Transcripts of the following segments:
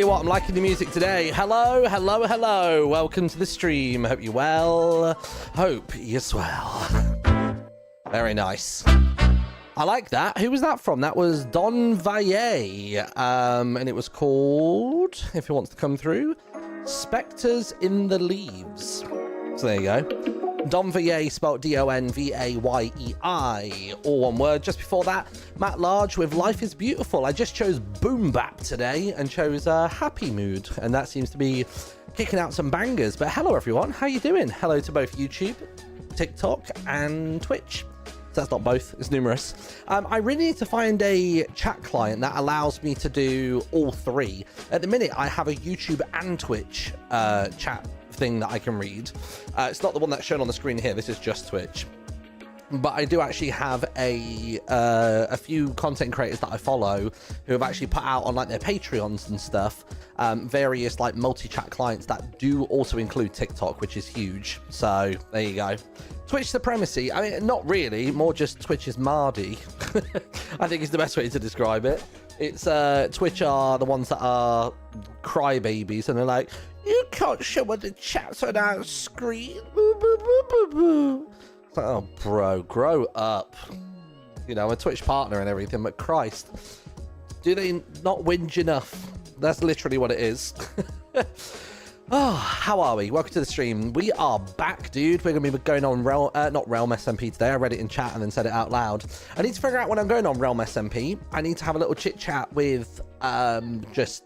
you what, I'm liking the music today. Hello, hello, hello. Welcome to the stream. Hope you're well. Hope you're swell. Very nice. I like that. Who was that from? That was Don Valle. And it was called, if he wants to come through, Spectres in the Leaves. So there you go. Don Valle, spelled D-O-N-V-A-Y-E-I, all one word. Just before that, Matt Large with Life is Beautiful. I just chose Boom Bap today and chose Happy Mood, and that seems to be kicking out some bangers. But hello, everyone. How you doing? Hello to both YouTube, TikTok, and Twitch. So that's not both, it's numerous. I really need to find a chat client that allows me to do all three. At the minute, I have a YouTube and Twitch chat thing that I can read. It's not the one that's shown on the screen here. This is just Twitch. But I do actually have a few content creators that I follow who have actually put out on like their Patreons and stuff, various like multi-chat clients that do also include TikTok, which is huge. So there you go. Twitch supremacy. I mean, not really, more just Twitch is Mardy. I think is the best way to describe it. It's Twitch are the ones that are crybabies and they're like, you can't show what the chat's on our screen. It's like, oh, bro, grow up. You know, a Twitch partner and everything, but Christ, do they not whinge enough? That's literally what it is. Oh, how are we? Welcome to the stream. We are back, dude. We're going to be going on Realm SMP today. I read it in chat and then said it out loud. I need to figure out when I'm going on Realm SMP. I need to have a little chit chat with just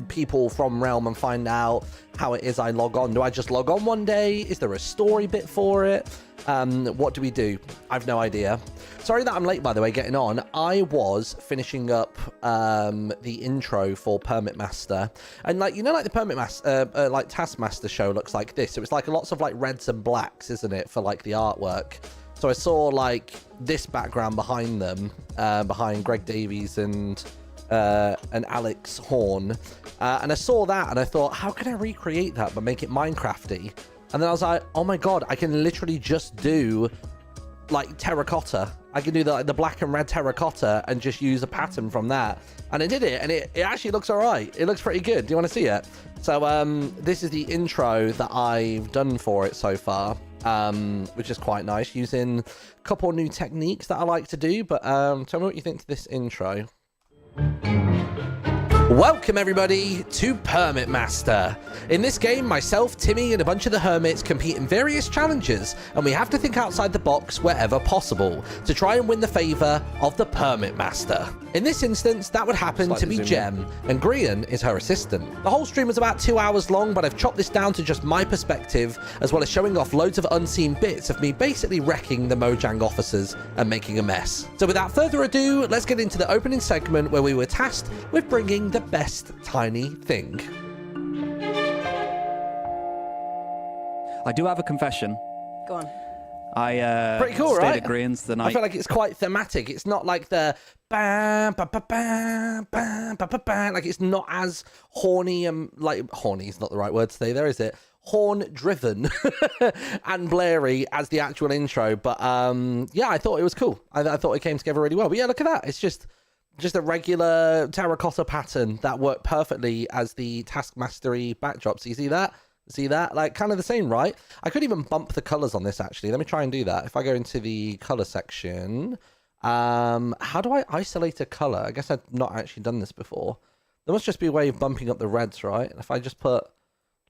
people from Realm and find out how it is I log on. Do I just log on one day? Is there a story bit for it? What do we do? I've no idea. Sorry that I'm late, by the way, getting on. I was finishing up the intro for Permit Master, and like, you know, like the Permit Master like Taskmaster show looks like this. It was like lots of like reds and blacks, isn't it, for like the artwork. So I saw like this background behind them, behind Greg Davies and Alex Horn, and I saw that and I thought, how can I recreate that but make it Minecrafty? And then I was like, oh my god, I can literally just do like terracotta. I can do the black and red terracotta and just use a pattern from that. And I did it, and it actually looks all right. It looks pretty good. Do you want to see it? So this is the intro that I've done for it so far, which is quite nice, using a couple new techniques that I like to do. But tell me what you think to this intro. Welcome everybody to Permit Master. In this game, myself, Timmy, and a bunch of the hermits compete in various challenges, and we have to think outside the box wherever possible to try and win the favor of the Permit Master. In this instance, that would happen to be Gem, and Grian is her assistant. The whole stream was about 2 hours long, but I've chopped this down to just my perspective, as well as showing off loads of unseen bits of me basically wrecking the Mojang officers and making a mess. So without further ado, let's get into the opening segment where we were tasked with bringing the best tiny thing. I do have a confession. Go on. I pretty cool, stayed right? at Grian's the night. I feel like it's quite thematic. It's not like the bam, ba, ba, bam, bam, ba, ba, bam. Like, it's not as horny and like horny is not the right word to say there, is it? Horn driven and blary as the actual intro. But yeah, I thought it was cool. I thought it came together really well. But yeah, look at that. It's just a regular terracotta pattern that worked perfectly as the Taskmastery backdrop. So you see that? See that? Like, kind of the same, right? I could even bump the colors on this, actually. Let me try and do that. If I go into the color section, how do I isolate a color? I guess I've not actually done this before. There must just be a way of bumping up the reds, right? If I just put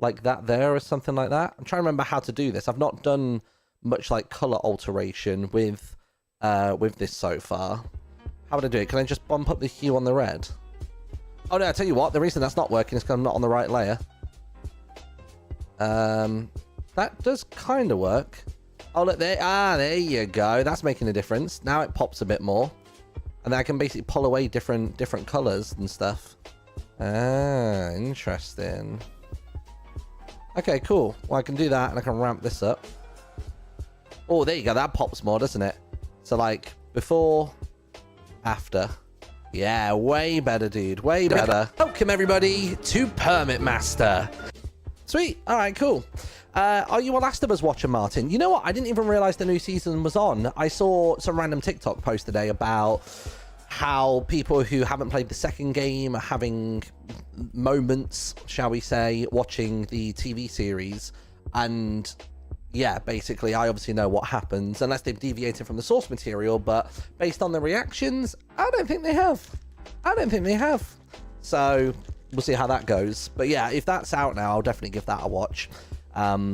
like that there or something like that. I'm trying to remember how to do this. I've not done much like color alteration with this so far. How would I do it? Can I just bump up the hue on the red? Oh no, I tell you what, the reason that's not working is because I'm not on the right layer. That does kind of work. Oh look, there you go. That's making a difference. Now it pops a bit more, and then I can basically pull away different colors and stuff. Ah, interesting. Okay, cool. Well, I can do that, and I can ramp this up. Oh, there you go. That pops more, doesn't it? So like before, after. Yeah, way better, dude. Way better. Welcome everybody to Permit Master. Sweet. All right, cool. Are you a Last of Us watcher, Martin? You know what? I didn't even realize the new season was on. I saw some random TikTok post today about how people who haven't played the second game are having moments, shall we say, watching the TV series. And yeah, basically, I obviously know what happens, unless they've deviated from the source material, but based on the reactions, I don't think they have. So we'll see how that goes. But yeah, if that's out now, I'll definitely give that a watch,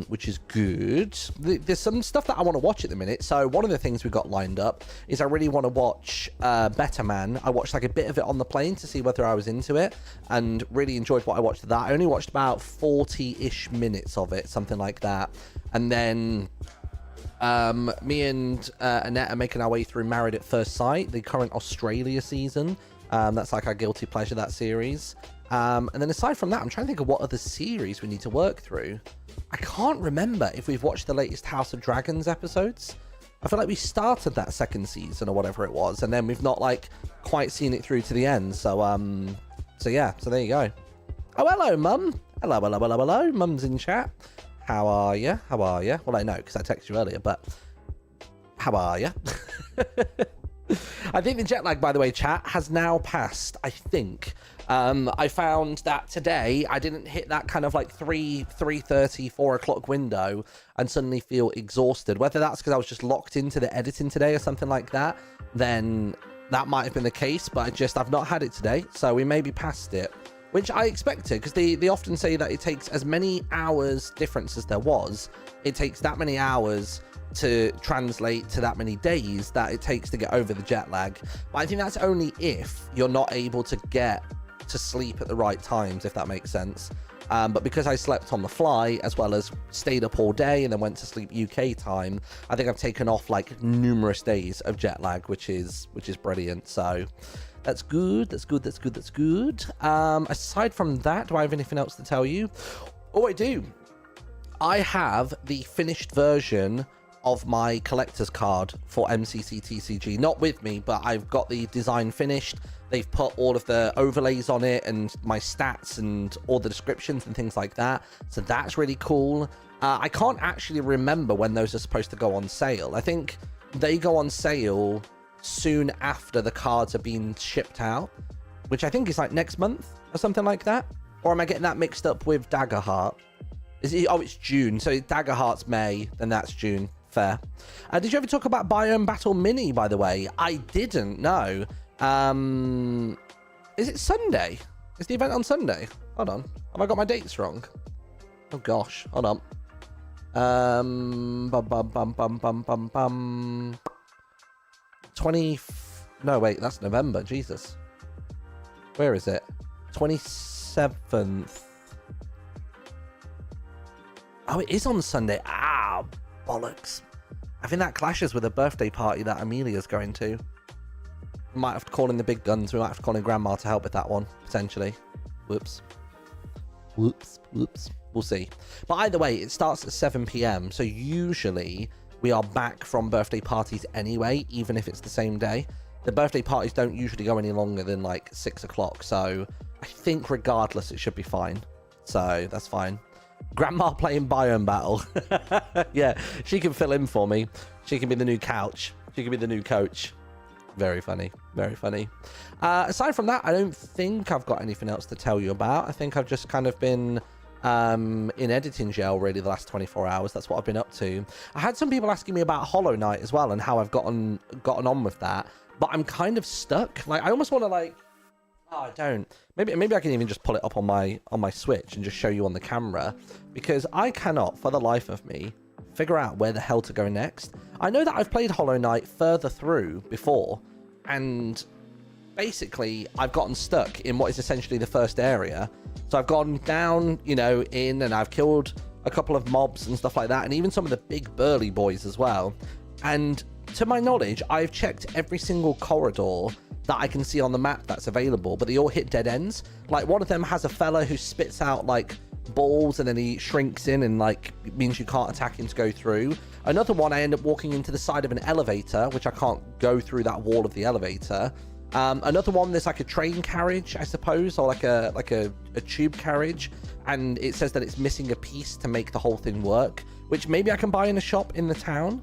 which is good. There's some stuff that I want to watch at the minute. So one of the things we got lined up is I really want to watch Better Man. I watched like a bit of it on the plane to see whether I was into it, and really enjoyed what I watched of that. I only watched about 40-ish minutes of it, something like that. And then me and Annette are making our way through Married at First Sight, the current Australia season. That's like our guilty pleasure, that series. And then aside from that, I'm trying to think of what other series we need to work through. I can't remember if we've watched the latest House of Dragons episodes. I feel like we started that second season or whatever it was, and then we've not like quite seen it through to the end. So yeah, so there you go. Oh, hello, Mum. Hello. Mum's in chat. How are you? Well, I know because I texted you earlier, but how are you? I think the jet lag, by the way, chat, has now passed, I think. I found that today I didn't hit that kind of like 3:30, 4 o'clock window and suddenly feel exhausted. Whether that's because I was just locked into the editing today or something like that, then that might have been the case, but I've not had it today, so we may be past it, which I expected, because they often say that it takes as many hours difference as there was. It takes that many hours to translate to that many days that it takes to get over the jet lag. But I think that's only if you're not able to get to sleep at the right times, if that makes sense. But because I slept on the fly, as well as stayed up all day and then went to sleep UK time, I think I've taken off like numerous days of jet lag, which is brilliant. So that's good. Aside from that, do I have anything else to tell you? Oh, I do. I have the finished version of my collector's card for MCC TCG. Not with me, but I've got the design finished. They've put all of the overlays on it and my stats and all the descriptions and things like that. So that's really cool. I can't actually remember when those are supposed to go on sale. I think they go on sale soon after the cards are being shipped out, which I think is like next month or something like that. Or am I getting that mixed up with Daggerheart? It's June. So Daggerheart's May, then that's June. Fair. Did you ever talk about Biome Battle Mini, by the way? I didn't know. Is it Sunday? Is the event on Sunday? Hold on. Have I got my dates wrong? Oh gosh. Hold on. 20... No, wait. That's November. Jesus. Where is it? 27th. Oh, it is on Sunday. Ah, bollocks. I think that clashes with a birthday party that Amelia's going to. We might have to call in the big guns. We might have to call in Grandma to help with that one, potentially. Whoops. We'll see. But either way, it starts at 7 p.m. So usually we are back from birthday parties anyway, even if it's the same day. The birthday parties don't usually go any longer than like 6 o'clock. So I think regardless, it should be fine. So that's fine. Grandma playing Biome Battle. Yeah, she can fill in for me. She can be the new couch. She can be the new coach. Very funny. Aside from that, I don't think I've got anything else to tell you about. I think I've just kind of been in editing jail really the last 24 hours. That's what I've been up to. I had some people asking me about Hollow Knight as well and how I've gotten on with that, but I'm kind of stuck. Like, I almost want to like... Oh, I don't. Maybe I can even just pull it up on my Switch and just show you on the camera, because I cannot, for the life of me, figure out where the hell to go next. I know that I've played Hollow Knight further through before, and basically I've gotten stuck in what is essentially the first area. So I've gone down, in, and I've killed a couple of mobs and stuff like that, and even some of the big burly boys as well. And to my knowledge, I've checked every single corridor that I can see on the map that's available, but they all hit dead ends. Like, one of them has a fella who spits out like balls and then he shrinks in and like it means you can't attack him to go through. Another one, I end up walking into the side of an elevator, which I can't go through that wall of the elevator. Another one, there's like a train carriage, I suppose, or like a tube carriage, and it says that it's missing a piece to make the whole thing work, which maybe I can buy in a shop in the town.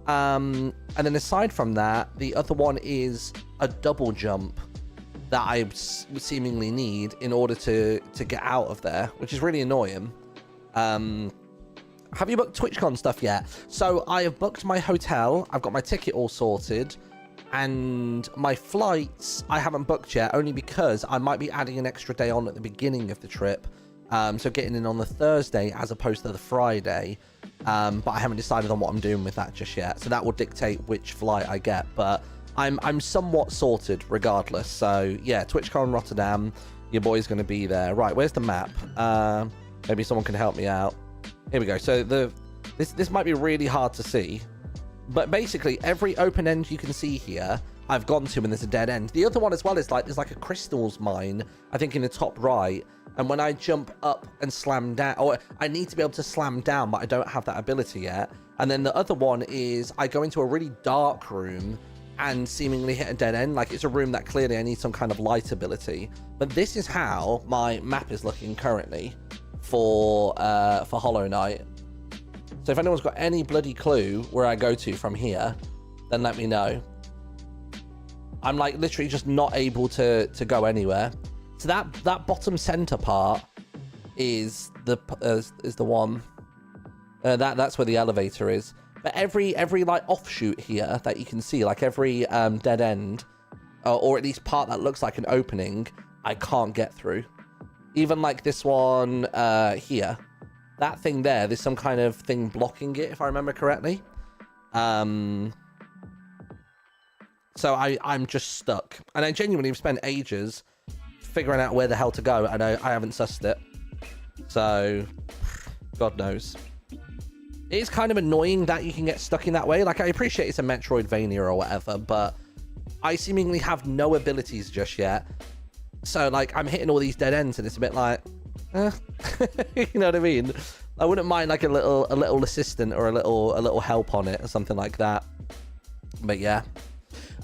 And then aside from that, the other one is a double jump that I seemingly need in order to get out of there, which is really annoying. Have you booked TwitchCon stuff yet? So I have booked my hotel. I've got my ticket all sorted. And my flights, I haven't booked yet, only because I might be adding an extra day on at the beginning of the trip. So getting in on the Thursday as opposed to the Friday. But I haven't decided on what I'm doing with that just yet. So that will dictate which flight I get. But I'm somewhat sorted regardless. So yeah, TwitchCon Rotterdam, your boy's going to be there. Right, where's the map? Maybe someone can help me out. Here we go. So this might be really hard to see. But basically, every open end you can see here, I've gone to, and there's a dead end. The other one as well is like, there's like a crystals mine, I think in the top right. And when I jump up and slam down, or I need to be able to slam down, but I don't have that ability yet. And then the other one is I go into a really dark room and seemingly hit a dead end. Like, it's a room that clearly I need some kind of light ability. But this is how my map is looking currently for Hollow Knight. So if anyone's got any bloody clue where I go to from here, then let me know. I'm like literally just not able to go anywhere. So that bottom center part is the one. That's where the elevator is. But every like offshoot here that you can see, like every dead end, or at least part that looks like an opening, I can't get through. Even like this one here. That thing there's some kind of thing blocking it, if I remember correctly. So I'm just stuck. And I genuinely have spent ages figuring out where the hell to go, and I haven't sussed it. So, God knows. It is kind of annoying that you can get stuck in that way. Like, I appreciate it's a Metroidvania or whatever, but I seemingly have no abilities just yet. So, like, I'm hitting all these dead ends, and it's a bit like... you know what I mean? I wouldn't mind like a little assistant or a little help on it or something like that. But yeah.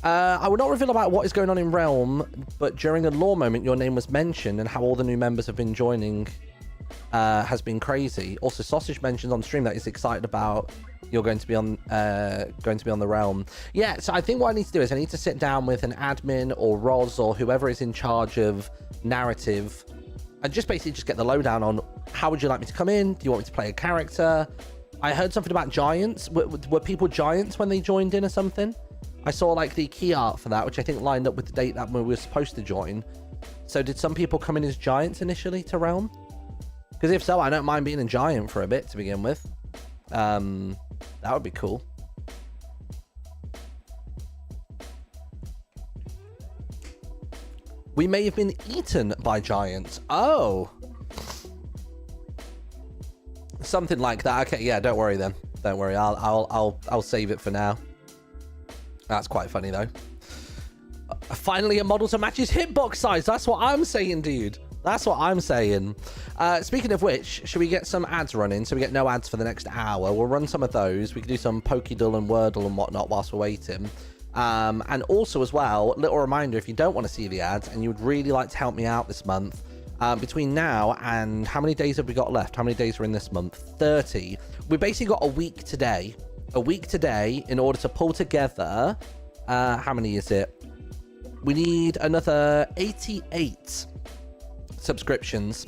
I will not reveal about what is going on in Realm, but during a lore moment your name was mentioned and how all the new members have been joining has been crazy. Also, Sausage mentioned on stream that he's excited about you're going to be on the Realm. Yeah, so I think what I need to do is I need to sit down with an admin or Roz or whoever is in charge of narrative and just basically just get the lowdown on how would you like me to come in? Do you want me to play a character? I heard something about giants. Were people giants when they joined in or something? I saw like the key art for that, which I think lined up with the date that we were supposed to join. So did some people come in as giants initially to Realm? Because if so, I don't mind being a giant for a bit to begin with. That would be cool. We may have been eaten by giants. Oh. Something like that. Okay, yeah, don't worry then. Don't worry. I'll save it for now. That's quite funny though. Finally a model to match his hitbox size. That's what I'm saying, dude. That's what I'm saying. Speaking of which, should we get some ads running so we get no ads for the next hour? We'll run some of those. We can do some Pokédoll and Wordle and whatnot whilst we're waiting. And also as well, little reminder, if you don't want to see the ads and you would really like to help me out this month, between now and how many days have we got left? How many days are in this month? 30. We basically got a week today in order to pull together, how many is it? We need another 88 subscriptions.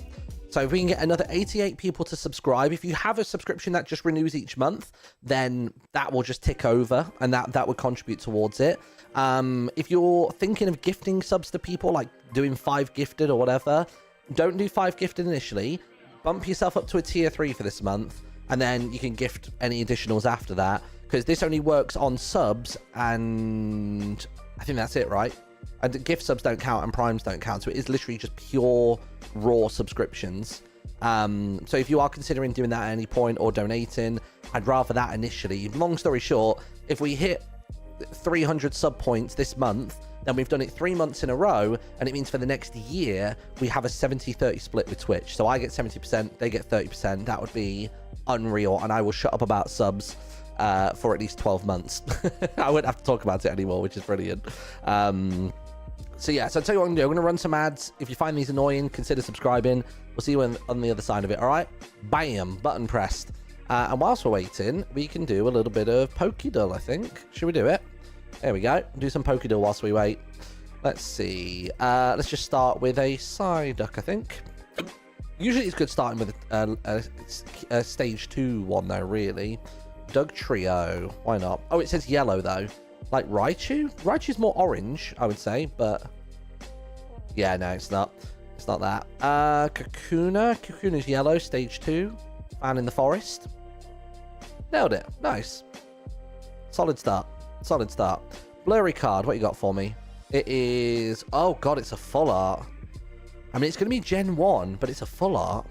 So if we can get another 88 people to subscribe, if you have a subscription that just renews each month, then that will just tick over and that would contribute towards it. If you're thinking of gifting subs to people, like doing 5 gifted or whatever, don't do 5 gifted initially. Bump yourself up to a tier 3 for this month, and then you can gift any additionals after that, because this only works on subs, and I think that's it, right? And gift subs don't count and primes don't count, so it is literally just pure raw subscriptions. So if you are considering doing that at any point or donating, I'd rather that initially. Long story short, if we hit 300 sub points this month, then we've done it 3 months in a row, and it means for the next year we have a 70-30 split with Twitch. So I get 70%, they get 30%. That would be unreal, and I will shut up about subs for at least 12 months. I wouldn't have to talk about it anymore, which is brilliant. So yeah, so I'll tell you what I'm gonna do. I'm gonna run some ads. If you find these annoying, consider subscribing. We'll see you on the other side of it, all right? Bam, button pressed. And whilst we're waiting, we can do a little bit of Pokédull, I think. Should we do it? There we go. Do some Pokédull whilst we wait. Let's see. Let's just start with a Psyduck, I think. Usually it's good starting with a stage 2 one, though, really. Doug Trio. Why not? Oh, it says yellow, though. Like Raichu? Raichu's more orange, I would say, but... yeah, no, it's not. It's not that. Kakuna. Kakuna's yellow, stage 2. Found in the forest. Nailed it. Nice. Solid start. Solid start. Blurry card. What you got for me? It is... oh, God, it's a full art. I mean, it's going to be Gen 1, but it's a full art.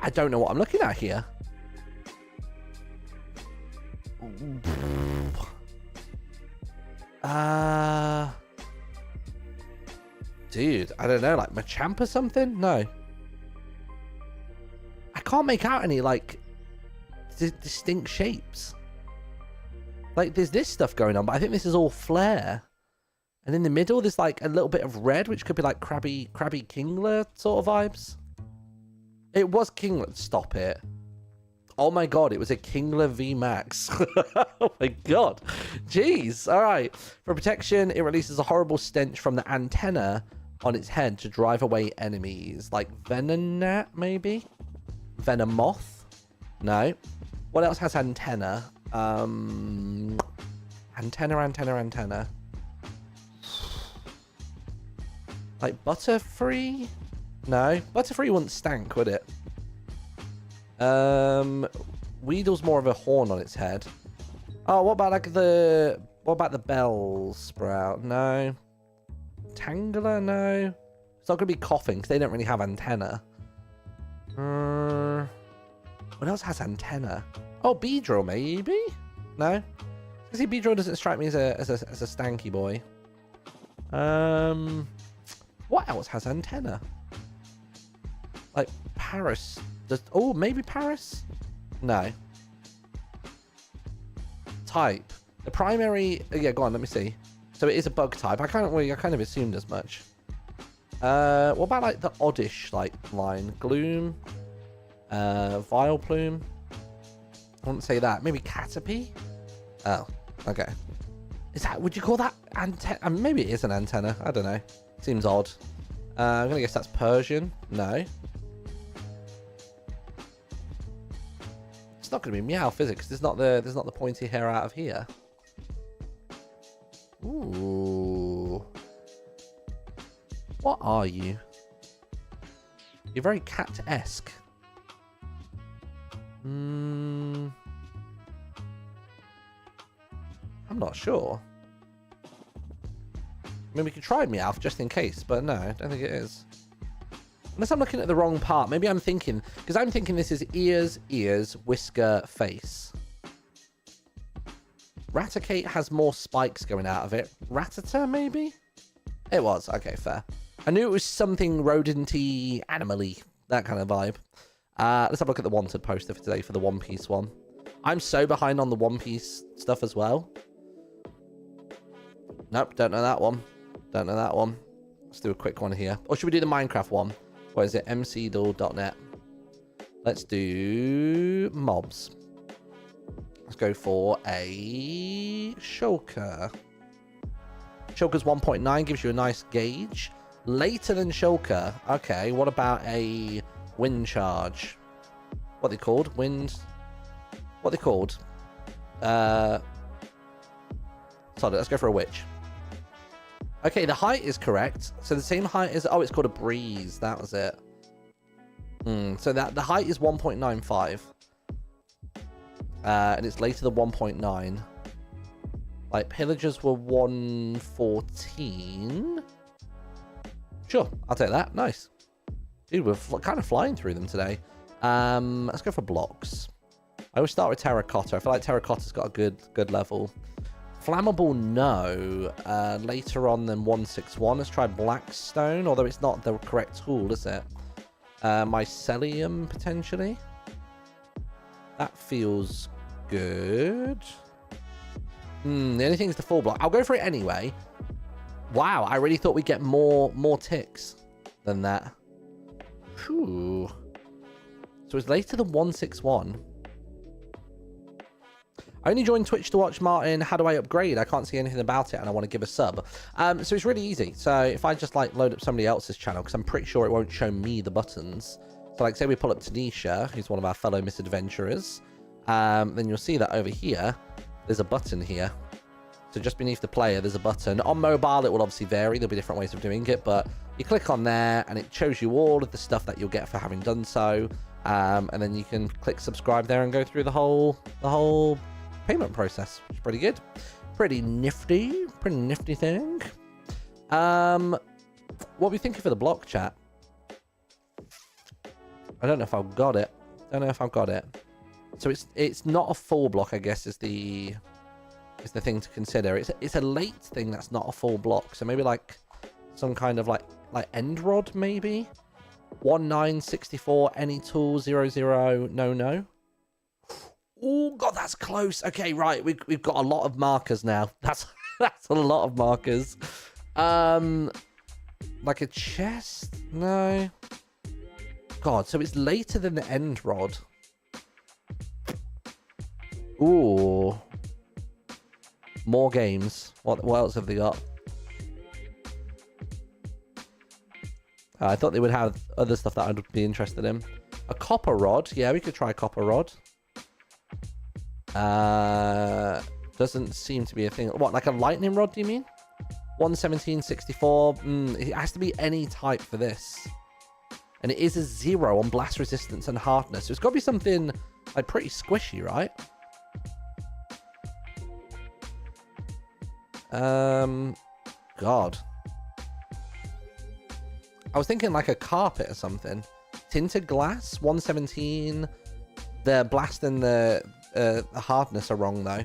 I don't know what I'm looking at here. Dude, I don't know, like Machamp or something? No. I can't make out any, like, distinct shapes. Like, there's this stuff going on, but I think this is all flare. And in the middle, there's, like, a little bit of red, which could be, like, Krabby Kingler sort of vibes. It was Kingler. Stop it. Oh, my God. It was a Kingler V Max. Oh, my God. Jeez. All right. For protection, it releases a horrible stench from the antenna on its head to drive away enemies. Like Venonat, maybe? Venomoth? No. What else has antenna? Antenna. Like Butterfree? No. Butterfree wouldn't stank, would it? Weedle's more of a horn on its head. Oh, what about like the... what about the Bell Sprout? No. Tangela? No. It's not going to be Coughing because they don't really have antenna. What else has antenna? Oh, Beedrill maybe? No? See, Beedrill doesn't strike me as a stanky boy. What else has antenna? Like Paris. Oh, maybe Paris? No. Type. The primary... yeah, go on, let me see. So it is a bug type. I kind of assumed as much. What about like the oddish like line? Gloom? Vileplume? I wouldn't say that. Maybe Caterpie? Oh, okay. Is that... would you call that antenna? I mean, maybe it is an antenna. I don't know. Seems odd. I'm going to guess that's Persian. No. It's not going to be Meowth, is it? Because there's not the pointy hair out of here. Ooh. What are you? You're very cat-esque. I'm not sure. I mean, we could try Meowth just in case, but no, I don't think it is. Unless I'm looking at the wrong part. Maybe I'm thinking... because I'm thinking this is ears, whisker, face. Raticate has more spikes going out of it. Rattata, maybe? It was. Okay, fair. I knew it was something rodent-y, animal-y. That kind of vibe. Let's have a look at the wanted poster for today for the One Piece one. I'm so behind on the One Piece stuff as well. Nope, don't know that one. Don't know that one. Let's do a quick one here. Or should we do the Minecraft one? What is it? mcdoll.net. Let's do mobs. Let's go for a Shulker. Shulker's 1.9 gives you a nice gauge. Later than Shulker. Okay, what about a Wind Charge? What are they called? Wind... what are they called? Sorry, let's go for a Witch. Okay, the height is correct. So the same height as... oh, it's called a Breeze. That was it. So that the height is 1.95. And it's later than 1.9. Like, Pillagers were 114. Sure, I'll take that. Nice. Dude, we're kind of flying through them today. Let's go for blocks. I always start with Terracotta. I feel like Terracotta's got a good level. Flammable, no. Later on than 161. Let's try Blackstone, although it's not the correct tool, is it? Mycelium, potentially. That feels good. The only thing is the full block. I'll go for it anyway. Wow, I really thought we'd get more ticks than that. Whew. So it's later than 161. I only joined Twitch to watch Martin. How do I upgrade? I can't see anything about it and I want to give a sub. So it's really easy. So if I just like load up somebody else's channel, because I'm pretty sure it won't show me the buttons. So like say we pull up Tanisha, who's one of our fellow misadventurers. Then you'll see that over here, there's a button here. So just beneath the player, there's a button. On mobile, it will obviously vary. There'll be different ways of doing it, but you click on there and it shows you all of the stuff that you'll get for having done so. And then you can click subscribe there and go through the whole payment process, which is pretty good. Pretty nifty thing. What are we thinking for the block, chat? I don't know if I've got it. So it's not a full block, I guess, is the thing to consider. It's a late thing that's not a full block. So maybe like some kind of like end rod, maybe 1964 any tool 00 no. Oh god, that's close. Okay, right, we've got a lot of markers now. That's a lot of markers. Like a chest? No. God, so it's later than the end rod. Ooh. More games. What else have they got? I thought they would have other stuff that I'd be interested in. A copper rod. Yeah, we could try a copper rod. Doesn't seem to be a thing. What, like a lightning rod, do you mean? 117.64. It has to be any type for this. And it is a 0 on blast resistance and hardness. So it's got to be something like pretty squishy, right? God. I was thinking like a carpet or something. Tinted glass, 117. The blast and the hardness are wrong though.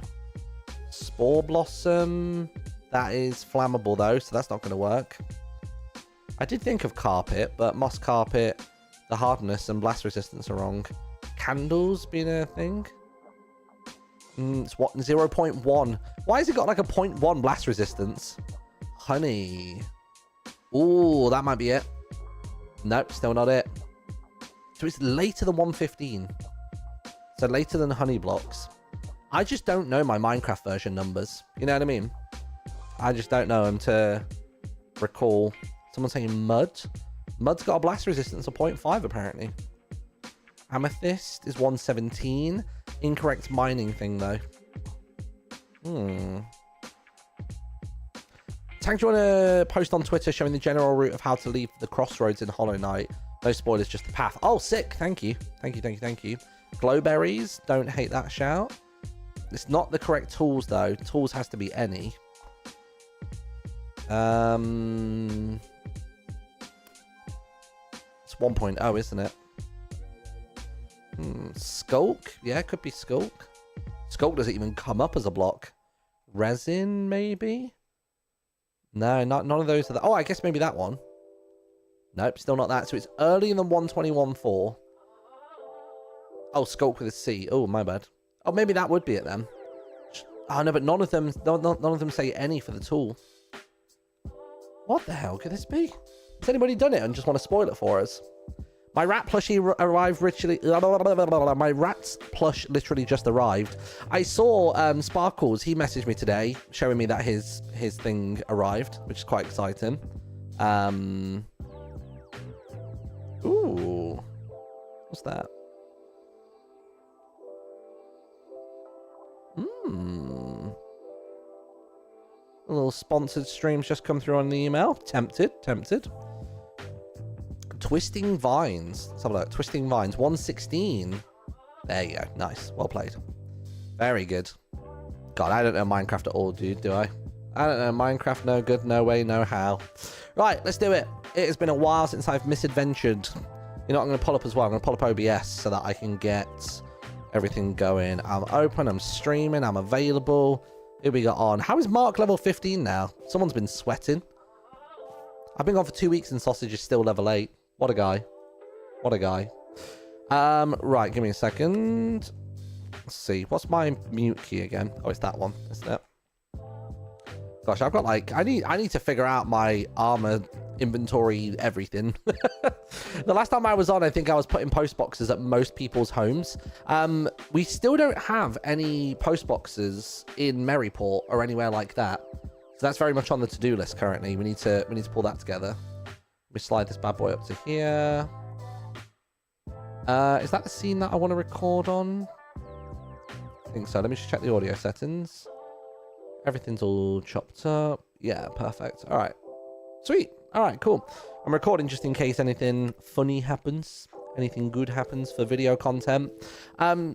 Spore blossom. That is flammable though, so that's not going to work. I did think of carpet, but moss carpet, the hardness and blast resistance are wrong. Candles being a thing. It's what, 0.1. Why has it got like a 0.1 blast resistance? Honey. Ooh, that might be it. Nope, still not it. So it's later than 115. So later than honey blocks. I just don't know my Minecraft version numbers. You know what I mean? I just don't know them to recall. Someone's saying mud. Mud's got a blast resistance of 0.5 apparently. Amethyst is 117. Incorrect mining thing though. Tank, do you want to post on Twitter showing the general route of how to leave the crossroads in Hollow Knight? No spoilers, just the path. Oh, sick. Thank you. Thank you. Glowberries. Don't hate that shout. It's not the correct tools though. Tools has to be any. It's 1.0, isn't it? Skulk? Yeah, it could be Skulk. Skulk doesn't even come up as a block. Resin, maybe? No, none of those are the... Oh, I guess maybe that one. Nope, still not that. So it's earlier than 121.4. Oh, Skulk with a C. Oh, my bad. Oh, maybe that would be it then. Oh, no, but none of them say any for the tool. What the hell could this be? Has anybody done it and just want to spoil it for us? My rat plushie arrived literally... My rat's plush literally just arrived. I saw Sparkles. He messaged me today showing me that his thing arrived, which is quite exciting. Ooh. What's that? A little sponsored streams just come through on the email. Tempted. Twisting Vines. Let's have a look. Twisting Vines, 116. There you go. Nice. Well played. Very good. God, I don't know Minecraft at all, dude, do I? I don't know Minecraft, no good, no way, no how. Right, let's do it. It has been a while since I've misadventured. You know what I'm going to pull up as well? I'm going to pull up OBS so that I can get everything going. I'm open, I'm streaming, I'm available. Here we got on. How is Mark level 15 now? Someone's been sweating. I've been gone for 2 weeks and Sausage is still level 8. What a guy. Right, give me a second. Let's see. What's my mute key again? Oh, it's that one, isn't it? Gosh, I've got like... I need to figure out my armor inventory everything. The last time I was on, I think I was putting post boxes at most people's homes. We still don't have any post boxes in Maryport or anywhere like that. So that's very much on the to-do list currently. We need to pull that together. We slide this bad boy up to here. Is that the scene that I want to record on? I think so. Let me just check the audio settings. Everything's all chopped up. Yeah, perfect. All right. Sweet. All right, cool. I'm recording just in case anything funny happens. Anything good happens for video content.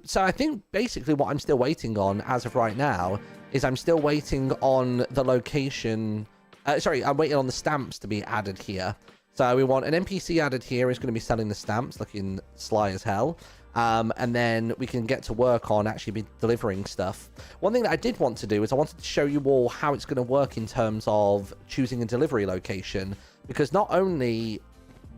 So I think basically what I'm still waiting on as of right now is I'm still waiting on the location. I'm waiting on the stamps to be added here. So we want an NPC added here who's going to be selling the stamps, looking sly as hell. And then we can get to work on actually be delivering stuff. One thing that I did want to do is I wanted to show you all how it's going to work in terms of choosing a delivery location. Because not only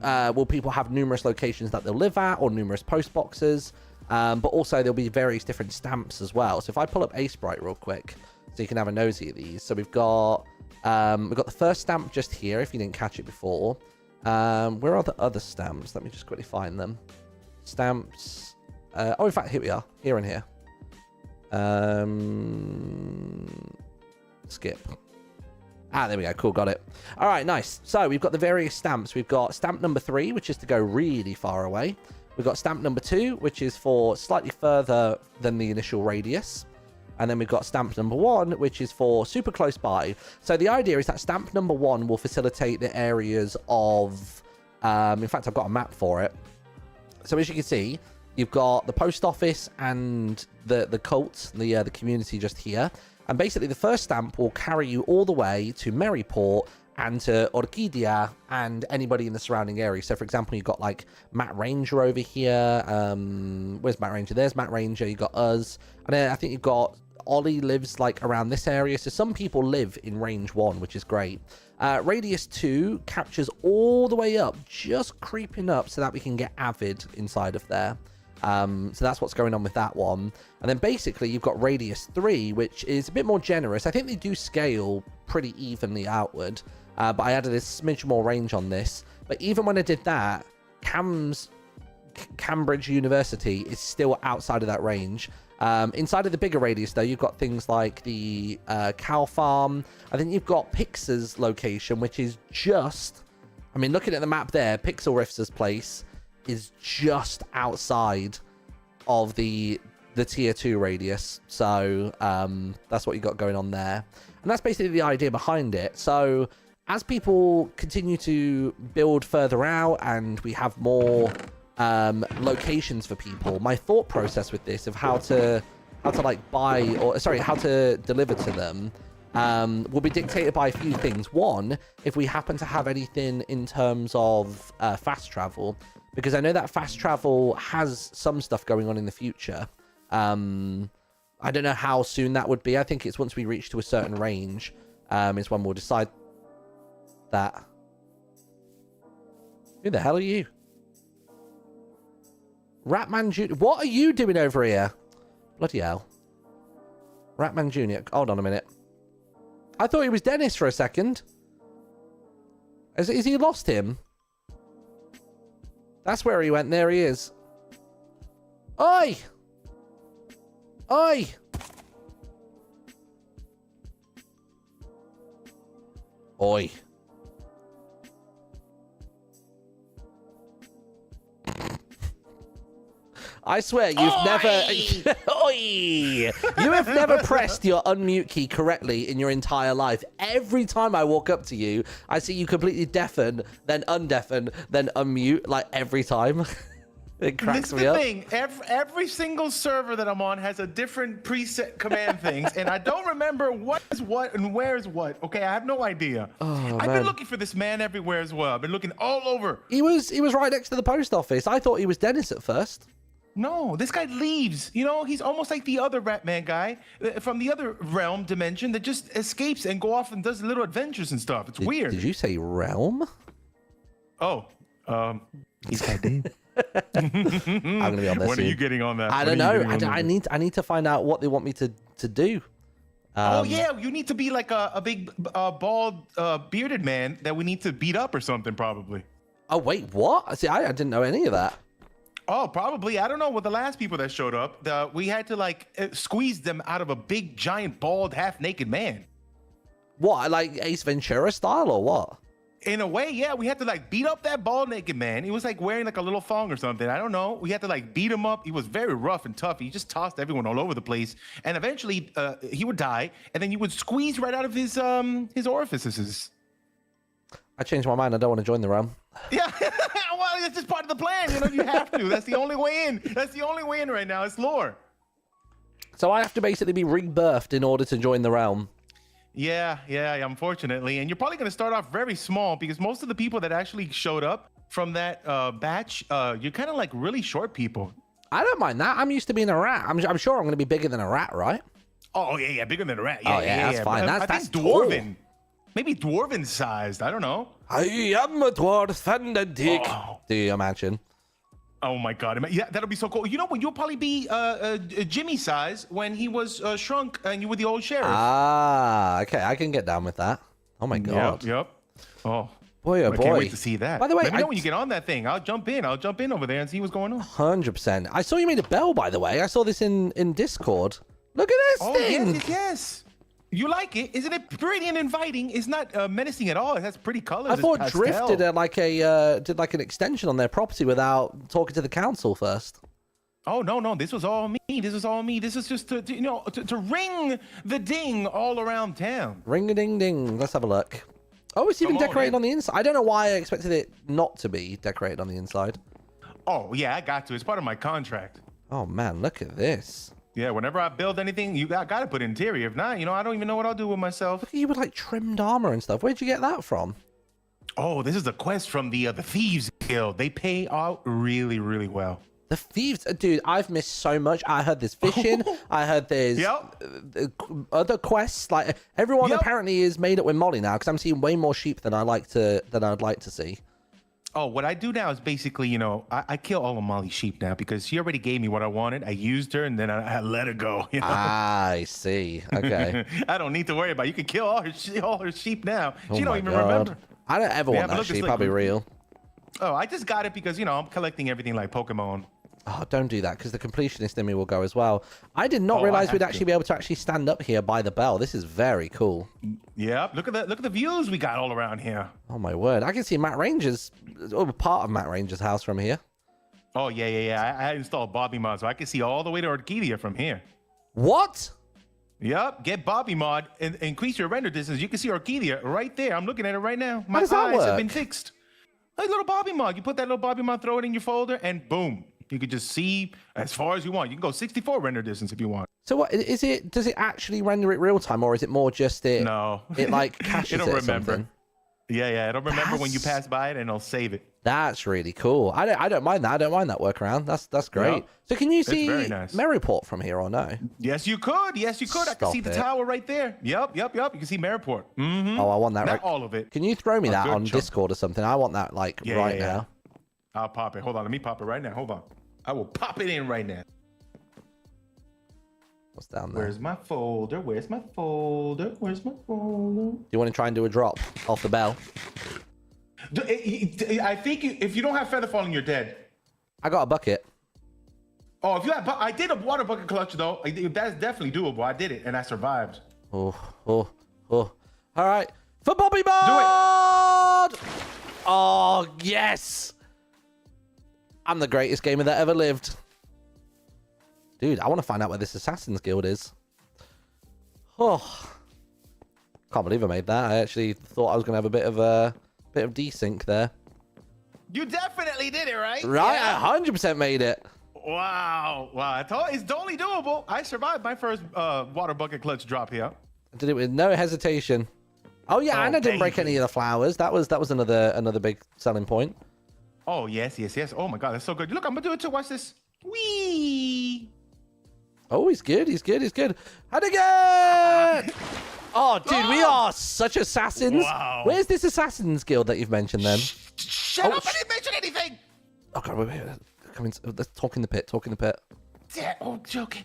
will people have numerous locations that they'll live at or numerous post boxes, but also there'll be various different stamps as well. So if I pull up Sprite real quick so you can have a nosy at these. So we've got the first stamp just here if you didn't catch it before. Where are the other stamps? Let me just quickly find them. Stamps. In fact, here we are. Here and here. Skip. There we go. Cool. Got it. All right. Nice. So we've got the various stamps. We've got stamp number 3, which is to go really far away. We've got stamp number 2, which is for slightly further than the initial radius. And then we've got stamp number 1, which is for super close by. So the idea is that stamp number 1 will facilitate the areas of... in fact, I've got a map for it. So as you can see, you've got the post office and the cult, the community just here. And basically, the first stamp will carry you all the way to Maryport and to Orquídea and anybody in the surrounding area. So, for example, you've got, like, Matt Ranger over here. Where's Matt Ranger? There's Matt Ranger. You've got us. And then I think you've got... Ollie lives like around this area, so some people live in range 1, which is great. Radius 2 captures all the way up, just creeping up so that we can get Avid inside of there. So that's what's going on with that one. And then basically you've got Radius 3, which is a bit more generous. I think they do scale pretty evenly outward, but I added a smidge more range on this. But even when I did that, Cambridge University is still outside of that range. Inside of the bigger radius, though, you've got things like the cow farm. I think you've got Pixar's location, which is just... I mean, looking at the map there, Pixel Rift's place is just outside of the tier 2 radius. So that's what you've got going on there. And that's basically the idea behind it. So as people continue to build further out and we have more... locations for people, my thought process with this of how to like buy or how to deliver to them will be dictated by a few things. One, if we happen to have anything in terms of fast travel, because I know that fast travel has some stuff going on in the future. I don't know how soon that would be. I think it's once we reach to a certain range is when we'll decide that. Who the hell are you? Ratman Jr. What are you doing over here? Bloody hell. Ratman Jr. Hold on a minute. I thought he was Dennis for a second. Is he lost him? That's where he went. There he is. Oi! Oi! Oi. I swear you've never... Oi! You have never pressed your unmute key correctly in your entire life. Every time I walk up to you, I see you completely deafen, then undeafen, then unmute, like every time. It cracks me up. This is the thing. Every single server that I'm on has a different preset command things, and I don't remember what is what and where is what. Okay, I have no idea. I've been looking for this man everywhere as well. I've been looking all over. He was right next to the post office. I thought he was Dennis at first. No, this guy leaves. You know, he's almost like the other Ratman guy from the other realm dimension that just escapes and go off and does little adventures and stuff. It's weird. Did you say realm? Oh, he's kind of dead. I'm gonna be on this. When are you getting on that? I don't know. I need to find out what they want me to do. Oh yeah, you need to be like a big bald bearded man that we need to beat up or something probably. Oh wait, what? See, I didn't know any of that. Oh, probably. I don't know. With the last people that showed up, we had to like squeeze them out of a big, giant, bald, half-naked man. What, like Ace Ventura style or what? In a way, yeah. We had to like beat up that bald, naked man. He was like wearing like a little thong or something. I don't know. We had to like beat him up. He was very rough and tough. He just tossed everyone all over the place. And eventually, he would die. And then you would squeeze right out of his orifices. I changed my mind. I don't want to join the realm. Yeah. Well, it's just part of the plan. You know, you have to. That's the only way in. That's the only way in right now. It's lore. So I have to basically be rebirthed in order to join the realm. Yeah, unfortunately. And you're probably going to start off very small because most of the people that actually showed up from that batch, you're kind of like really short people. I don't mind that. I'm used to being a rat. I'm sure I'm going to be bigger than a rat, right? Oh, yeah, bigger than a rat. Yeah, that's fine. I That's think dwarven. Maybe dwarven sized. I don't know. I am a dwarf and a dick. Oh. Do you imagine? Oh my God! Yeah, that'll be so cool. You know what? You'll probably be Jimmy size when he was shrunk and you were the old sheriff. Ah, okay. I can get down with that. Oh my God. Yep. Oh boy, oh I boy. can't wait to see that. By the way, let me know when you get on that thing. I'll jump in. I'll jump in over there and see what's going on. 100%. I saw you made a bell, by the way. I saw this in Discord. Look at this thing. Yes. You like it? Isn't it pretty and inviting? It's not menacing at all. It has pretty colors. I thought Drift did did like an extension on their property without talking to the council first. Oh no! This was all me. This is just to ring the ding all around town. Ring a ding ding. Let's have a look. Oh, it's even decorated on the inside. I don't know why I expected it not to be decorated on the inside. Oh yeah, I got to. It's part of my contract. Oh man, look at this. Yeah, whenever I build anything, I gotta put interior. If not, I don't even know what I'll do with myself. Look at you with like trimmed armor and stuff. Where'd you get that from? Oh, this is a quest from the Thieves Guild. They pay out really, really well. The thieves, dude, I've missed so much. I heard there's fishing. I heard there's other quests. Like everyone apparently is made up with Molly now because I'm seeing way more sheep than I'd like to see. Oh, what I do now is basically, I kill all of Molly's sheep now because she already gave me what I wanted. I used her and then I let her go. I see. Okay. I don't need to worry about it. You can kill all her sheep now. Oh She don't even remember. I don't ever want that sheep. I'll be real. Oh, I just got it because, I'm collecting everything like Pokemon. Oh, don't do that because the completionist in me will go as well. I did not realize we'd actually be able to actually stand up here by the bell. This is very cool. Yep. Look at the views we got all around here. Oh my word! I can see Matt Ranger's part of Matt Ranger's house from here. Oh yeah. I installed Bobby Mod, so I can see all the way to Arcadia from here. What? Yep. Get Bobby Mod and increase your render distance. You can see Arcadia right there. I'm looking at it right now. My eyes have been fixed. A little Bobby Mod. You put that little Bobby Mod, throw it in your folder, and boom. You could just see as far as you want. You can go 64 render distance if you want. So what is it? Does it actually render it real time, or is it more just it? No, it like caches it'll remember. Something? Yeah, it'll remember when you pass by it, and it'll save it. That's really cool. I don't mind that. I don't mind that workaround. That's great. Yep. So can you see Maryport from here or no? Yes, you could. I can see the tower right there. Yep. You can see Maryport. Mm-hmm. Oh, I want that. Not all of it. Can you throw me that on Discord or something? I want that right now. I'll pop it. Hold on. Let me pop it right now. Hold on. I will pop it in right now. What's down there? Where's my folder? Do you want to try and do a drop off the bell? I think if you don't have Feather Falling, you're dead. I got a bucket. Oh, if you have, I did a water bucket clutch though. That's definitely doable. I did it and I survived. Oh. All right, for Bobby Mod. Do it. Oh yes. I'm the greatest gamer that ever lived. Dude, I want to find out where this Assassin's Guild is. Oh. Can't believe I made that. I actually thought I was going to have a bit of desync there. You definitely did it, right? Right, yeah. I 100% made it. Wow. It's totally doable. I survived my first water bucket clutch drop here. I did it with no hesitation. Oh yeah, and I didn't break any of the flowers. That was another big selling point. Oh, yes. Oh, my God. That's so good. Look, I'm going to do it too. Watch this. Whee! Oh, he's good. How'd it get? Oh, dude, we are such assassins. Wow. Where's this Assassin's Guild that you've mentioned then? Shut up. I didn't mention anything. Oh, God, wait. Come in. Let's talk in the pit. Yeah. Oh, okay.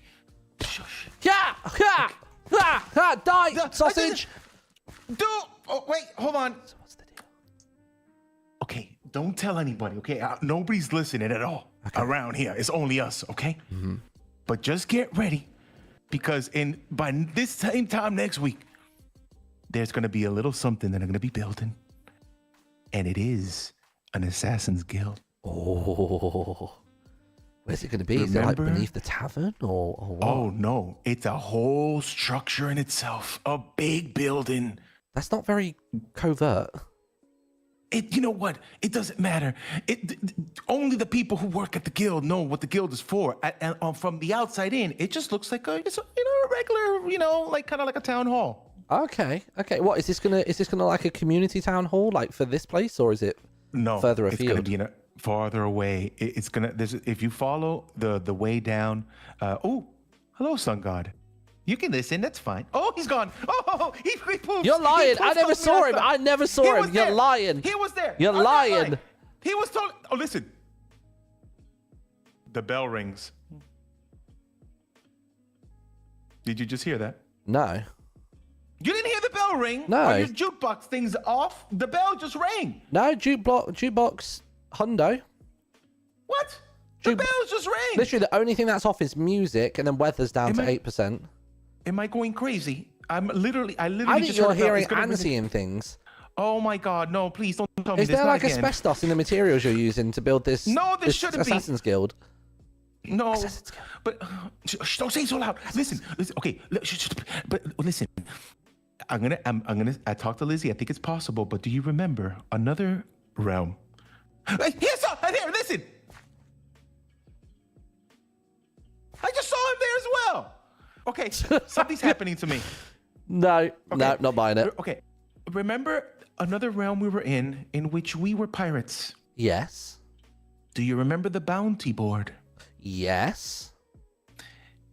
Yeah. Die, sausage! Oh, wait, hold on. So what's the deal? Okay, don't tell anybody, okay? Nobody's listening at all around here. It's only us, okay? Mm-hmm. But just get ready, because by this same time next week, there's going to be a little something that I'm going to be building. And it is an Assassin's Guild. Oh. Where's it going to be? Is it like beneath the tavern or what? Oh, no. It's a whole structure in itself. A big building. That's not very covert. You know what? It doesn't matter. Only the people who work at the guild know what the guild is for. And from the outside in, it just looks like a regular, like kind of like a town hall. Okay. What is this gonna like a community town hall like for this place, or is it further afield? It's gonna be farther away. It's gonna. If you follow the way down. Hello, Sun God. You can listen. That's fine. Oh, he's gone. Oh, he poops. You're lying. I never saw him. I never saw him. You're lying. He was there. You're lying. He was told. Oh, listen. The bell rings. Did you just hear that? No. You didn't hear the bell ring? No. Are your jukebox things off? The bell just rang. No, jukebox hundo. What? The bells just rang. Literally, the only thing that's off is music, and then weather's down to 8%. Am I going crazy? I literally I think just you're hearing and seeing things. Oh my God, no, please don't tell me Is this. there like asbestos in the materials you're using to build this? No, this shouldn't be. Assassin's Guild. No, Assassin's Guild. But don't say it so loud. Listen. Okay, but listen. I talked to Lizzie. I think it's possible, but do you remember another realm? Here, listen. I just saw him there as well. Okay, something's happening to me. No, not buying it. Okay, remember another realm we were in which we were pirates? Yes. Do you remember the bounty board? Yes.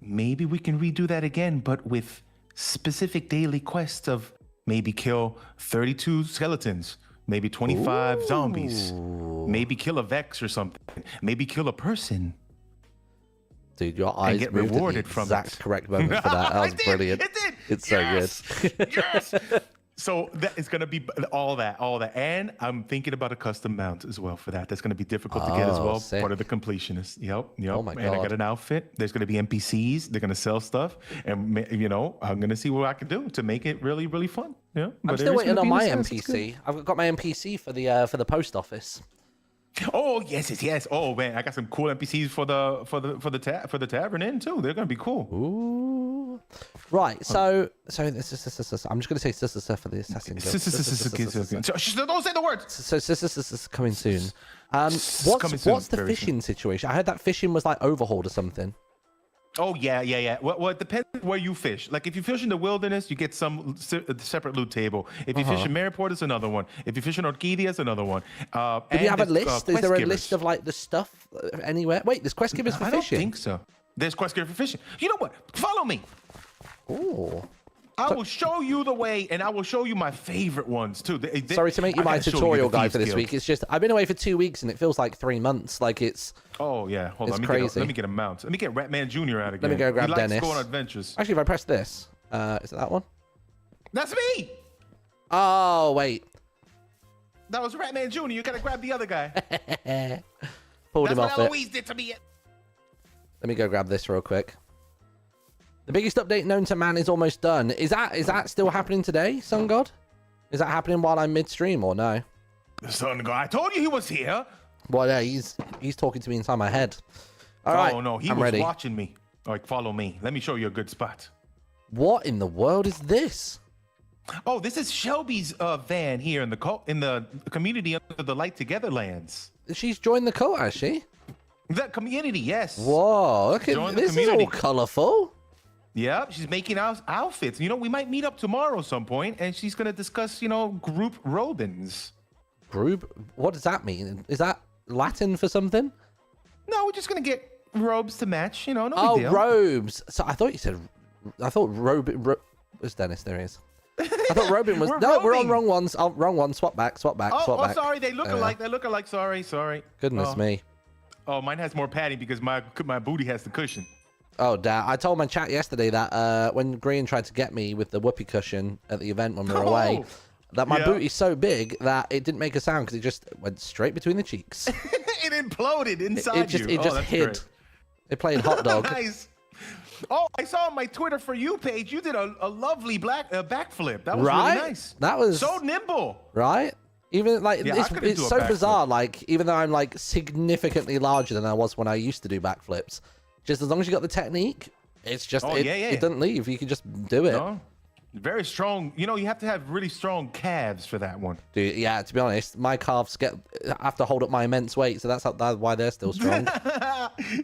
Maybe we can redo that again, but with specific daily quests of maybe kill 32 skeletons, maybe 25 zombies, maybe kill a Vex or something, maybe kill a person. Dude, your eyes get moved rewarded at the from exact it. correct moment for that. That was brilliant. It did. It's yes! so good. Yes. So that is going to be all that. And I'm thinking about a custom mount as well for that. That's going to be difficult to get as well. Sick. Part of the completionist. Yep. Oh my God. And I got an outfit. There's going to be NPCs. They're going to sell stuff. And, I'm going to see what I can do to make it really, really fun. Yeah. I'm still waiting on my NPC. I've got my NPC for the post office. Oh yes. Oh man, I got some cool NPCs for the tavern in too. They're gonna be cool. Ooh. Right. So this. I'm just gonna say for the Assassin's Guild. Don't say the words. So this is coming soon. What's the fishing situation? I heard that fishing was like overhauled or something. Oh yeah. Well, it depends where you fish. Like if you fish in the wilderness, you get some separate loot table. If you fish in Mariport, it's another one. If you fish in Orchidia, it's another one. Do you have a list? Is there a list of like the stuff anywhere? Wait, there's quest givers for fishing. I don't think so. There's quest givers for fishing. You know what? Follow me. Oh. I will show you the way, and I will show you my favorite ones too. Sorry to make you my tutorial guy for this week. It's just I've been away for 2 weeks, and it feels like 3 months. Like it's. Oh yeah, hold on. Let me get a mount. Let me get Ratman Jr. out again. Let me go grab Dennis. He likes going on adventures. Actually, if I press this, is it that one? That's me. Oh wait. That was Ratman Jr. You gotta grab the other guy. Pulled him off it. That's what Eloise did to me. Let me go grab this real quick. The biggest update known to man is almost done. Is that still happening today, Sun God? Is that happening while I'm midstream or no? The Sun God. I told you he was here. Well, yeah, he's talking to me inside my head. All right. Oh no, he was watching me. Like, follow me. Let me show you a good spot. What in the world is this? Oh, this is Shelby's van here in the community under the Light Together lands. She's joined the cult, has she? The community, yes. Whoa, look at this. Is all colorful. Yeah, she's making outfits. We might meet up tomorrow some point, and she's gonna discuss, group robins. Group? What does that mean? Is that Latin for something? No, we're just gonna get robes to match. No big deal. Oh, robes. So I thought you said. I thought Robin. Where's Dennis? There he is. I thought Robin was. We're on wrong ones. Oh, wrong one. Swap back. Swap back. Sorry. They look alike. They look alike. Sorry. Goodness me. Oh, mine has more padding because my booty has the cushion. Oh, damn. I told my chat yesterday that when Green tried to get me with the whoopee cushion at the event when we were away, that my booty's so big that it didn't make a sound because it just went straight between the cheeks. It imploded inside you. It just hid. Great. It played hot dog. Nice. Oh, I saw on my Twitter For You page, you did a lovely backflip. That was really nice. That was so nimble. Right? Even like it's so bizarre. Like even though I'm like significantly larger than I was when I used to do backflips, just as long as you got the technique, it's just it doesn't leave. You can just do it. No. Very strong. You know, you have to have really strong calves for that one. Dude, yeah, to be honest, my calves have to hold up my immense weight, so that's why they're still strong.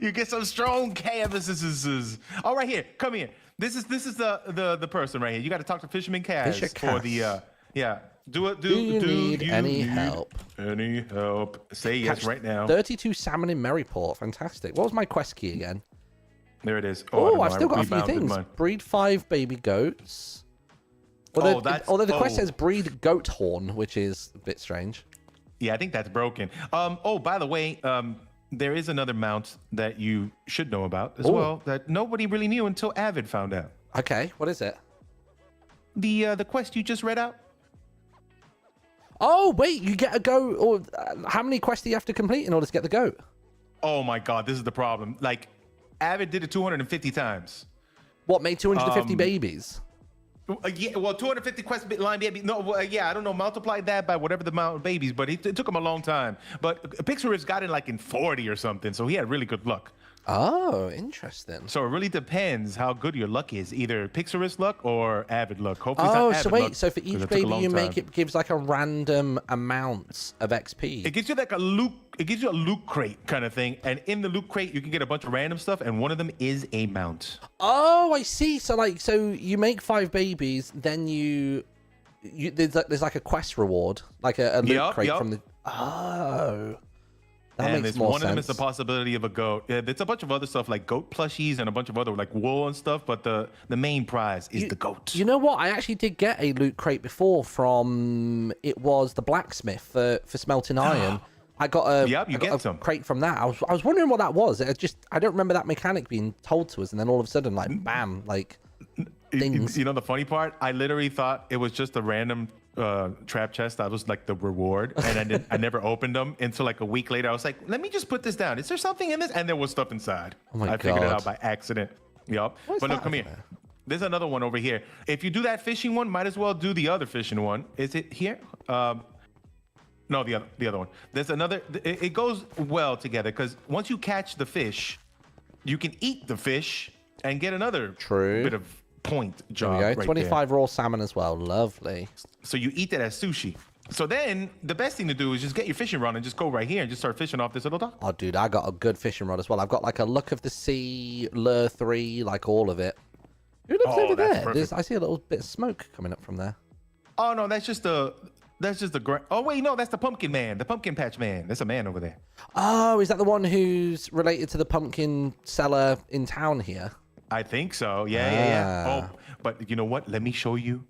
You get some strong calves. All right, here, come here. This is the person right here. You got to talk to Fisherman Cass for the Do you need any help? Any help? Say yes right now. 32 salmon in Maryport. Fantastic. What was my quest key again? There it is. Oh, I've still got a few things. Breed 5 baby goats. Although the quest says breed goat horn, which is a bit strange. Yeah, I think that's broken. Oh, by the way, there is another mount that you should know about as well that nobody really knew until Avid found out. Okay, what is it? The quest you just read out. Oh, wait, you get a goat. Or how many quests do you have to complete in order to get the goat? Oh my God, this is the problem. Like, Avid did it 250 times. What, made 250 babies? Yeah, well, 250 quest line baby. No, yeah, I don't know. Multiply that by whatever the amount of babies, but it took him a long time. But Pixar's got it like in 40 or something, so he had really good luck. Oh, interesting. So it really depends how good your luck is, either Pixar's luck or Avid luck. Hopefully, it's not Avid so wait, luck, so for each baby you make, it gives like a random amount of XP. It gives you like a loot. It gives you a loot crate kind of thing, and in the loot crate you can get a bunch of random stuff, and one of them is a mount. Oh, I see. So you make 5 babies, then there's like a quest reward, like a loot crate from the. Oh. That makes more sense. One of them is the possibility of a goat. Yeah, there's a bunch of other stuff like goat plushies and a bunch of other like wool and stuff, but the main prize is the goat. You know what? I actually did get a loot crate before from it was the blacksmith for smelting iron. I got a crate from that. I was wondering what that was. I don't remember that mechanic being told to us, and then all of a sudden, like bam, like things. You know the funny part? I literally thought it was just a random trap chest. That was like the reward, and I never opened them until like a week later. I was like, let me just put this down. Is there something in this? And there was stuff inside. Oh my God. I figured it out by accident. Yup. But look, come here. There's another one over here. If you do that fishing one, might as well do the other fishing one. Is it here? No, the other one. There's another. It goes well together because once you catch the fish, you can eat the fish and get another bit of point job. There we go. Right 25 there. Raw salmon as well. Lovely. So you eat that as sushi. So then the best thing to do is just get your fishing rod and just go right here and just start fishing off this little dock. Oh, dude, I got a good fishing rod as well. I've got like a Look of the Sea, Lure 3, like all of it. Who lives over there? I see a little bit of smoke coming up from there. Oh no, that's just the. Oh wait, no, that's the pumpkin man, the pumpkin patch man. There's a man over there. Oh, is that the one who's related to the pumpkin seller in town here? I think so. Yeah. Oh, but you know what? Let me show you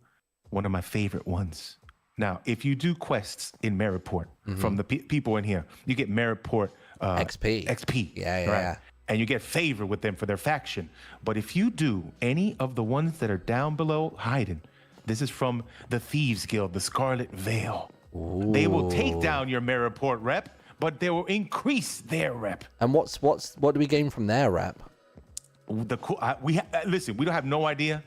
one of my favorite ones. Now, if you do quests in Maryport from the people in here, you get Maryport XP. XP. Yeah. And you get favor with them for their faction. But if you do any of the ones that are down below hiding, this is from the Thieves Guild, the Scarlet Veil. Ooh. They will take down your Maryport rep, but they will increase their rep. And what do we gain from their rep? Listen, we don't have no idea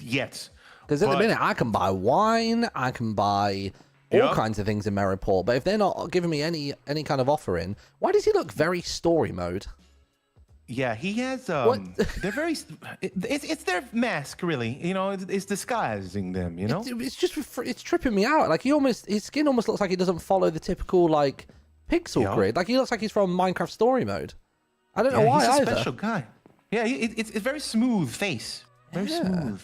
yet. Because at the minute, I can buy wine, I can buy all kinds of things in Maryport, but if they're not giving me any kind of offering, why does he look very story mode? Yeah, he has. They're very. It's their mask, really. You know, it's disguising them. You know, it's tripping me out. Like his skin almost looks like he doesn't follow the typical like pixel grid. Like he looks like he's from Minecraft story mode. I don't know why he's a either. Special guy. Yeah, it's very smooth face, very smooth.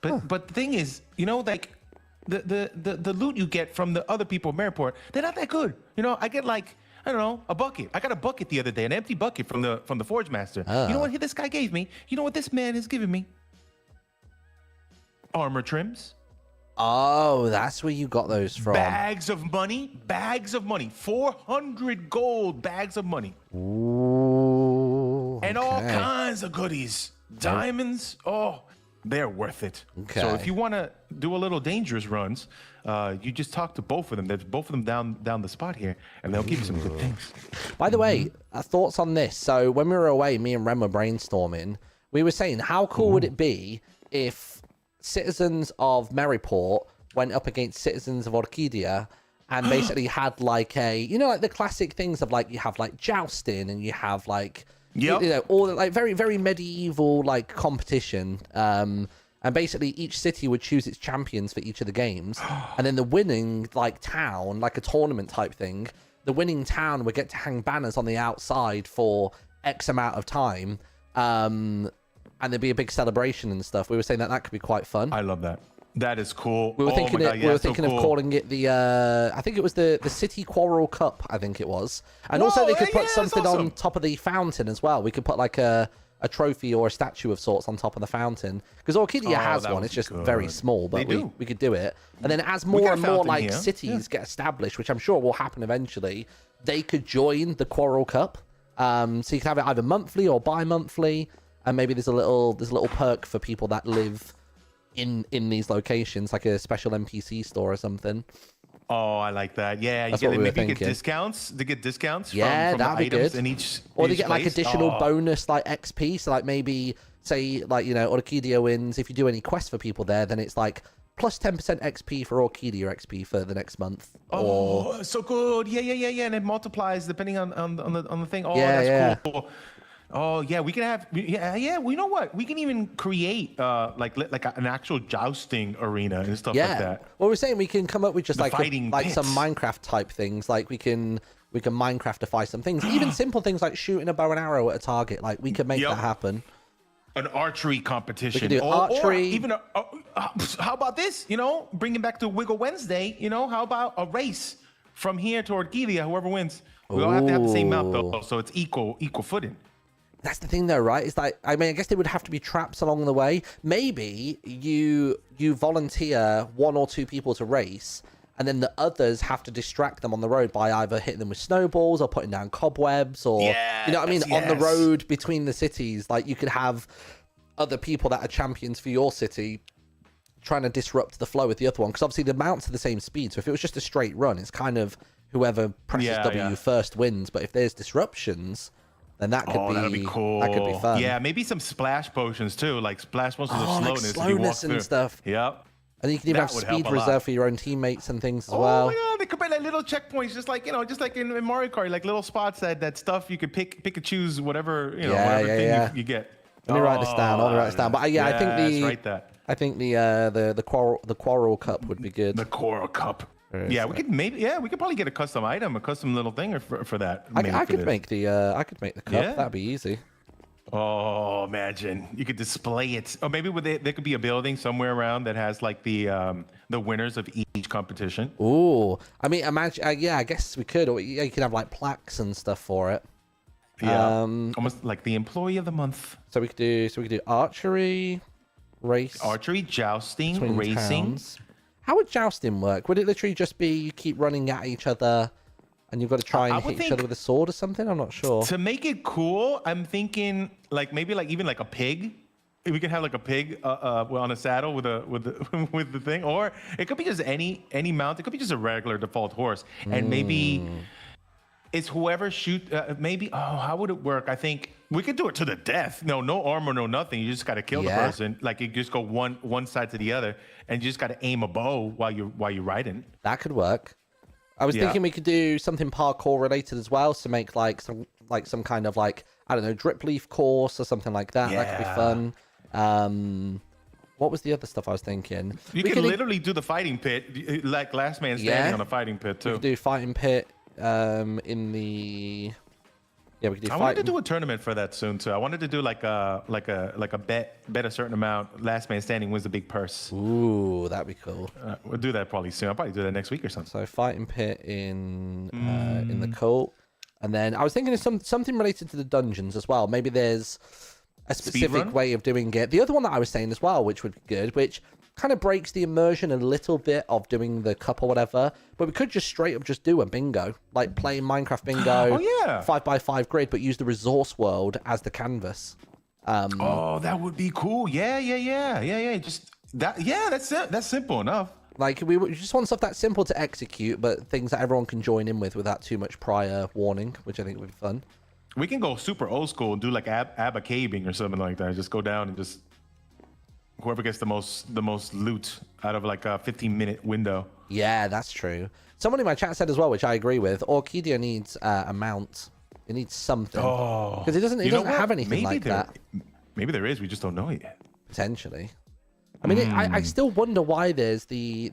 But the thing is, you know, like the loot you get from the other people in Maryport, they're not that good. You know, I get like. I don't know, a bucket. I got a bucket the other day, an empty bucket from the Forge Master. You know what this guy gave me? You know what this man has given me? Armor trims. Oh, that's where you got those from. Bags of money. 400 gold bags of money. Ooh. And all kinds of goodies. Diamonds, they're worth it. Okay. So if you want to do a little dangerous runs, you just talk to both of them. There's both of them down the spot here, and they'll give you some good things. By the way, thoughts on this? So when we were away, me and Ren were brainstorming. We were saying, how cool would it be if citizens of Merryport went up against citizens of Orchidia and basically had like like the classic things of like, you have like jousting and you have like, all the, like very, very medieval like competition. And basically each city would choose its champions for each of the games. And then the winning like town, like a tournament type thing, the winning town would get to hang banners on the outside for X amount of time. And there'd be a big celebration and stuff. We were saying that could be quite fun. I love that. That is cool. We were thinking, of calling it the. I think it was the City Quarrel Cup. I think it was, and also they could put something on top of the fountain as well. We could put like a trophy or a statue of sorts on top of the fountain, because Orchidia has one. It's just very small, but we could do it. And then as more and more like cities get established, which I'm sure will happen eventually, they could join the Quarrel Cup. So you can have it either monthly or bi-monthly. And maybe there's a little perk for people that live in these locations, like a special NPC store or something. Oh, I like that. Yeah, That's what we were maybe thinking. Get discounts. They get discounts. Yeah, from that'd the be items good. in each. Or they each get like place. additional bonus like XP. So like maybe say like Orchidia wins. If you do any quests for people there, then it's like plus 10% XP for Orchidia XP for the next month. Oh, so good. Yeah. And it multiplies depending on the thing. Oh, Yeah, that's cool. Oh yeah, we can have Well, you know what? We can even create like an actual jousting arena and stuff like that. Well, we're saying we can come up with just like fighting some pits. Minecraft type things. Like we can Minecraftify some things. Even simple things like shooting a bow and arrow at a target. Like we could make that happen. An archery competition. We could do archery. Or even how about this? Bringing back to Wiggle Wednesday. How about a race from here to Orchidia? Whoever wins, we all have to have the same map though, so it's equal footing. That's the thing though, right? It's like, I mean, I guess there would have to be traps along the way. Maybe you volunteer 1 or 2 people to race, and then the others have to distract them on the road by either hitting them with snowballs or putting down cobwebs or, you know what I mean? On the road between the cities, like you could have other people that are champions for your city trying to disrupt the flow with the other one. Because obviously the mounts are the same speed. So if it was just a straight run, it's kind of whoever presses W first wins. But if there's disruptions, then that could that'd be cool. That could be fun. Yeah, maybe some splash potions too, like splash potions of slowness. Like slowness and stuff. Yep. And you can even have speed reserve for your own teammates and things as well. Oh my god, they could be like little checkpoints, just like in Mario Kart, like little spots that stuff you could pick and choose whatever thing you get. Let me write this down. I'll write this down. But I think the Quarrel Cup would be good. The Quarrel Cup. Yeah, we could probably get a custom item, a custom little thing for that. I could make the cup. Yeah. That'd be easy. Oh, imagine you could display it. Or maybe there could be a building somewhere around that has like the winners of each competition. Ooh, I mean, imagine. I guess we could. Or you could have like plaques and stuff for it. Yeah, almost like the employee of the month. So we could do archery, jousting, racing. Towns. How would jousting work? Would it literally just be you keep running at each other and you've got to try and hit each other with a sword or something? I'm not sure. To make it cool, I'm thinking like maybe like even like a pig. We could have like a pig on a saddle with the thing, or it could be just any mount. It could be just a regular default horse, and maybe it's whoever how would it work? I think we could do it to the death. No armor, no nothing. You just got to kill the person. Like you just go one side to the other, and you just got to aim a bow while you're riding. That could work. I was thinking we could do something parkour related as well, so make like some kind of like, I don't know, drip leaf course or something like that. That could be fun. What was the other stuff I was thinking? We could literally do the fighting pit, like last man standing on a fighting pit too. We could do fighting pit in the. Yeah, we could do. I wanted to do a tournament for that soon too. I wanted to do like a bet a certain amount. Last man standing wins the big purse. Ooh, that'd be cool. We'll do that probably soon. I'll probably do that next week or something. So fighting pit in the cult, and then I was thinking of something related to the dungeons as well. Maybe there's a specific way of doing it. The other one that I was saying as well, which would be good, which kind of breaks the immersion a little bit of doing the cup or whatever, but we could just straight up just do a bingo, like play Minecraft bingo. 5x5 grid, but use the resource world as the canvas. Oh, that would be cool. Yeah. Just that. Yeah, that's it. That's simple enough. Like, we just want stuff that's simple to execute, but things that everyone can join in with without too much prior warning, which I think would be fun. We can go super old school and do like ABBA caving or something like that. Just go down and just whoever gets the most loot out of like a 15-minute window. Yeah, that's true. Someone in my chat said as well, which I agree with, Orchidia needs a mount. It needs something. Oh, because it doesn't have anything like that. Maybe there is. We just don't know it yet. Potentially. I mean, I still wonder why there's the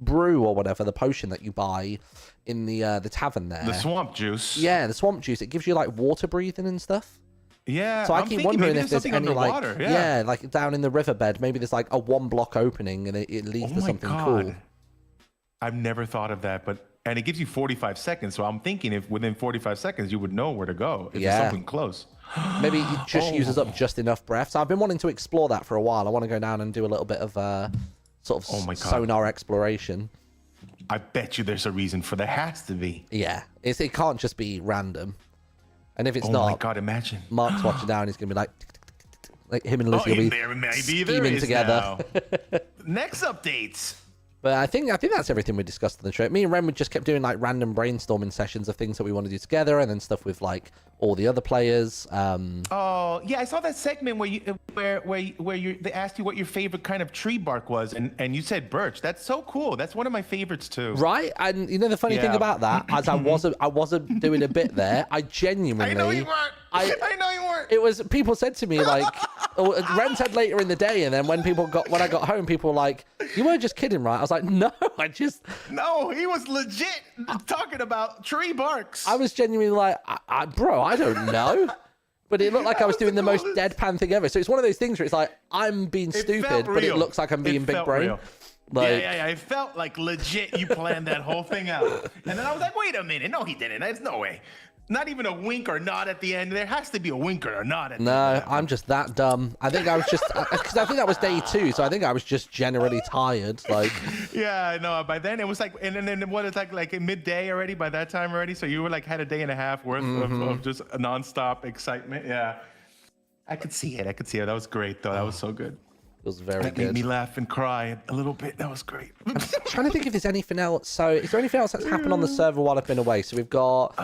brew or whatever, the potion that you buy in the tavern there. The swamp juice. Yeah, the swamp juice. It gives you like water breathing and stuff. Yeah. So I keep wondering if there's any underwater. like yeah, like down in the riverbed, maybe there's like a 1-block opening and it leads to something cool. I've never thought of that, and it gives you 45 seconds. So I'm thinking if within 45 seconds you would know where to go if there's something close. Maybe it just uses up just enough breath. So I've been wanting to explore that for a while. I want to go down and do a little bit of sort of sonar exploration. I bet you there's a reason for there has to be. Yeah, it can't just be random. And if it's not, oh my God, imagine. Mark's watching down. He's gonna be like him and Lucy will be scheming together. Next updates. But I think that's everything we discussed on the trip. Me and Ren, we just kept doing like random brainstorming sessions of things that we want to do together, and then stuff with like all the other players. Oh yeah, I saw that segment where they asked you what your favorite kind of tree bark was, and you said birch. That's so cool. That's one of my favorites too. Right, and you know the funny thing about that, as I wasn't doing a bit there. I genuinely. I know you weren't. I know you weren't. It was people said to me like, Ren said later in the day, and then when I got home, people were like, "You weren't just kidding, right?" I was like, "No, No, he was legit talking about tree barks." I was genuinely like, "Bro, I don't know." But it looked like I was doing the most deadpan thing ever. So it's one of those things where it's like, I'm being stupid, but it looks like I'm being big brain. Like, yeah. It felt like legit you planned that whole thing out. And then I was like, wait a minute. No, he didn't. There's no way. Not even a wink or nod at the end. There has to be a wink or a nod at the end. No, I'm just that dumb. I think I was just, because I think that was day 2, so I think I was just generally tired. Like, yeah, I know. By then it was like, and then what is like midday already by that time already? So you were like had a day and a half worth of just a nonstop excitement. Yeah, I could see it. That was great though. That was so good. It was very good. That made me laugh and cry a little bit. That was great. I'm trying to think if there's anything else. So, is there anything else that's happened on the server while I've been away? So we've got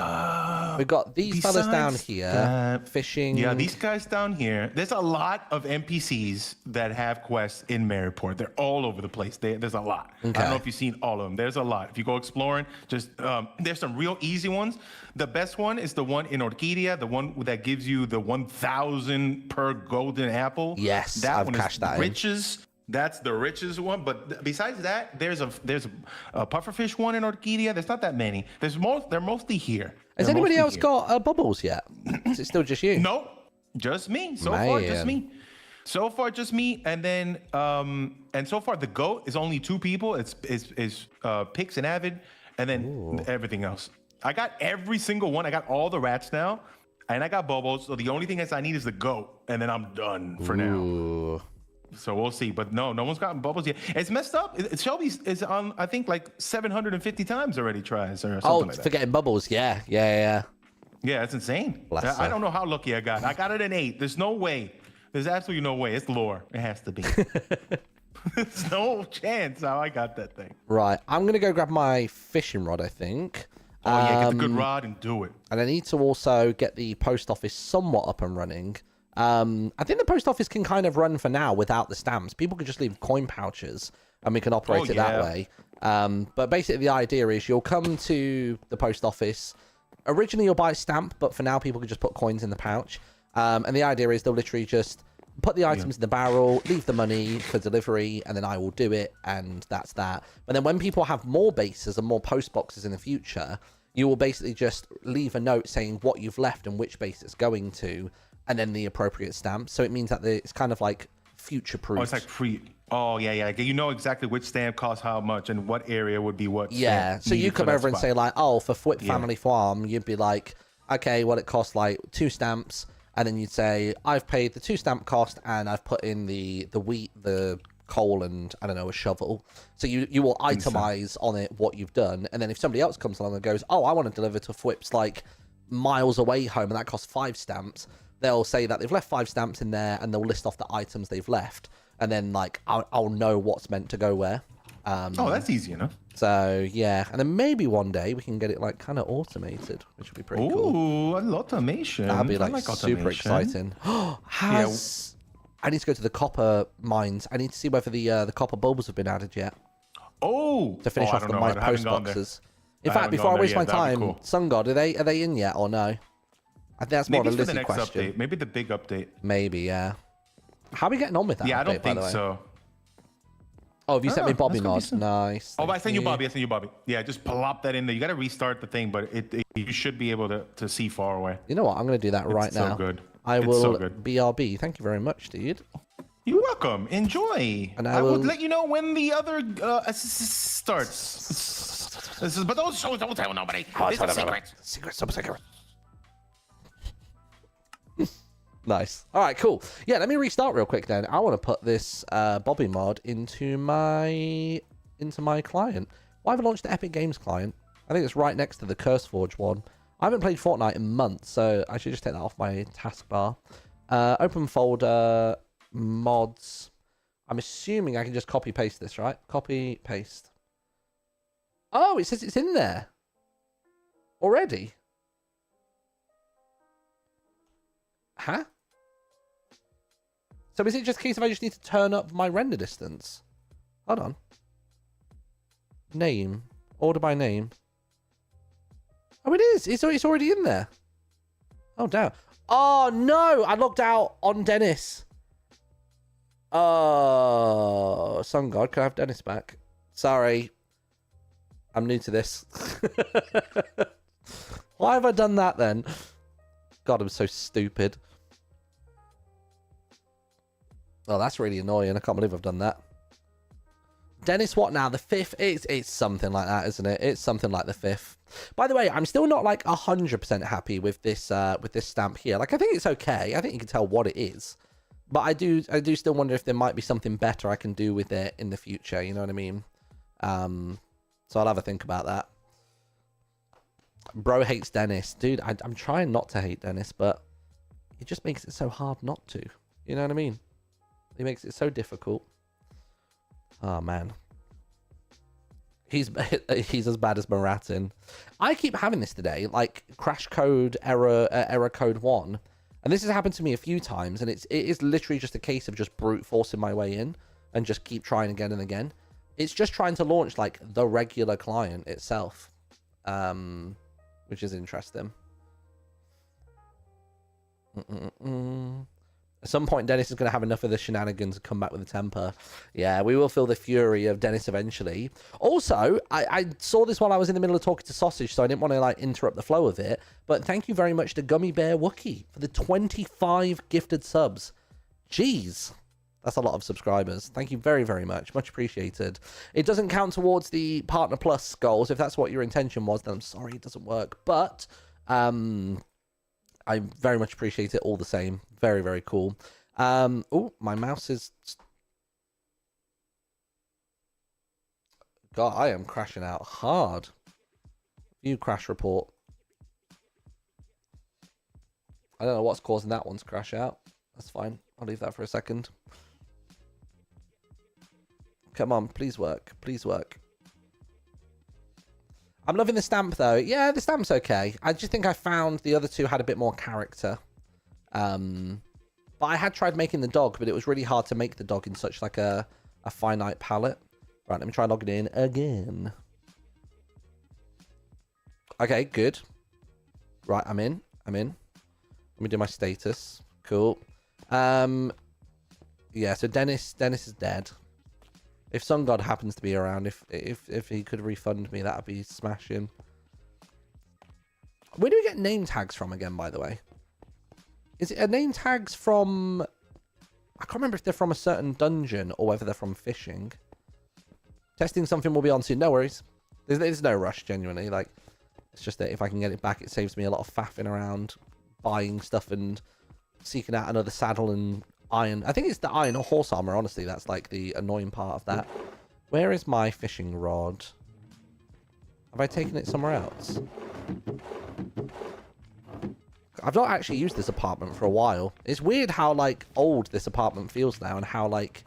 these fellas down here fishing. Yeah, these guys down here. There's a lot of NPCs that have quests in Maryport. They're all over the place. There's a lot. Okay. I don't know if you've seen all of them. There's a lot. If you go exploring, just there's some real easy ones. The best one is the one in Orchidia, the one that gives you the 1,000 per golden apple. Yes, that I've one cashed is that riches. That's the richest one. But besides that, there's a pufferfish one in Orchidia. There's not that many. They're mostly here. Has anybody else got bubbles yet? Is it still just you? No, just me. So far, just me. So far, just me. And then, and so far, the goat is only 2 people. It's Pix and Avid, and then everything else. I got every single one. I got all the rats now, and I got bubbles. So the only thing I need is the goat, and then I'm done for now. So we'll see. But no one's gotten bubbles yet. It's messed up. Shelby is on, I think, like 750 times already tries or something like that. For getting bubbles. Yeah. Yeah, it's insane. Bless I don't know how lucky I got. I got it in 8. There's no way. There's absolutely no way. It's lore. It has to be. There's no chance how I got that thing. Right. I'm going to go grab my fishing rod, I think. Oh, yeah, get the good rod and do it. And I need to also get the post office somewhat up and running. I think the post office can kind of run for now without the stamps. People could just leave coin pouches and we can operate it that way. But basically the idea is you'll come to the post office. Originally you'll buy a stamp, but for now people can just put coins in the pouch. And the idea is they'll literally just put the items in the barrel, leave the money for delivery, and then I will do it, and that's that. But then when people have more bases and more post boxes in the future, you will basically just leave a note saying what you've left and which base it's going to, and then the appropriate stamp. So it means that it's kind of like future-proof. Oh, it's like free. Oh, yeah. You know exactly which stamp costs how much and what area would be what. Yeah, so you come over and say like, oh, for Fwip Family Farm, you'd be like, okay, well, it costs like 2 stamps. And then you'd say, I've paid the 2 stamp cost and I've put in the wheat, the coal, and I don't know, a shovel. So you will itemize on it what you've done. And then if somebody else comes along and goes, oh, I want to deliver to Fwip's like miles away home and that costs 5 stamps, they'll say that they've left 5 stamps in there, and they'll list off the items they've left, and then like I'll know what's meant to go where. Oh, that's easy enough. So yeah, and then maybe one day we can get it like kind of automated, which would be pretty cool. Ooh, a lot of automation. That'd be like super automation. exciting. I need to go to the copper mines. I need to see whether the copper bulbs have been added yet. Oh, to finish off the my post boxes. In fact, before I waste my time, Sun God, are they in yet or no? I think that's more of a Lizzie question. Update. Maybe the big update. Maybe, yeah. How are we getting on with that? Yeah, update, I don't think so. Oh, have you sent me Bobby mod? Nice. Oh, I sent you Bobby. Yeah, just plop that in there. You got to restart the thing, but you should be able to see far away. You know what? I'm going to do that right now. So good. I will BRB. Thank you very much, dude. You're welcome. Enjoy. And I will let you know when the other starts. But don't tell nobody. It's a secret. Super secret. Nice. All right, cool. Yeah, let me restart real quick then. I want to put this Bobby mod into my client. Well, I haven't launched the Epic Games client. I think it's right next to the CurseForge one. I haven't played Fortnite in months, so I should just take that off my taskbar. Open folder, mods. I'm assuming I can just copy paste this, right? Copy, paste. Oh, it says it's in there already. Huh? So is it just a case of I just need to turn up my render distance? Hold on. Name. Order by name. Oh, it is. It's already in there. Oh, damn. Oh, no. I logged out on Dennis. Oh, Sun God. Can I have Dennis back? Sorry. I'm new to this. Why have I done that then? God, I'm so stupid. Oh, that's really annoying. I can't believe I've done that. Dennis, what now? The 5th? It's something like that, isn't it? It's something like the 5th. By the way, I'm still not like 100% happy with this stamp here. Like, I think it's okay. I think you can tell what it is. But I do still wonder if there might be something better I can do with it in the future. You know what I mean? So I'll have a think about that. Bro hates Dennis. Dude, I'm trying not to hate Dennis, but it just makes it so hard not to. You know what I mean? He makes it so difficult. Oh, man. He's as bad as Maratin. I keep having this today, like crash code error code 1. And this has happened to me a few times, and it is literally just a case of just brute forcing my way in and just keep trying again and again. It's just trying to launch like the regular client itself, which is interesting. At some point, Dennis is going to have enough of the shenanigans and come back with a temper. Yeah, we will feel the fury of Dennis eventually. Also, I saw this while I was in the middle of talking to Sausage, so I didn't want to like interrupt the flow of it. But thank you very much to Gummy Bear Wookie for the 25 gifted subs. Jeez, that's a lot of subscribers. Thank you very, very much. Much appreciated. It doesn't count towards the Partner Plus goals. If that's what your intention was, then I'm sorry it doesn't work. But I very much appreciate it all the same. Very, very cool. Oh, my mouse is... God, I am crashing out hard. View crash report. I don't know what's causing that one to crash out. That's fine. I'll leave that for a second. Come on, please work. Please work. I'm loving the stamp, though. Yeah, the stamp's okay. I just think I found the other two had a bit more character. But I had tried making the dog, but it was really hard to make the dog in such like a finite palette. Right, let me try logging in again. Okay, good. Right, I'm in. Let me do my status. Cool. Yeah, so Dennis is dead. If Sun God happens to be around, if he could refund me, that'd be smashing. Where do we get name tags from again, by the way? Is it a name tags from... I can't remember if they're from a certain dungeon or whether they're from fishing. Testing something will be on soon. No worries. There's no rush, genuinely. Like, it's just that if I can get it back, it saves me a lot of faffing around, buying stuff and seeking out another saddle and iron. I think it's the iron or horse armor, honestly. That's like the annoying part of that. Where is my fishing rod? Have I taken it somewhere else? I've not actually used this apartment for a while. It's weird how, like, old this apartment feels now and how, like,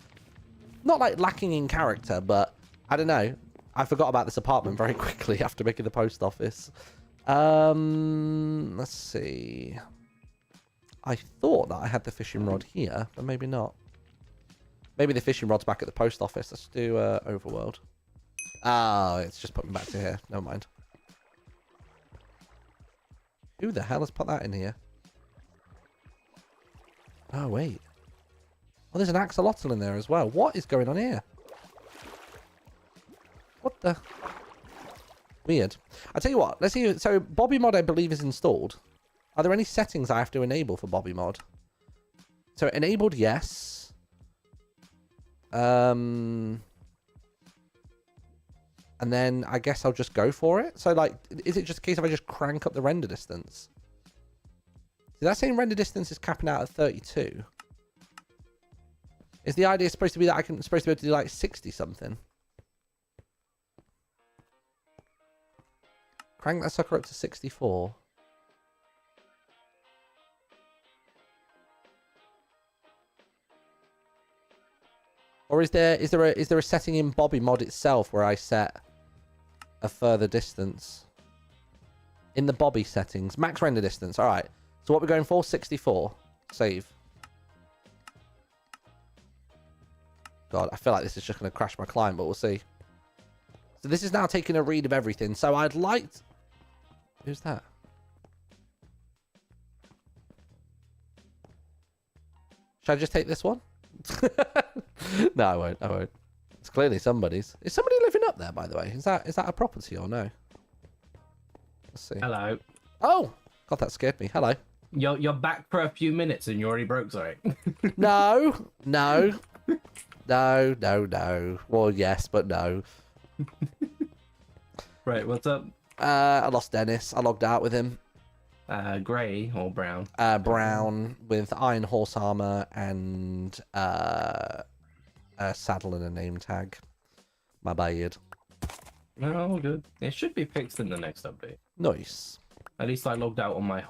not, like, lacking in character, but I don't know. I forgot about this apartment very quickly after making the post office. Let's see. I thought that I had the fishing rod here, but maybe not. Maybe the fishing rod's back at the post office. Let's do overworld. Oh, it's just put me back to here. Never mind. Who the hell has put that in here? Oh, wait. Oh, there's an axolotl in there as well. What is going on here? What the? Weird. I'll tell you what. Let's see. So, Bobby Mod, I believe, is installed. Are there any settings I have to enable for Bobby Mod? So, enabled, yes. And then I guess I'll just go for it. So, like, is it just a case of I just crank up the render distance? See, that same render distance is capping out at 32. Is the idea supposed to be that I'm supposed to be able to do, like, 60 something? Crank that sucker up to 64. Or is there a setting in Bobby Mod itself where I set a further distance? In the Bobby settings. Max render distance. Alright. So what we're going for? 64. Save. God, I feel like this is just going to crash my client, but we'll see. So this is now taking a read of everything. So I'd like... Who's that? Should I just take this one? No, I won't. I won't. It's clearly somebody's. Is somebody living up there, by the way? Is that a property or no? Let's see. Hello. Oh! God, that scared me. Hello. You're back for a few minutes and you already broke, sorry. No. No. No, no, no. Well, yes, but no. Right, what's up? I lost Dennis. I logged out with him. Grey or brown? Brown with iron horse armor and a saddle and a name tag. My bad. Oh, good. It should be fixed in the next update. Nice. At least I logged out on my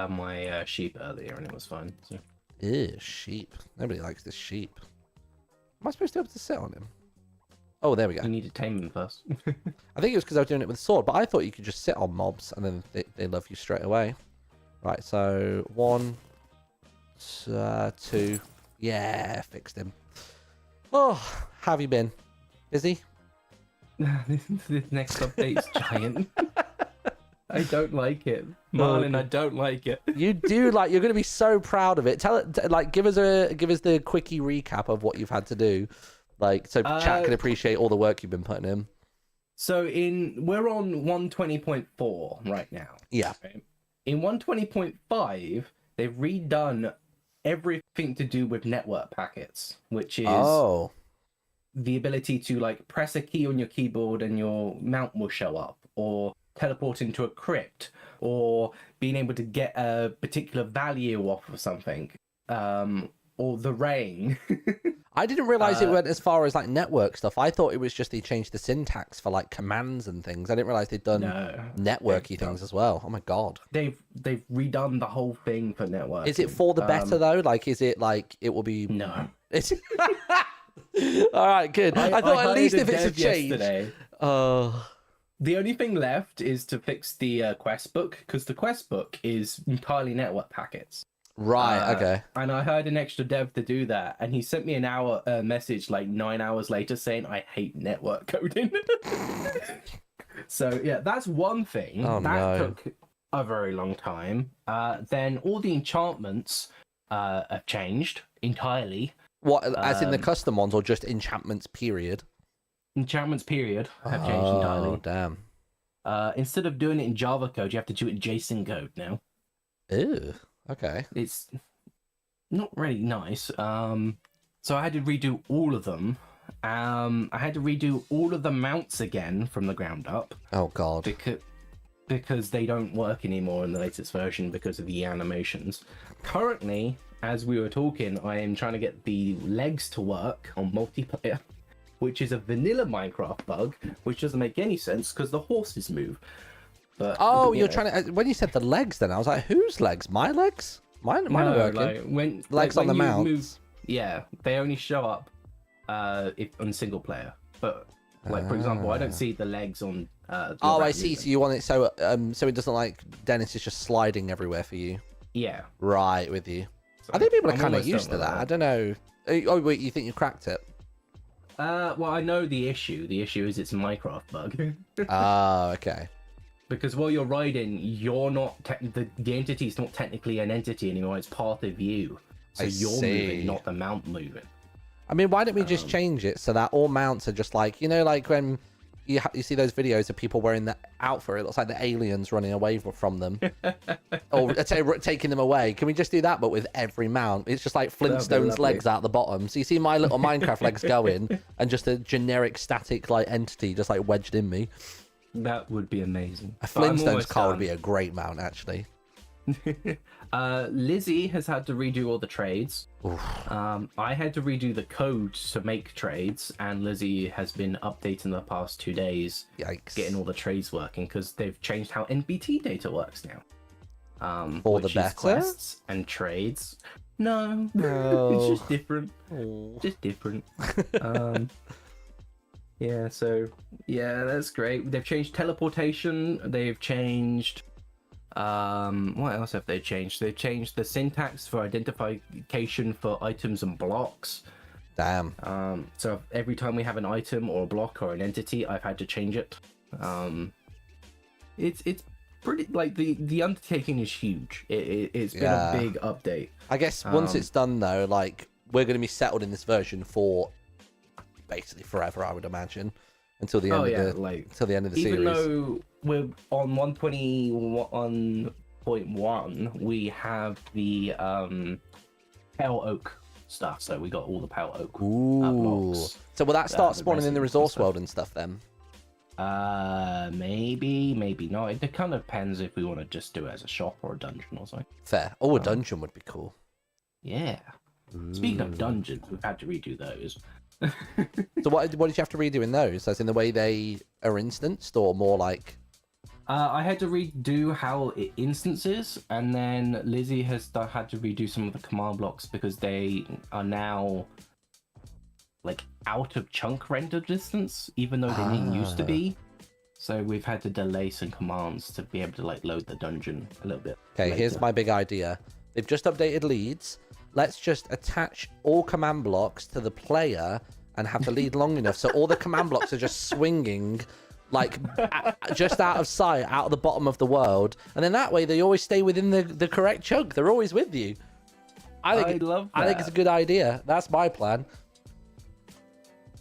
my sheep earlier and it was fine. So. Ew, sheep. Nobody likes this sheep. Am I supposed to be able to sit on him? Oh, there we go. You need to tame him first. I think it was because I was doing it with a sword, but I thought you could just sit on mobs and then they love you straight away. Right, so 1, 2. Yeah, fixed him. Oh, how have you been? Busy? This next update's giant. I don't like it. Marlin, I don't like it. You do, like, you're going to be so proud of it. Tell it, like, give us the quickie recap of what you've had to do. Like, so chat can appreciate all the work you've been putting in. So we're on 120.4 right now. Yeah. Right? In 120.5, they've redone everything to do with network packets, which is the ability to, like, press a key on your keyboard and your mount will show up, or teleport into a crypt, or being able to get a particular value off of something, or the rain. I didn't realize it went as far as, like, network stuff. I thought it was just they changed the syntax for, like, commands and things. I didn't realize they'd done networky things as well. Oh my god. They've redone the whole thing for network. Is it for the better though? Like, is it like it will be? No. It's... All right, good. I thought at least if it's a change. Yesterday. The only thing left is to fix the quest book, because the quest book is entirely network packets. Right. Okay. And I hired an extra dev to do that, and he sent me an hour message like 9 hours later saying I hate network coding. So yeah, that's one thing. That took a very long time. Then all the enchantments have changed entirely. What, as in the custom ones, or just enchantments period? Enchantments period have changed entirely. Oh damn. Instead of doing it in Java code, you have to do it in JSON code now. Ew. Okay. It's not really nice. So I had to redo all of them. I had to redo all of the mounts again from the ground up. Oh god. Because they don't work anymore in the latest version because of the animations. Currently, as we were talking, I am trying to get the legs to work on multiplayer, which is a vanilla Minecraft bug, which doesn't make any sense because the horses move. But Oh, you're trying to. When you said the legs, then I was like, whose legs? My legs? Mine are working. like when Legs like, on the when you mounts. move, yeah, they only show up if on single player. But like for example, I don't see the legs on. Oh, I see. So you want it so it doesn't like Dennis is just sliding everywhere for you. Yeah. Right, with you. So I think people are I'm kind of almost used done to with that. I don't know. Oh wait, you think you cracked it? Well, I know the issue. The issue is it's a Minecraft bug. Ah, okay. Because while you're riding, you're not the entity is not technically an entity anymore. It's part of you. So you're moving, not the mount moving. I mean, why don't we just change it so that all mounts are just like, you know, like when you see those videos of people wearing the outfit, it looks like the aliens running away from them, or taking them away. Can we just do that, but with every mount? It's just like Flintstones legs out the bottom. So you see my little Minecraft legs going, and just a generic static like entity just like wedged in me. That would be amazing. A Flintstones car would be a great mount, actually. Lizzie has had to redo all the trades. I had to redo the code to make trades, and Lizzie has been updating the past 2 days, Yikes. getting all the trades working because they've changed how NBT data works now. For the which is better? quests and trades. No, No. it's just different. Oh. Just different. Yeah, so yeah, that's great. They've changed teleportation. They've changed. What else have they changed? They've changed the syntax for identification for items and blocks. Damn. So every time we have an item or a block or an entity, I've had to change it. It's pretty like the undertaking is huge. It's been a big update. I guess once it's done though, like we're going to be settled in this version for basically forever, I would imagine, until the end until the end of the even series. Though we're on 121.1, we have the Pale Oak stuff, so we got all the Pale Oak blocks. So will that start the spawning in the resin resource stuff. world and stuff then? Maybe not. It kind of depends if we want to just do it as a shop or a dungeon or something. Fair. Oh, a dungeon would be cool. Yeah. Speaking of dungeons, we've had to redo those. So what did you have to redo in those? As in the way they are instanced, or more like? I had to redo how it instances, and then Lizzie has had to redo some of the command blocks because they are now like out of chunk render distance, even though they didn't used to be. So we've had to delay some commands to be able to like load the dungeon a little bit. Okay, here's my big idea. They've just updated leads. Let's just attach all command blocks to the player and have the lead long enough so all the command blocks are just swinging like just out of sight, out of the bottom of the world, and then that way they always stay within the correct chunk. They're always with you. I think it's a good idea. That's my plan.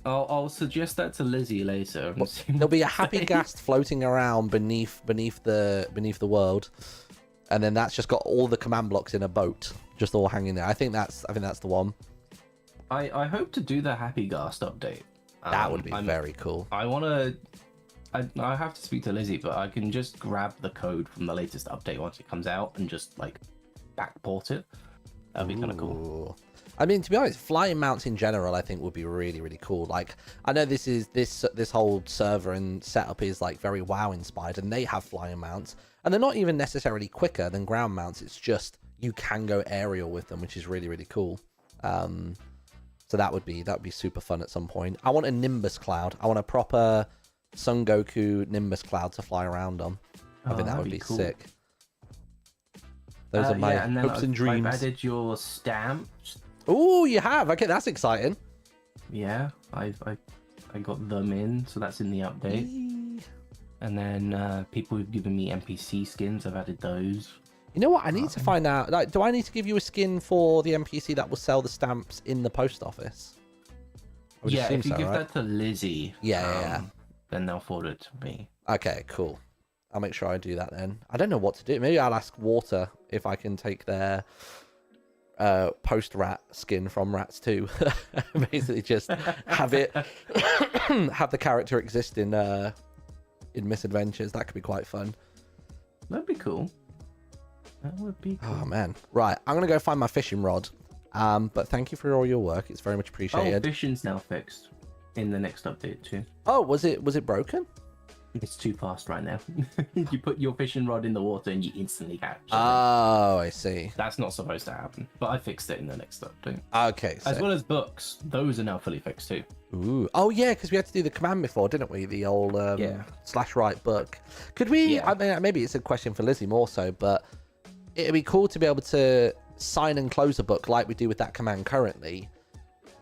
I'll suggest that to Lizzie later. There'll be a happy ghast floating around beneath the world, and then that's just got all the command blocks in a boat, just all hanging there. I think that's the one. I hope to do the Happy Ghast update. That would be very cool. I have to speak to Lizzie, but I can just grab the code from the latest update once it comes out and just like backport it. That'd be kind of cool. I mean, to be honest, flying mounts in general, I think would be really, really cool. Like, I know this whole server and setup is like very WoW inspired, and they have flying mounts, and they're not even necessarily quicker than ground mounts. It's just you can go aerial with them, which is really, really cool. So that would be super fun at some point. I want a Nimbus cloud. I want a proper Son Goku Nimbus cloud to fly around on. I think that would be cool. Sick. Those are my hopes and dreams. I've added your stamps. Oh, you have? Okay, that's exciting. Yeah, I got them in, so that's in the update. And then people who've given me NPC skins, I've added those. You know what? I need to find out. Like, do I need to give you a skin for the NPC that will sell the stamps in the post office? Yeah, if you give that to Lizzie, yeah, then they'll forward it to me. Okay, cool. I'll make sure I do that then. I don't know what to do. Maybe I'll ask Water if I can take their post rat skin from Rats 2. Basically, just have it have the character exist in Misadventures. That could be quite fun. That'd be cool. That would be cool. Oh man, right. I'm gonna go find my fishing rod. But thank you for all your work. It's very much appreciated. Oh, fishing's now fixed in the next update too. Oh, was it broken? It's too fast right now. You put your fishing rod in the water and you instantly catch something. Oh, I see. That's not supposed to happen, but I fixed it in the next update. Okay. As well as books, those are now fully fixed too. Ooh. Oh yeah, because we had to do the command before, didn't we? The old /write book. Could we? Yeah. I mean, maybe it's a question for Lizzie more so, but it'd be cool to be able to sign and close a book like we do with that command currently,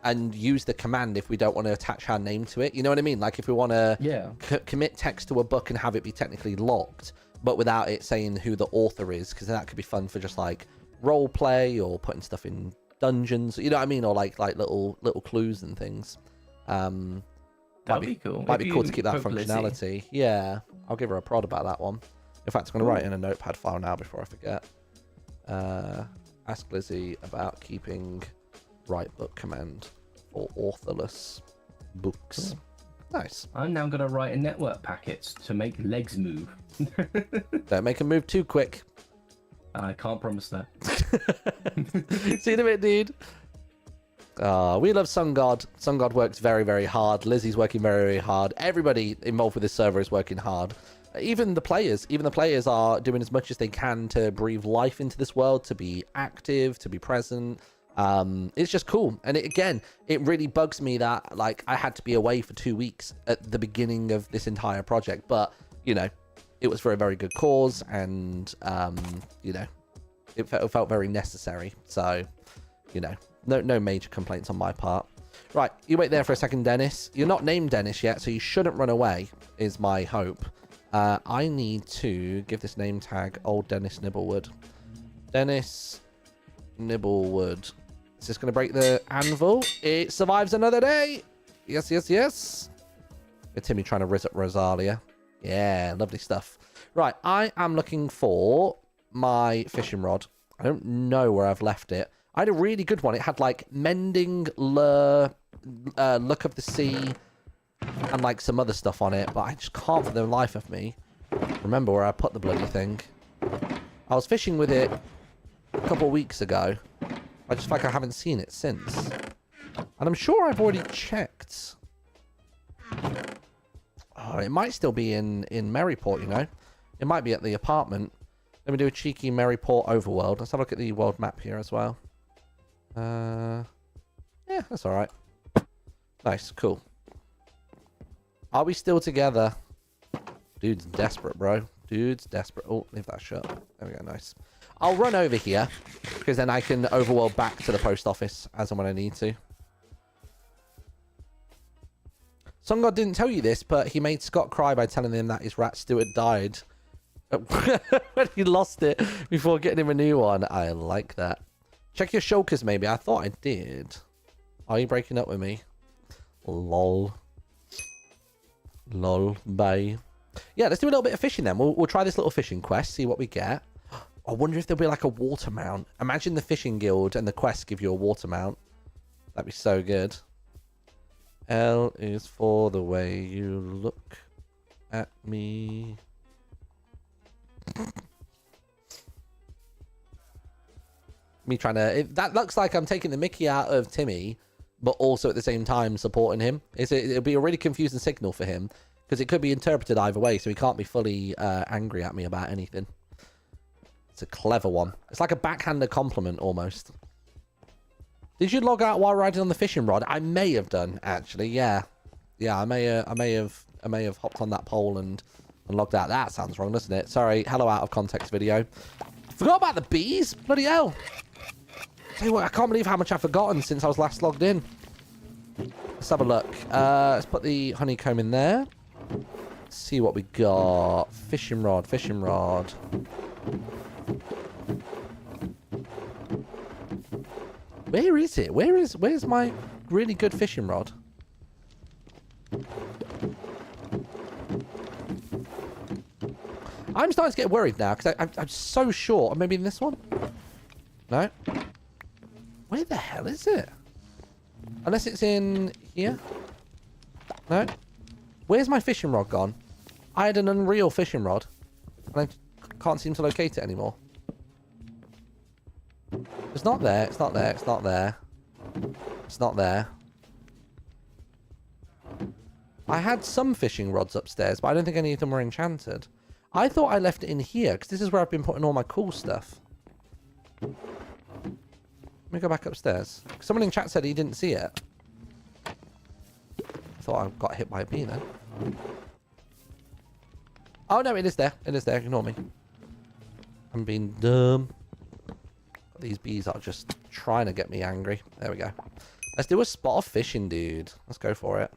and use the command if we don't want to attach our name to it. You know what I mean? Like if we want to commit text to a book and have it be technically locked, but without it saying who the author is, because that could be fun for just like role play or putting stuff in dungeons. You know what I mean? Or like little clues and things. That'd be cool. Might be cool to keep that functionality. Yeah, I'll give her a prod about that one. In fact, I'm going to write in a notepad file now before I forget. Ask Lizzie about keeping write book command for authorless books. Cool. Nice. I'm now going to write in network packets to make legs move. Don't make them move too quick. I can't promise that. See you in a bit, dude. We love Sun God. Sun God works very, very hard. Lizzie's working very, very hard. Everybody involved with this server is working hard. Even the players are doing as much as they can to breathe life into this world, to be active, to be present. It's just cool. And it really bugs me that like I had to be away for 2 weeks at the beginning of this entire project. But, you know, it was for a very good cause, and, you know, it felt very necessary. So, you know, no major complaints on my part. Right, you wait there for a second, Dennis. You're not named Dennis yet, so you shouldn't run away, is my hope. I need to give this name tag old Dennis Nibblewood. Dennis Nibblewood. Is this going to break the anvil? It survives another day. Yes, yes, yes. With Timmy trying to riz up Rosalia. Yeah, lovely stuff. Right, I am looking for my fishing rod. I don't know where I've left it. I had a really good one. It had like mending, lure, look of the sea, and like some other stuff on it, but I just can't for the life of me remember where I put the bloody thing. I was fishing with it a couple of weeks ago. I just feel like I haven't seen it since. And I'm sure I've already checked. Oh, it might still be in Maryport, you know. It might be at the apartment. Let me do a cheeky Maryport overworld. Let's have a look at the world map here as well. Yeah, that's all right. Nice, cool. Are we still together? Dude's desperate, bro. Dude's desperate. Oh, leave that shut. There we go, nice. I'll run over here, because then I can overworld back to the post office as and when I need to. Sun God didn't tell you this, but he made Scott cry by telling him that his rat steward died when he lost it before getting him a new one. I like that. Check your shulkers, maybe. I thought I did. Are you breaking up with me? Lol. Lol, bye. Yeah, let's do a little bit of fishing then. We'll try this little fishing quest, see what we get. I wonder if there'll be like a water mount. Imagine the fishing guild and the quest give you a water mount. That'd be so good. L is for the way you look at me. Me trying to... that looks like I'm taking the mickey out of Timmy, but also at the same time supporting him. It'll be a really confusing signal for him, because it could be interpreted either way, so he can't be fully angry at me about anything. It's a clever one. It's like a backhanded compliment, almost. Did you log out while riding on the fishing rod? I may have done, actually, yeah. Yeah, I may have hopped on that pole and logged out. That sounds wrong, doesn't it? Sorry, hello out of context video. Forgot about the bees? Bloody hell. Tell you what, I can't believe how much I've forgotten since I was last logged in. Let's have a look. Let's put the honeycomb in there. Let's see what we got. Fishing rod, fishing rod. Where is it? Where's my really good fishing rod? I'm starting to get worried now because I'm so short. Maybe in this one? No? Where the hell is it? Unless it's in here? No? Where's my fishing rod gone? I had an unreal fishing rod. And I can't seem to locate it anymore. It's not there. It's not there. It's not there. It's not there. I had some fishing rods upstairs, but I don't think any of them were enchanted. I thought I left it in here, because this is where I've been putting all my cool stuff. Let me go back upstairs. Someone in chat said he didn't see it. I thought I got hit by a bee then. Oh, no, it is there. It is there. Ignore me. I'm being dumb. These bees are just trying to get me angry. There we go. Let's do a spot of fishing, dude. Let's go for it.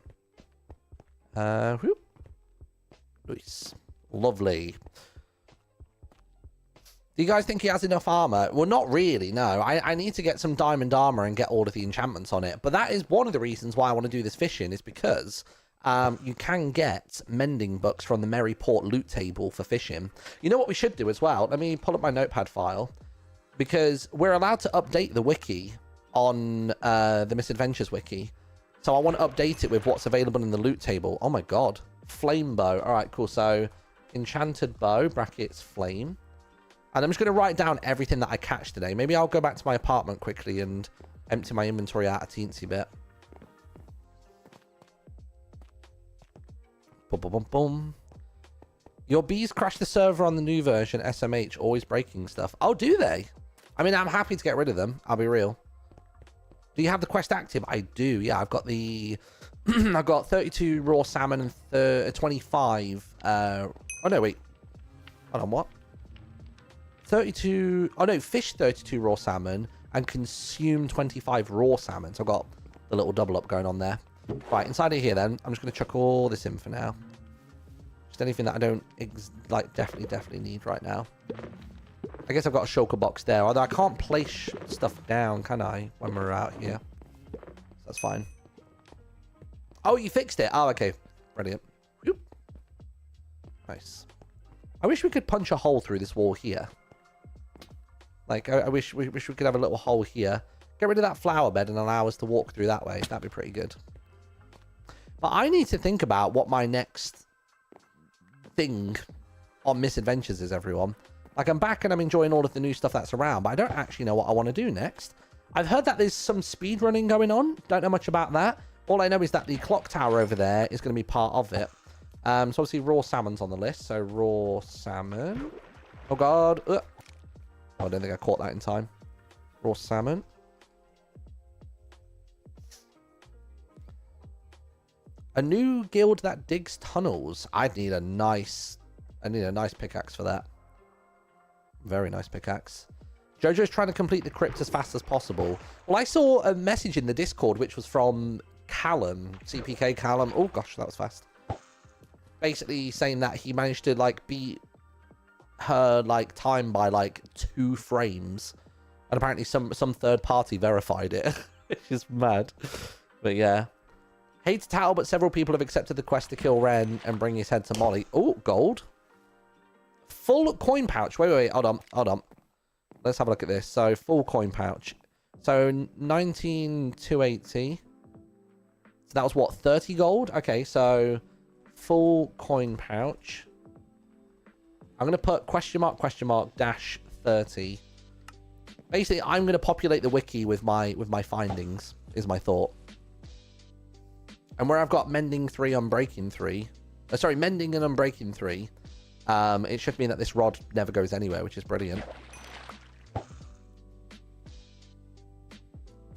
Whoop. Nice. Lovely. Do you guys think he has enough armor? Well, not really, no. I need to get some diamond armor and get all of the enchantments on it. But that is one of the reasons why I want to do this fishing, is because you can get mending books from the Merry Port loot table for fishing. You know what we should do as well? Let me pull up my notepad file. Because we're allowed to update the wiki on the Misadventures wiki. So I want to update it with what's available in the loot table. Oh my god. Flame bow. Alright, cool. So, enchanted bow, brackets, flame. And I'm just going to write down everything that I catch today. Maybe I'll go back to my apartment quickly and empty my inventory out a teensy bit. Boom, boom, boom, boom. Your bees crash the server on the new version, SMH, always breaking stuff. Oh, do they? I mean, I'm happy to get rid of them. I'll be real. Do you have the quest active? I do. Yeah, I've got the... I've got 32 raw salmon and 25... Oh, no, wait. Hold on, what? 32... Oh, no, fish 32 raw salmon and consume 25 raw salmon. So I've got the little double up going on there. Right, inside of here, then, I'm just going to chuck all this in for now. Just anything that I don't, definitely need right now. I guess I've got a shulker box there, although I can't place stuff down, can I, when we're out here? That's fine. Oh, you fixed it. Oh, okay. Brilliant. Whoop. Nice. I wish we could punch a hole through this wall here. Like, I wish we could have a little hole here. Get rid of that flower bed and allow us to walk through that way. That'd be pretty good. But I need to think about what my next thing on Misadventures is, everyone. Like, I'm back and I'm enjoying all of the new stuff that's around, but I don't actually know what I want to do next. I've heard that there's some speed running going on. Don't know much about that. All I know is that the clock tower over there is going to be part of it. So obviously raw salmon's on the list. So raw salmon. Oh, God. Oh, I don't think I caught that in time. Raw salmon. A new guild that digs tunnels. I need a nice pickaxe for that. Very nice pickaxe. Jojo's trying to complete the crypt as fast as possible. Well, I saw a message in the Discord, which was from Callum, CPK Callum. Oh, gosh, that was fast. Basically saying that he managed to, like, beat her, like, time by, like, 2 frames. And apparently some third party verified it. Which is mad. But, yeah. Hate to tell, but several people have accepted the quest to kill Ren and bring his head to Molly. Oh, gold. Full coin pouch. Wait. Hold on. Let's have a look at this. So, full coin pouch. So, 19,280. So, that was what? 30 gold? Okay, so, full coin pouch. I'm going to put question mark, dash 30. Basically, I'm going to populate the wiki with my findings, is my thought. And where I've got mending 3, unbreaking 3. Mending and unbreaking 3. It should mean that this rod never goes anywhere, which is brilliant.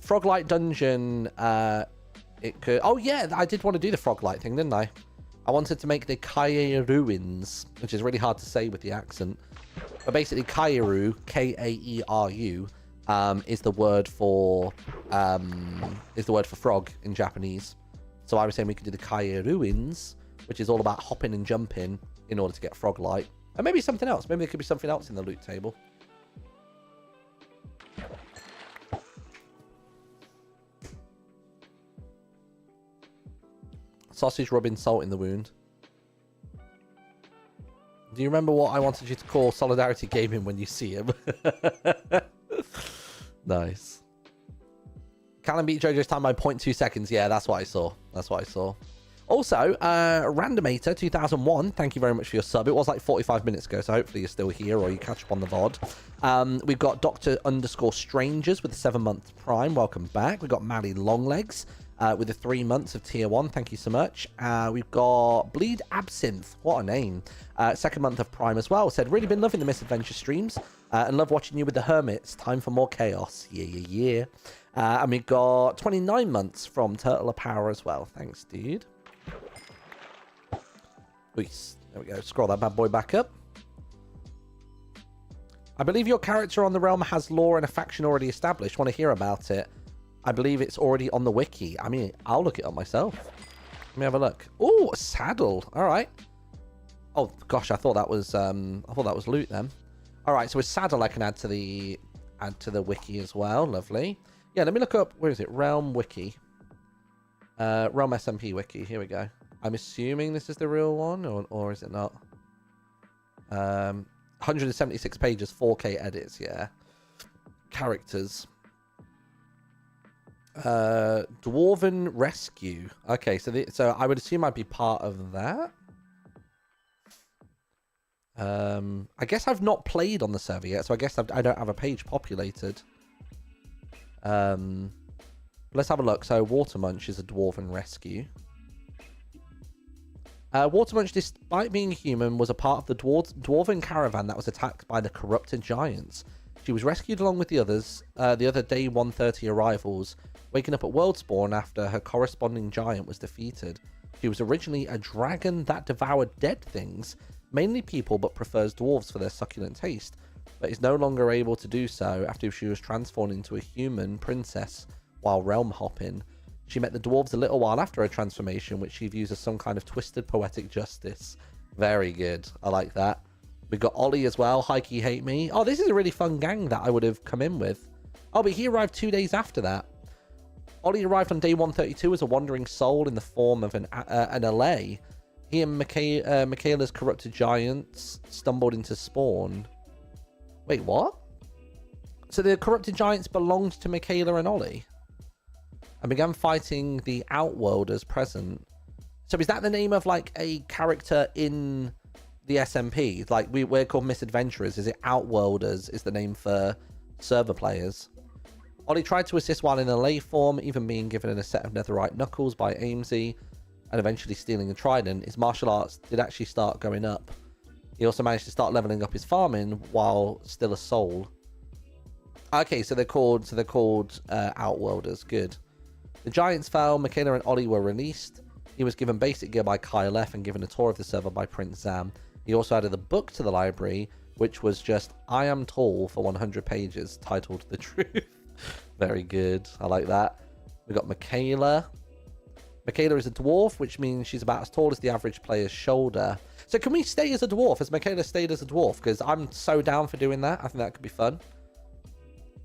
Froglight dungeon, it could... Oh, yeah, I did want to do the Froglight thing, didn't I? I wanted to make the Kaeru ruins, which is really hard to say with the accent. But basically, Kaeru, K-A-E-R-U, is the word for frog in Japanese. So I was saying we could do the Kaeru ruins, which is all about hopping and jumping in order to get Froglight. And maybe something else. Maybe there could be something else in the loot table. Sausage rubbing salt in the wound. Do you remember what I wanted you to call Solidarity Gaming when you see him? Nice. Callum beat JoJo's time by 0.2 seconds. Yeah, that's what I saw. Also, Randomator 2001, thank you very much for your sub. It was like 45 minutes ago, so hopefully you're still here or you catch up on the VOD. We've got Dr. _Strangers with a 7-month Prime. Welcome back. We've got Mally Longlegs. with the 3 months of tier 1. Thank you so much. We've got Bleed Absinthe. What a name. Second month of Prime as well. Said, really been loving the Misadventure streams and love watching you with the Hermits. Time for more chaos. Yeah. And we've got 29 months from Turtle of Power as well. Thanks, dude. There we go. Scroll that bad boy back up. I believe your character on the realm has lore and a faction already established. Want to hear about it? I believe it's already on the wiki. I mean, I'll look it up myself. Let me have a look. Oh, a saddle. All right. Oh gosh, I thought that was loot then. All right, so a saddle I can add to the wiki as well. Lovely. Yeah, let me look up. Where is it? Realm wiki. Realm SMP wiki. Here we go. I'm assuming this is the real one, or is it not? 176 pages, 4K edits. Yeah. Characters. Dwarven Rescue. Okay, so I would assume I'd be part of that. I guess I've not played on the server yet, so I guess I don't have a page populated. Let's have a look. So Watermunch is a Dwarven Rescue. Watermunch, despite being human, was a part of the Dwarven caravan that was attacked by the corrupted giants. She was rescued along with the others, the other day 130 arrivals, waking up at Worldspawn after her corresponding giant was defeated. She was originally a dragon that devoured dead things, mainly people, but prefers dwarves for their succulent taste, but is no longer able to do so after she was transformed into a human princess while realm hopping. She met the dwarves a little while after her transformation, which she views as some kind of twisted poetic justice. Very good. I like that. We've got Ollie as well. Hikey Hate Me. Oh, this is a really fun gang that I would have come in with. Oh, but he arrived 2 days after that. Ollie arrived on day 132 as a wandering soul in the form of an allay. He and Michaela's corrupted giants stumbled into spawn. Wait, what? So the corrupted giants belonged to Michaela and Ollie? And began fighting the Outworlders present. So is that the name of like a character in the SMP? Like we're called Misadventurers. Is it Outworlders is the name for server players? Ollie tried to assist while in a lay form, even being given a set of netherite knuckles by Amesy, and eventually stealing a trident. His martial arts did actually start going up. He also managed to start leveling up his farming while still a soul. Okay, so they're called Outworlders. Good. The giants fell. Michaela and Ollie were released. He was given basic gear by Kyle F and given a tour of the server by Prince Zam. He also added a book to the library, which was just I Am Tall for 100 pages, titled The Truth. Very good. I like that. We got Michaela. Michaela is a dwarf, which means she's about as tall as the average player's shoulder. So can we stay as a dwarf? Has Michaela stayed as a dwarf? Because I'm so down for doing that. I think that could be fun.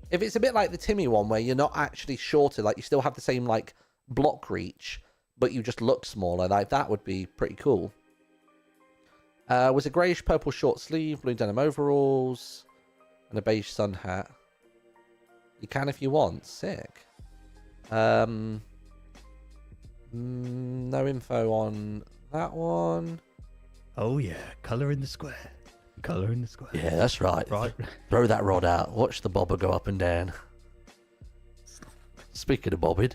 If it's a bit like the Timmy one, where you're not actually shorter, like you still have the same like block reach, but you just look smaller, like that would be pretty cool. Was a greyish purple short sleeve, blue denim overalls, and a beige sun hat. You can if you want. Sick. No info on that one. Oh yeah, colour in the square. Colour in the square. Yeah, that's right. Throw that rod out. Watch the bobber go up and down. Speaking of bobbing.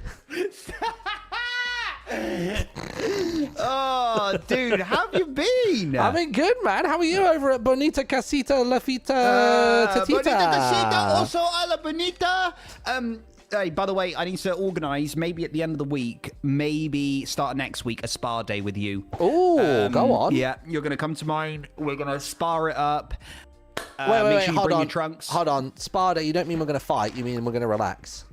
Oh, dude, how have you been? I've been good, man. How are you over at Bonita Casita La Fita Tatita? Bonita Casita, also a la Bonita. Hey, by the way, I need to organise, maybe at the end of the week, maybe start next week, a spa day with you. Oh, go on. Yeah, you're going to come to mine. We're going to spar it up. Wait, sure hold on. Your trunks. Hold on. Spa day, you don't mean we're going to fight. You mean we're going to relax?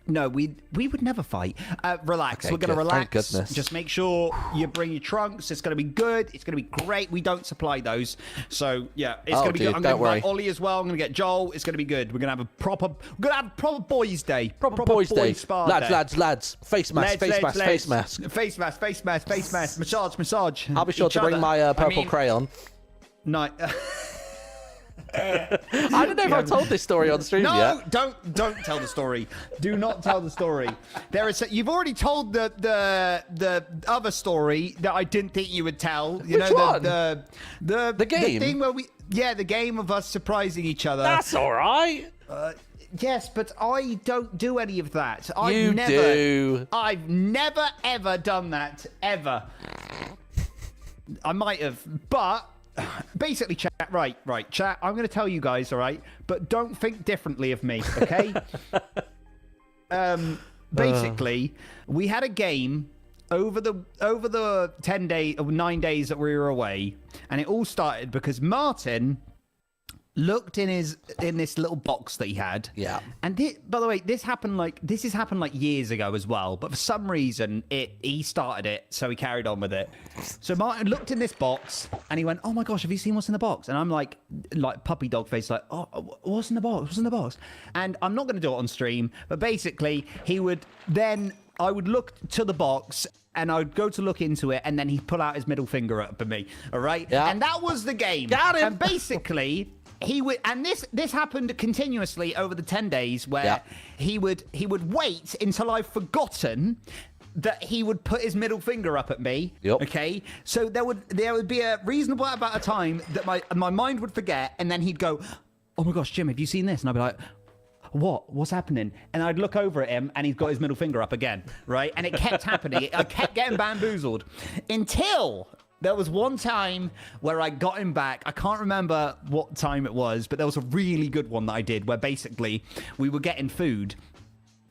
No, we would never fight. Relax. Okay, We're going to good. relax. Thank goodness. Just make sure you bring your trunks. It's going to be good. It's going to be great. We don't supply those. So, yeah, it's going to be good. I'm going to invite Ollie as well. I'm going to get Joel. It's going to be good. We're going to have a proper boys' day. Proper boys' day. Spa Lads. day. Face mask. Face mask. Massage. I'll be sure to bring my purple crayon. No. I don't know if I've told this story on stream yet. No, don't tell the story. Do not tell the story. You've already told the other story that I didn't think you would tell. Which one? The game. The thing where the game of us surprising each other. That's all right. Yes, but I don't do any of that. You do. I've never, ever done that, ever. I might have, but basically, chat, right, chat, I'm going to tell you guys, all right? But don't think differently of me, okay? Basically, we had a game over the 9 days that we were away, and it all started because Martin looked in this little box that he had. Yeah. And by the way, this has happened like years ago as well. But for some reason, he started it, so he carried on with it. So Martin looked in this box and he went, "Oh my gosh, have you seen what's in the box?" And I'm like puppy dog face, like, "Oh, what's in the box? What's in the box?" And I'm not going to do it on stream, but basically, I would look to the box. And I'd go to look into it, and then he'd pull out his middle finger up at me. All right, yeah. And that was the game. Got him. And basically, he would, and this happened continuously over the 10 days, where he would wait until I've forgotten that he would put his middle finger up at me. Yep. Okay, so there would be a reasonable amount of time that my mind would forget, and then he'd go, "Oh my gosh, Jim, have you seen this?" And I'd be like, What's happening? And I'd look over at him and he's got his middle finger up again, right? And it kept happening. I kept getting bamboozled until there was one time where I got him back. I can't remember what time it was, but there was a really good one that I did where basically we were getting food.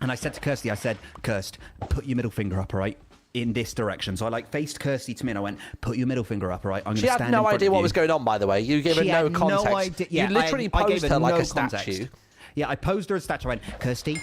And I said to Kirsty, "Kirst, put your middle finger up, all right? In this direction." So I faced Kirsty to me and I went, "Put your middle finger up, all right? I'm going to stand in front of you." She had no idea what was going on, by the way. You gave her no context. No idea. Yeah, you literally posed her like a statue. Yeah, I posed her as a statue. I went, "Kirsty,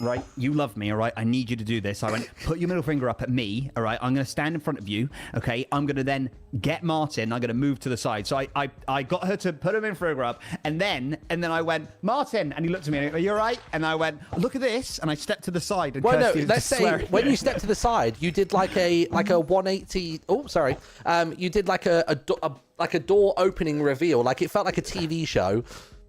right, you love me, all right? I need you to do this." I went, "Put your middle finger up at me, all right? I'm going to stand in front of you, okay? I'm going to then get Martin. I'm going to move to the side." So I got her to put him in finger up, and then I went, "Martin," and he looked at me and he went, "Are you all right?" And I went, "Look at this," and I stepped to the side. And well, Kirsty no, let's say when you stepped to the side, you did like a 180. Oh, sorry. You did like a door opening reveal. Like it felt like a TV show.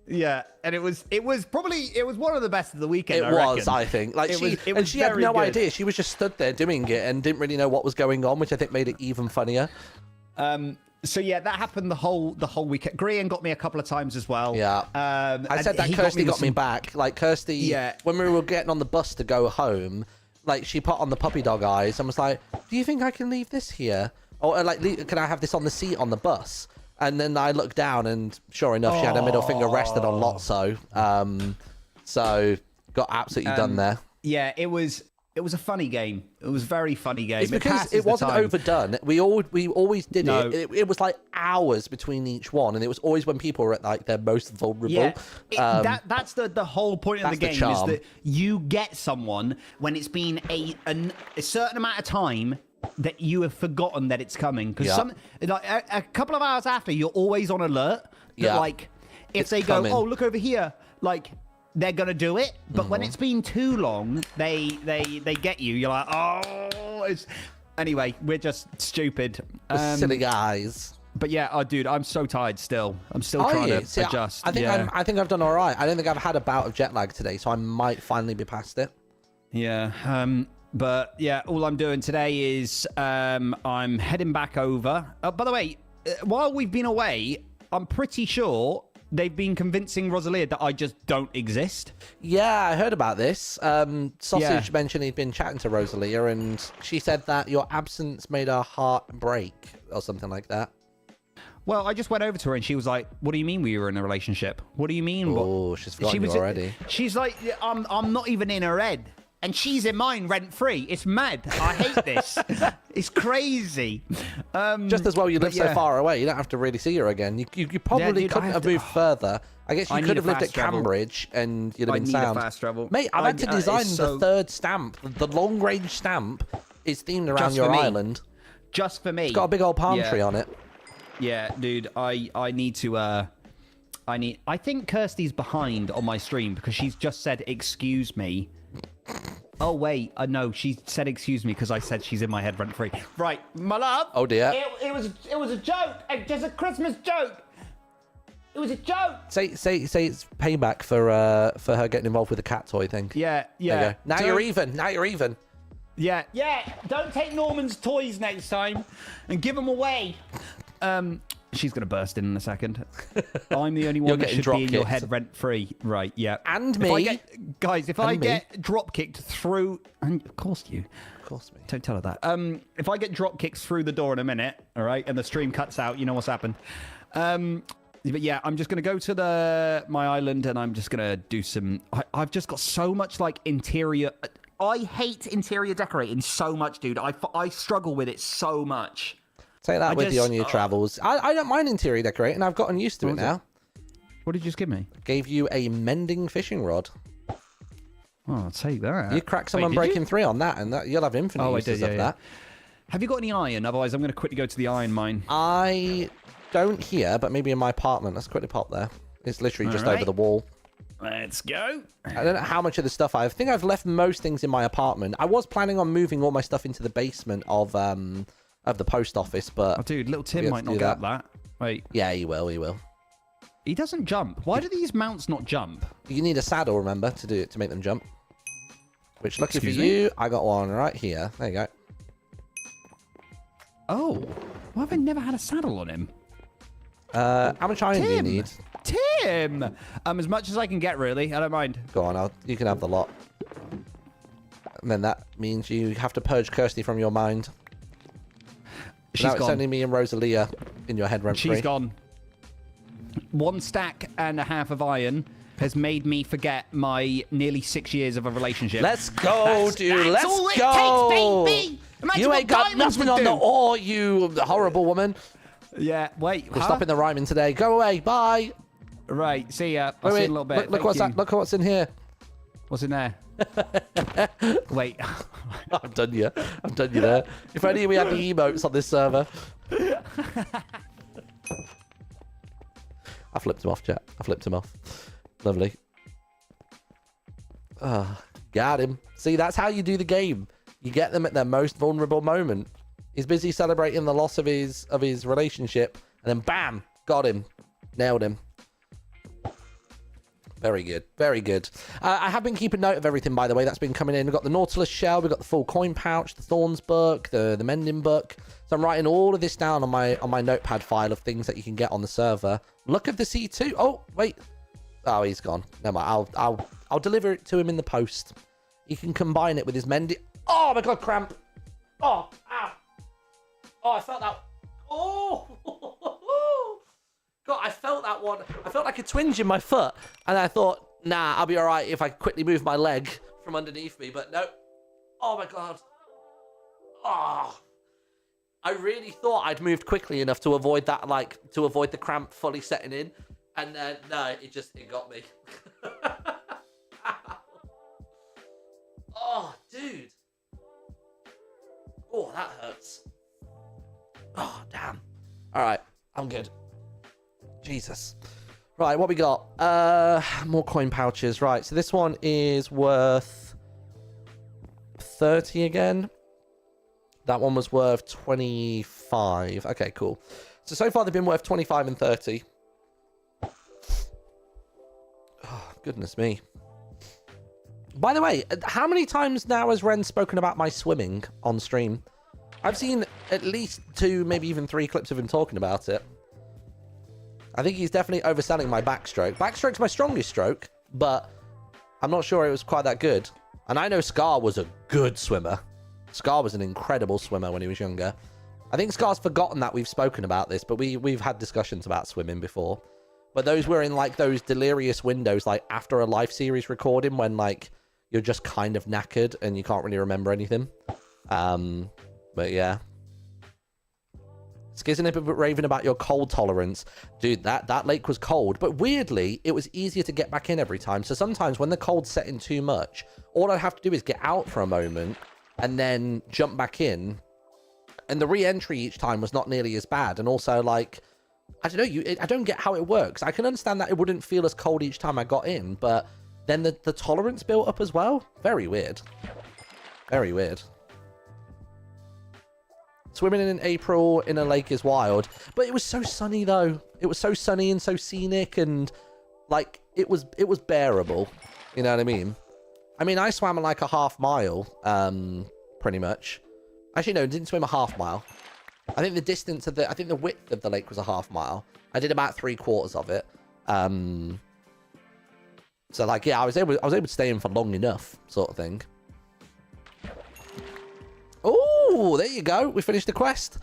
Yeah, and it was one of the best of the weekend. I think. Like she had no idea. She was just stood there doing it and didn't really know what was going on, which I think made it even funnier. So yeah, that happened the whole weekend. Grian got me a couple of times as well. Yeah. I said that Kirsty got me back. Like Kirsty, when we were getting on the bus to go home, like she put on the puppy dog eyes and was like, "Do you think I can leave this here? Or like, can I have this on the seat on the bus?" And then I looked down, and sure enough, she had her middle finger rested on Lotso. So got absolutely done there. Yeah, it was a funny game. It was a very funny game. It's because it wasn't overdone. We always did it. It was like hours between each one, and it was always when people were at like their most vulnerable. Yeah, that's the whole point of the game, is that you get someone when it's been a certain amount of time that you have forgotten that it's coming, because a couple of hours after, you're always on alert that like if it's they coming. Go, "Oh, look over here," like they're gonna do it. But when it's been too long, they get you. You're like, "Oh, anyway, we're just stupid, silly guys." But yeah, dude, I'm so tired still. I'm still trying to adjust. I think I've done all right. I don't think I've had a bout of jet lag today, so I might finally be past it. Yeah. But yeah, all I'm doing today is I'm heading back over. By the way, while we've been away, I'm pretty sure they've been convincing Rosalia that I just don't exist. Yeah, I heard about this. Sausage mentioned he'd been chatting to Rosalia, and she said that your absence made her heart break or something like that. Well, I just went over to her and she was like, "What do you mean we were in a relationship? What do you mean?" Oh, she's forgotten you already. She's like, I'm not even in her head. And she's in mine rent-free. It's mad. I hate this. It's crazy. Just as well you live so far away. You don't have to really see her again. You probably couldn't have moved further. I guess you could have lived at Cambridge and you'd have been sound. I need a fast travel. Mate, I've had to design the third stamp. The long-range stamp is themed around your island. Just for me. It's got a big old palm tree on it. Yeah, dude. I need to... I think Kirsty's behind on my stream because she's just said, "Excuse me." Oh, wait. No, she said excuse me because I said she's in my head rent-free. Right, my love. Oh, dear. It was a joke. Just a Christmas joke. It was a joke. Say it's payback for her getting involved with the cat toy thing. Yeah. There you go. Now you're even. Yeah. Don't take Norman's toys next time and give them away. She's going to burst in a second. I'm the only one that should be in your head rent-free. Right, yeah. And me. If I get drop-kicked through... And of course you. Of course me. Don't tell her that. If I get drop-kicked through the door in a minute, all right, and the stream cuts out, you know what's happened. But yeah, I'm just going to go to my island, and I'm just going to do some... I've just got so much, like, interior... I hate interior decorating so much, dude. I struggle with it so much. Take that with you on your travels. I don't mind interior decorating. I've gotten used to it now. What did you just give me? Gave you a mending fishing rod. Oh, I'll take that. You crack someone breaking 3 on that, and you'll have infinite uses of that. Have you got any iron? Otherwise, I'm going to quickly go to the iron mine. I don't here, but maybe in my apartment. Let's quickly pop there. It's literally just over the wall. Let's go. I don't know how much of the stuff I think I've left most things in my apartment. I was planning on moving all my stuff into the basement of the post office, but... Oh, dude, little Tim might not get that. Wait. Yeah, he will, he will. He doesn't jump. Why do these mounts not jump? You need a saddle, remember, to make them jump. Which, lucky for you, I got one right here. There you go. Oh. Why have I never had a saddle on him? How much iron do you need? Tim! As much as I can get, really. I don't mind. Go on, you can have the lot. And then that means you have to purge Kirsty from your mind. She's now gone. It's only me and Rosalia in your head rent free. She's gone. 1.5 stacks of iron has made me forget my nearly 6 years of a relationship. Let's go, dude. Let's all it go. takes, baby. Imagine You what ain't got diamonds nothing would on the do. ore, you horrible woman. Yeah, wait. We're stopping the rhyming today. Go away. Bye. Right, see ya. I'll see you in a little bit. Look what's in here. What's in there? Wait. I've done you. I've done you there. If only we had the emotes on this server. I flipped him off, chat. I flipped him off. Lovely. Got him. See, that's how you do the game. You get them at their most vulnerable moment. He's busy celebrating the loss of his relationship, and then bam, got him. Nailed him. Very good. Very good. I have been keeping note of everything, by the way, that's been coming in. We've got the Nautilus shell, we've got the full coin pouch, the Thorns book, the Mending book. So I'm writing all of this down on my notepad file of things that you can get on the server. Look of the C2. Oh, wait. Oh, he's gone. Never mind. I'll deliver it to him in the post. He can combine it with his Mending. Oh my god, cramp. Oh, ow. Oh, I felt that. Oh. God, I felt that one. I felt like a twinge in my foot. And I thought, nah, I'll be all right if I quickly move my leg from underneath me. But no. Oh, my God. Oh. I really thought I'd moved quickly enough to avoid that, to avoid the cramp fully setting in. And then, no, it got me. Oh, dude. Oh, that hurts. Oh, damn. All right, I'm good. Jesus. Right, what we got? More coin pouches. Right, so this one is worth 30 again. That one was worth 25. Okay, cool. So far they've been worth 25 and 30. Oh, goodness me. By the way, how many times now has Ren spoken about my swimming on stream? I've seen at least 2, maybe even 3 clips of him talking about it. I think he's definitely overselling my backstroke. Backstroke's my strongest stroke, but I'm not sure it was quite that good. And I know Scar was a good swimmer. Scar was an incredible swimmer when he was younger. I think Scar's forgotten that we've spoken about this, but we've had discussions about swimming before. But those were in those delirious windows, after a live series recording when you're just kind of knackered and you can't really remember anything. But yeah. Skizzing a bit raving about your cold tolerance. Dude, that lake was cold. But weirdly, it was easier to get back in every time. So sometimes when the cold's setting too much, all I'd have to do is get out for a moment and then jump back in. And the re-entry each time was not nearly as bad. And also, I don't know, I don't get how it works. I can understand that it wouldn't feel as cold each time I got in, but then the tolerance built up as well. Very weird. Very weird. Swimming in April in a lake is wild, but it was so sunny though. It was so sunny and so scenic, and it was bearable. You know what I mean? I swam a half mile, pretty much. Actually, no, didn't swim a half mile. I think the distance of the, I think the width of the lake was a half mile. I did about 3/4 of it. So like, yeah, I was able to stay in for long enough, sort of thing. Oh, there you go. We finished the quest.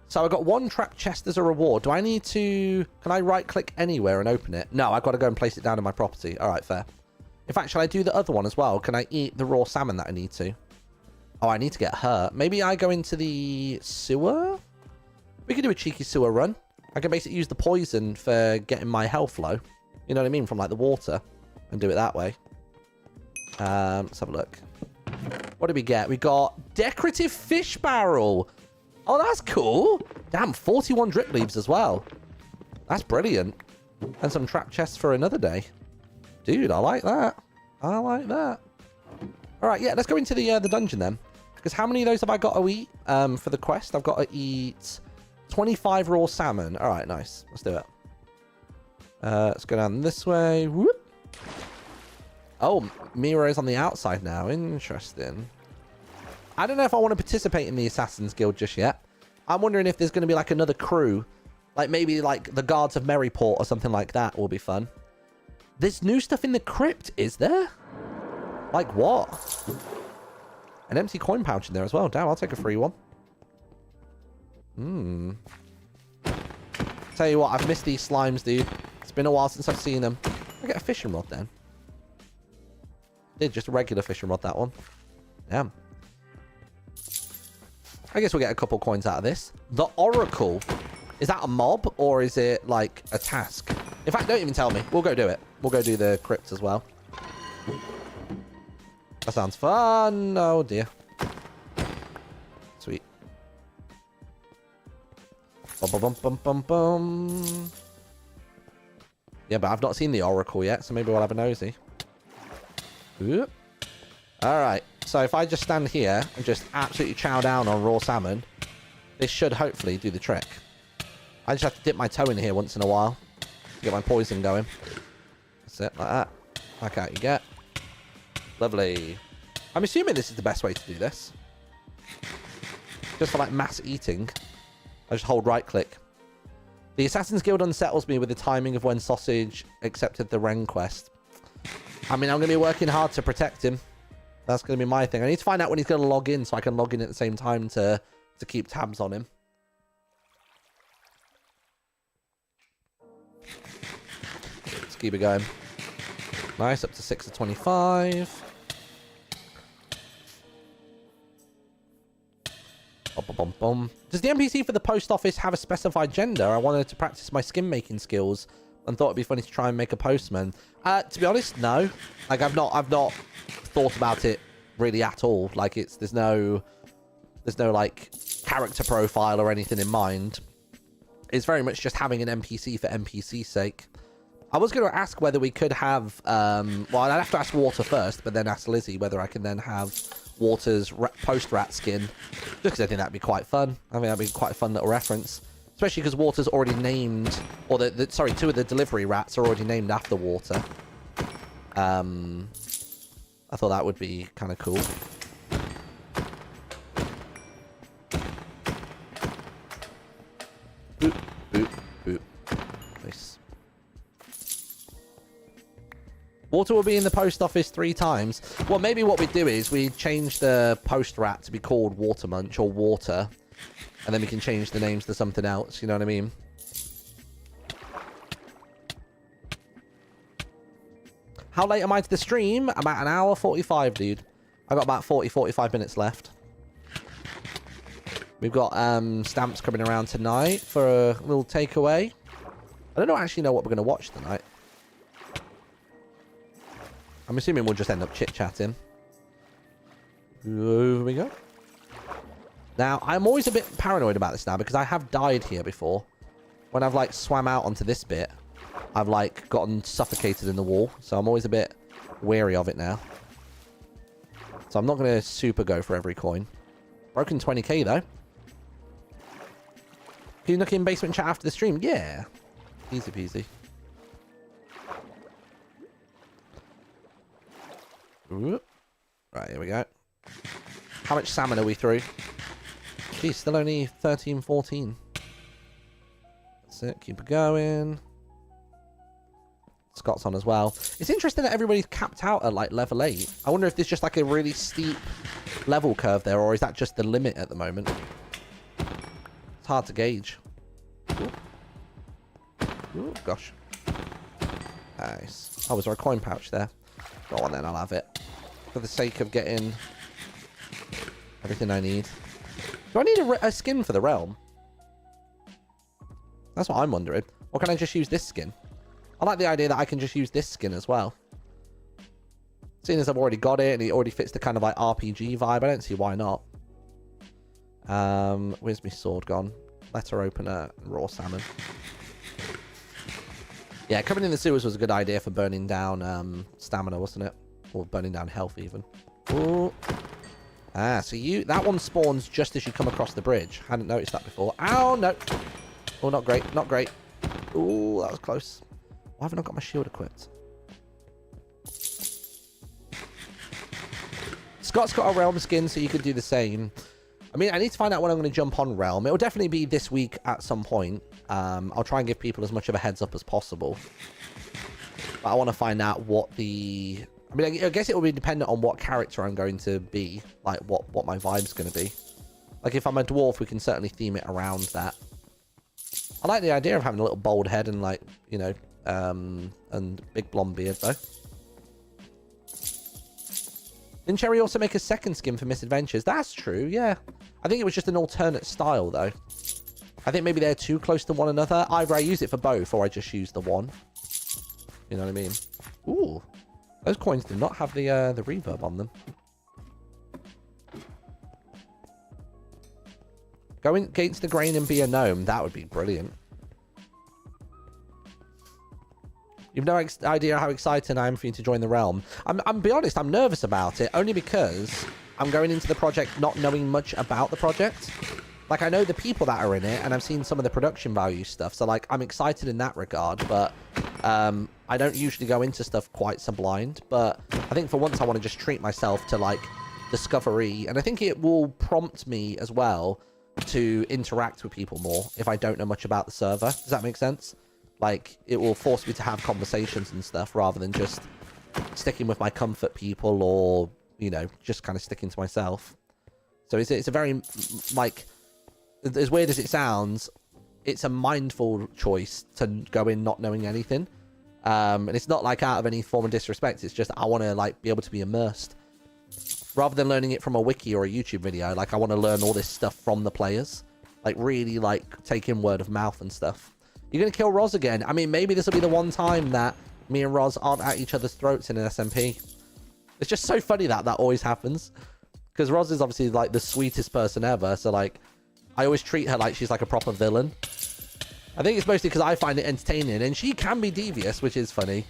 So I got 1 trap chest as a reward. Do I need to, can I right click anywhere and open it? No, I've got to go and place it down in my property. All right, fair. In fact, shall I do the other one as well? Can I eat the raw salmon that I need to? Oh, I need to get her. Maybe I go into the sewer? We could do a cheeky sewer run. I can basically use the poison for getting my health low. You know what I mean? From like the water. And do it that way. Let's have a look. What did we get? We got decorative fish barrel. Oh, that's cool. Damn, 41 drip leaves as well. That's brilliant. And some trap chests for another day. Dude, I like that. I like that. All right, yeah, let's go into the dungeon then. Because how many of those have I got to eat for the quest? I've got to eat 25 raw salmon. All right, nice. Let's do it. Let's go down this way. Whoop. Oh, Miro's on the outside now. Interesting. I don't know if I want to participate in the Assassin's Guild just yet. I'm wondering if there's going to be like another crew. Like maybe like the Guards of Merryport or something like that will be fun. There's new stuff in the crypt, is there? Like what? An empty coin pouch in there as well. Damn, I'll take a free one. Tell you what, I've missed these slimes, dude. It's been a while since I've seen them. I'll get a fishing rod then. Did just a regular fishing rod, that one. Damn. I guess we'll get a couple coins out of this. The Oracle. Is that a mob or is it like a task? In fact, don't even tell me. We'll go do it. We'll go do the crypt as well. That sounds fun. Oh dear. Sweet. Bum, bum, bum, bum, bum, bum. Yeah, but I've not seen the Oracle yet, so maybe we'll have a nosy. All right. So if I just stand here and just absolutely chow down on raw salmon, this should hopefully do the trick. I just have to dip my toe in here once in a while to get my poison going. That's it, like that. Like out you get. Lovely. I'm assuming this is the best way to do this. Just for like mass eating. I just hold right click. The Assassin's Guild unsettles me with the timing of when Sausage accepted the Ren quest. I mean, I'm going to be working hard to protect him. That's going to be my thing. I need to find out when he's going to log in so I can log in at the same time to keep tabs on him. Let's keep it going. Nice, up to 6 of 25. Bum, bum, bum. Does the NPC for the post office have a specified gender? I wanted to practice my skin making skills and thought it'd be funny to try and make a postman. To be honest, no. Like I've not thought about it really at all. Like there's no like character profile or anything in mind. It's very much just having an NPC for NPC's sake. I was going to ask whether we could have well, I'd have to ask Water first, but then ask Lizzie whether I can then have Water's post-rat skin, just because I think that'd be quite fun. I think that'd be quite a fun little reference, especially because Water's already named, or sorry, 2 of the delivery rats are already named after Water. I thought that would be kind of cool. Boop, boop, boop. Nice. Water will be in the post office 3 times. Well, maybe what we'd do is we'd change the post rat to be called Water Munch or Water. And then we can change the names to something else. You know what I mean? How late am I to the stream? About an hour 45, dude. I got about 45 minutes left. We've got stamps coming around tonight for a little takeaway. I don't actually know what we're going to watch tonight. I'm assuming we'll just end up chit-chatting. Over we go. Now, I'm always a bit paranoid about this now because I have died here before. When I've, like, swam out onto this bit, I've, like, gotten suffocated in the wall. So I'm always a bit wary of it now. So I'm not going to super go for every coin. Broken 20k, though. Can you look in basement chat after the stream? Yeah. Easy peasy. Ooh. Right, here we go. How much salmon are we through? Geez, still only 13, 14. That's it. Keep it going. Scott's on as well. It's interesting that everybody's capped out at like level 8. I wonder if there's just like a really steep level curve there, or is that just the limit at the moment? It's hard to gauge. Ooh. Ooh, gosh. Nice. Oh, was there a coin pouch there? Go on then, I'll have it. For the sake of getting everything I need. Do I need a skin for the realm? That's what I'm wondering. Or can I just use this skin? I like the idea that I can just use this skin as well. Seeing as I've already got it and it already fits the kind of like RPG vibe, I don't see why not. Where's my sword gone? Letter opener, raw salmon. Yeah, coming in the sewers was a good idea for burning down stamina, wasn't it? Or burning down health even. Ooh. Ah, so that one spawns just as you come across the bridge. Hadn't noticed that before. Ow, no. Oh, not great, not great. Ooh, that was close. Why haven't I got my shield equipped? Scott's got a realm skin, so you could do the same. I mean, I need to find out when I'm going to jump on realm. It'll definitely be this week at some point. I'll try and give people as much of a heads up as possible. But I want to find out what the... I mean, I guess it will be dependent on what character I'm going to be. Like, what my vibe's going to be. Like, if I'm a dwarf, we can certainly theme it around that. I like the idea of having a little bald head and, like, you know, and big blonde beard, though. Didn't Cherry also make a second skin for Misadventures? That's true, yeah. I think it was just an alternate style, though. I think maybe they're too close to one another. Either I use it for both, or I just use the one. You know what I mean? Ooh. Those coins do not have the reverb on them. Go against the grain and be a gnome. That would be brilliant. You've no idea how excited I am for you to join the realm. I'm be honest, I'm nervous about it, only because I'm going into the project not knowing much about the project. Like, I know the people that are in it, and I've seen some of the production value stuff, so, like, I'm excited in that regard, but I don't usually go into stuff quite so blind, but I think for once I want to just treat myself to, like, discovery, and I think it will prompt me as well to interact with people more if I don't know much about the server. Does that make sense? Like, it will force me to have conversations and stuff rather than just sticking with my comfort people or, you know, just kind of sticking to myself. So it's a very, like, as weird as it sounds, it's a mindful choice to go in not knowing anything. And it's not, like, out of any form of disrespect. It's just I want to, like, be able to be immersed. Rather than learning it from a wiki or a YouTube video, like, I want to learn all this stuff from the players. Like, really, like, take in word of mouth and stuff. You're going to kill Roz again. I mean, maybe this will be the one time that me and Roz aren't at each other's throats in an SMP. It's just so funny that always happens. Because Roz is obviously, like, the sweetest person ever. So, like, I always treat her like she's, like, a proper villain. I think it's mostly because I find it entertaining. And she can be devious, which is funny.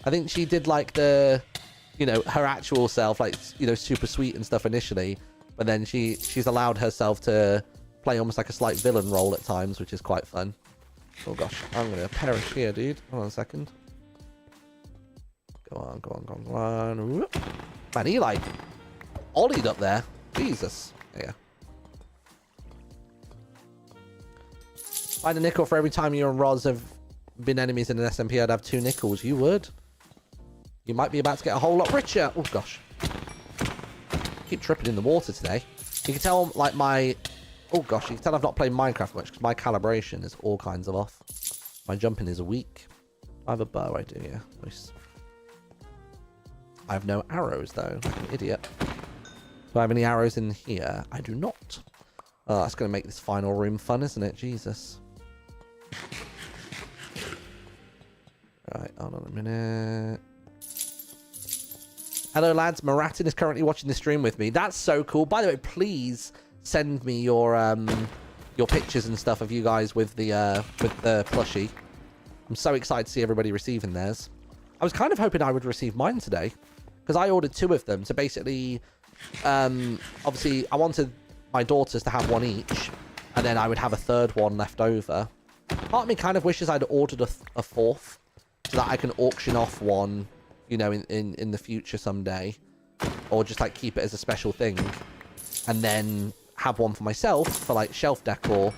I think she did, like, the... You know, her actual self, like, you know, super sweet and stuff initially. But then she's allowed herself to play almost like a slight villain role at times, which is quite fun. Oh gosh, I'm gonna perish here, dude. Hold on a second. Go on, go on, go on, go on. Whoop. Man, he like ollied up there. Jesus. Yeah. Find a nickel for every time you and Roz have been enemies in an SMP. I'd have 2 nickels. You would. You might be about to get a whole lot richer. Oh gosh. Keep tripping in the water today. You can tell, like, my... Oh gosh, you can tell I've not played Minecraft much because my calibration is all kinds of off. My jumping is weak. I have a bow, I do, yeah. Nice. I have no arrows, though, like an idiot. Do I have any arrows in here? I do not. Oh, that's going to make this final room fun, isn't it? Jesus. Right, hold on a minute. Hello, lads. Maratin is currently watching the stream with me. That's so cool. By the way, please send me your pictures and stuff of you guys with the plushie. I'm so excited to see everybody receiving theirs. I was kind of hoping I would receive mine today because I ordered 2 of them. So basically, obviously, I wanted my daughters to have one each, and then I would have a 3rd one left over. Part of me kind of wishes I'd ordered a 4th so that I can auction off one, you know, in the future someday, or just like keep it as a special thing, and then have one for myself for like shelf decor,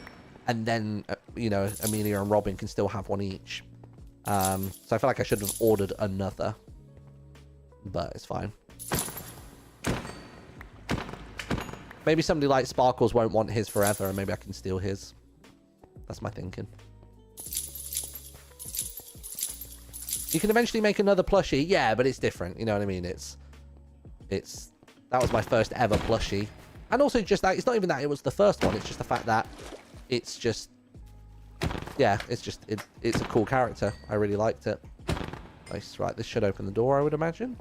and then you know, Amelia and Robin can still have one each. So I feel like I should have ordered another, but it's fine. Maybe somebody like Sparkles won't want his forever, and maybe I can steal his. That's my thinking. You can eventually make another plushie, yeah, but it's different. You know what I mean? That was my first ever plushie, and also just that it's not even that it was the first one. It's just the fact that it's just, yeah, it's a cool character. I really liked it. Nice, right? This should open the door, I would imagine.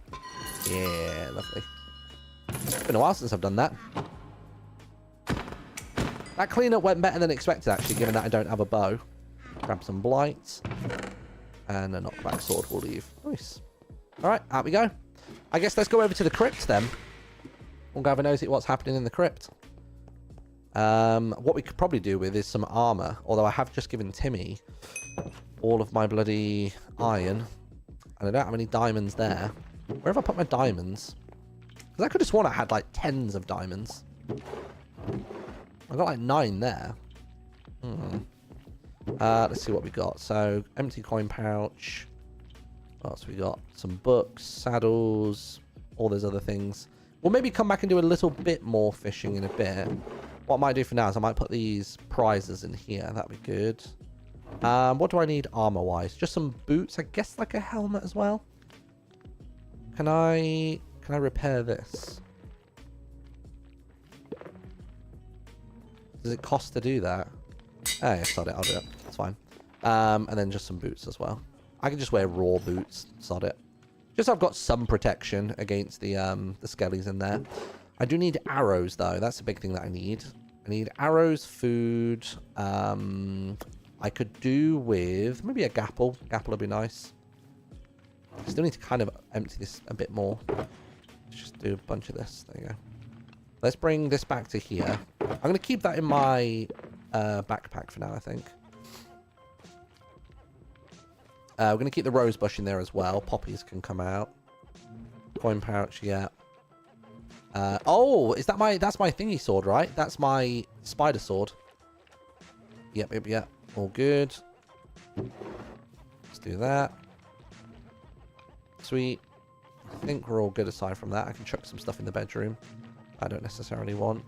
Yeah, lovely. It's been a while since I've done that. That cleanup went better than expected, actually, given that I don't have a bow. Grab some blights. And a knockback sword will leave. Nice. Alright, out we go. I guess let's go over to the crypt then. We'll go have a nosy at what's happening in the crypt. What we could probably do with is some armor. Although I have just given Timmy all of my bloody iron. And I don't have any diamonds there. Where have I put my diamonds? Because I could have sworn I had like tens of diamonds. I got like 9 there. Let's see what we got. So, empty coin pouch. What else we got? Some books, saddles, all those other things. We'll maybe come back and do a little bit more fishing in a bit. What I might do for now is I might put these prizes in here. That'd be good. What do I need armor-wise? Just some boots. I guess like a helmet as well. Can I repair this? Does it cost to do that? Oh, yeah, sod it. I'll do it. It's fine. And then just some boots as well. I can just wear raw boots. Sod it. Just so I've got some protection against the skellies in there. I do need arrows, though. That's a big thing that I need. I need arrows, food. I could do with maybe a gapple. Gapple would be nice. I still need to kind of empty this a bit more. Let's just do a bunch of this. There you go. Let's bring this back to here. I'm going to keep that in my backpack for now, I think. We're going to keep the rose bush in there as well. Poppies can come out. Coin pouch, yeah. Oh, is that that's my thingy sword, right? That's my spider sword. Yep. All good. Let's do that. Sweet. I think we're all good aside from that. I can chuck some stuff in the bedroom. I don't necessarily want.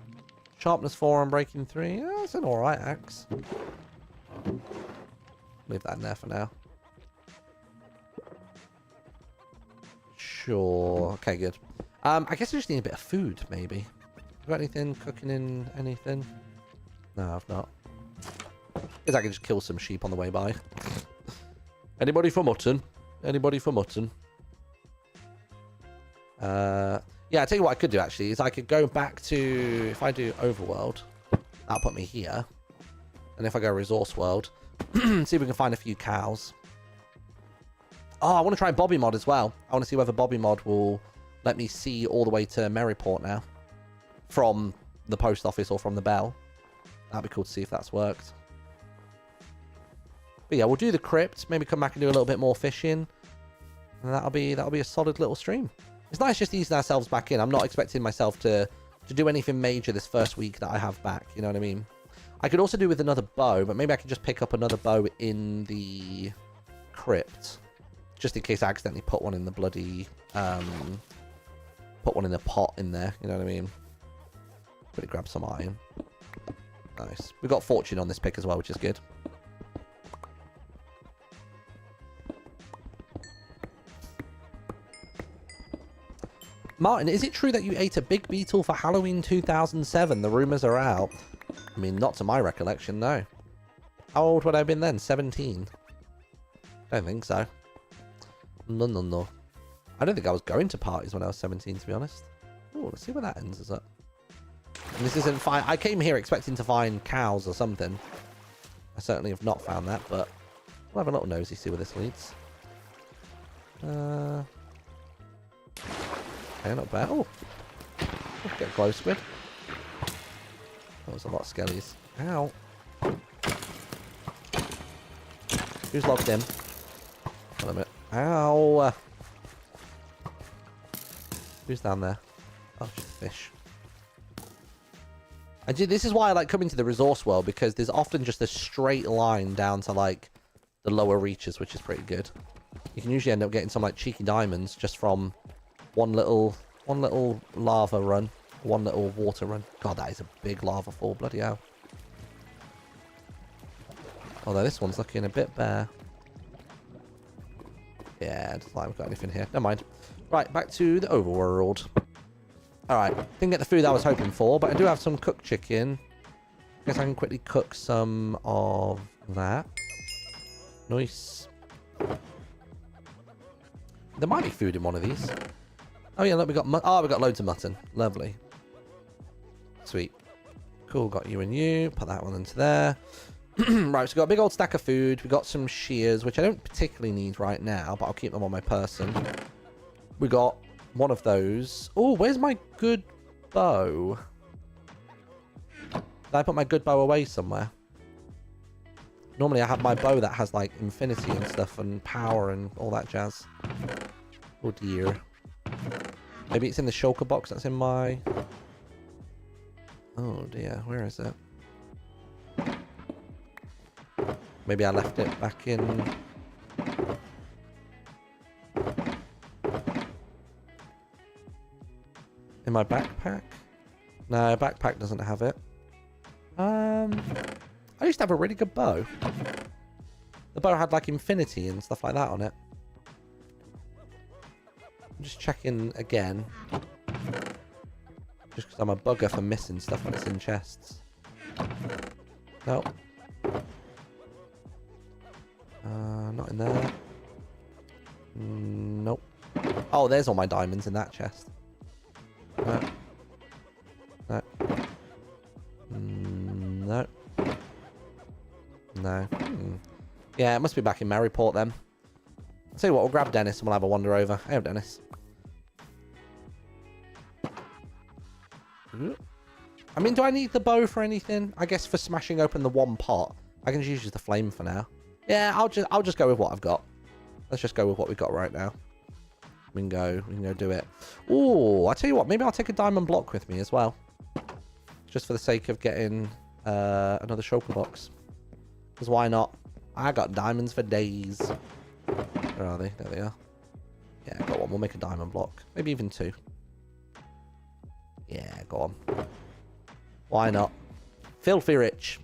Sharpness 4 on breaking 3. Yeah, that's an alright axe. Leave that in there for now. Sure. Okay, good. I guess I just need a bit of food, maybe. Got anything cooking in anything? No, I've not. Guess I can just kill some sheep on the way by. Anybody for mutton? Anybody for mutton? Yeah, I'll tell you what I could do, actually, is I could go back to... If I do Overworld, that'll put me here. And if I go Resource World, see if we can find a few cows. Oh, I want to try Bobby Mod as well. I want to see whether Bobby Mod will let me see all the way to Maryport now. From the post office or from the bell. That'd be cool to see if that's worked. But yeah, we'll do the crypt. Maybe come back and do a little bit more fishing. And that'll be a solid little stream. It's nice just easing ourselves back in. I'm not expecting myself to do anything major this first week that I have back. You know what I mean? I could also do with another bow, but maybe I could just pick up another bow in the crypt. Just in case I accidentally put one in the bloody... put one in a pot in there. You know what I mean? Quickly grab some iron. Nice. We got fortune on this pick as well, which is good. Martin, is it true that you ate a big beetle for Halloween 2007? The rumours are out. I mean, not to my recollection, no. How old would I have been then? 17? Don't think so. No. I don't think I was going to parties when I was 17, to be honest. Oh, let's see where that ends us up. And this isn't fine. I came here expecting to find cows or something. I certainly have not found that, but we'll have a little nosy, see where this leads. Okay, not bad. Oh, get a glow squid. That was a lot of skellies. Ow. Who's logged in? Hold on a minute. Ow. Who's down there? Oh, just a fish. And this is why I like coming to the resource world, because there's often just a straight line down to like the lower reaches, which is pretty good. You can usually end up getting some like cheeky diamonds just from one little lava run, one little water run. God, that is a big lava fall, bloody hell. Although this one's looking a bit bare. Yeah, just like we've got anything here. Never mind. Right, back to the overworld. Alright, didn't get the food I was hoping for, but I do have some cooked chicken. Guess I can quickly cook some of that. Nice. There might be food in one of these. Oh yeah, look, we got we got loads of mutton. Lovely. Sweet. Cool, got you and you. Put that one into there. Right, so we've got a big old stack of food. We got some shears, which I don't particularly need right now, but I'll keep them on my person. We got one of those. Oh, where's my good bow? Did I put my good bow away somewhere? Normally I have my bow that has like infinity and stuff and power and all that jazz. Oh dear. Maybe it's in the shulker box that's in my... Oh dear, where is it? Maybe I left it back in... In my backpack? No, backpack doesn't have it. I used to have a really good bow. The bow had like infinity and stuff like that on it. I'm just checking again. Just because I'm a bugger for missing stuff when it's in chests. Nope. Not in there. Nope. Oh, there's all my diamonds in that chest. No. No. No. No. Yeah, it must be back in Maryport then. I'll tell you what, we'll grab Dennis and we'll have a wander over. Hey, Dennis. I mean, do I need the bow for anything? I guess for smashing open the one pot. I can just use the flame for now. Yeah, I'll just go with what I've got. Let's just go with what we've got right now. We can go do it. Oh, I tell you what, maybe I'll take a diamond block with me as well. Just for the sake of getting another shulker box. Because why not? I got diamonds for days. Where are they? There they are. Yeah, got one. We'll make a diamond block. Maybe even two. Yeah, go on. Why not? Filthy rich.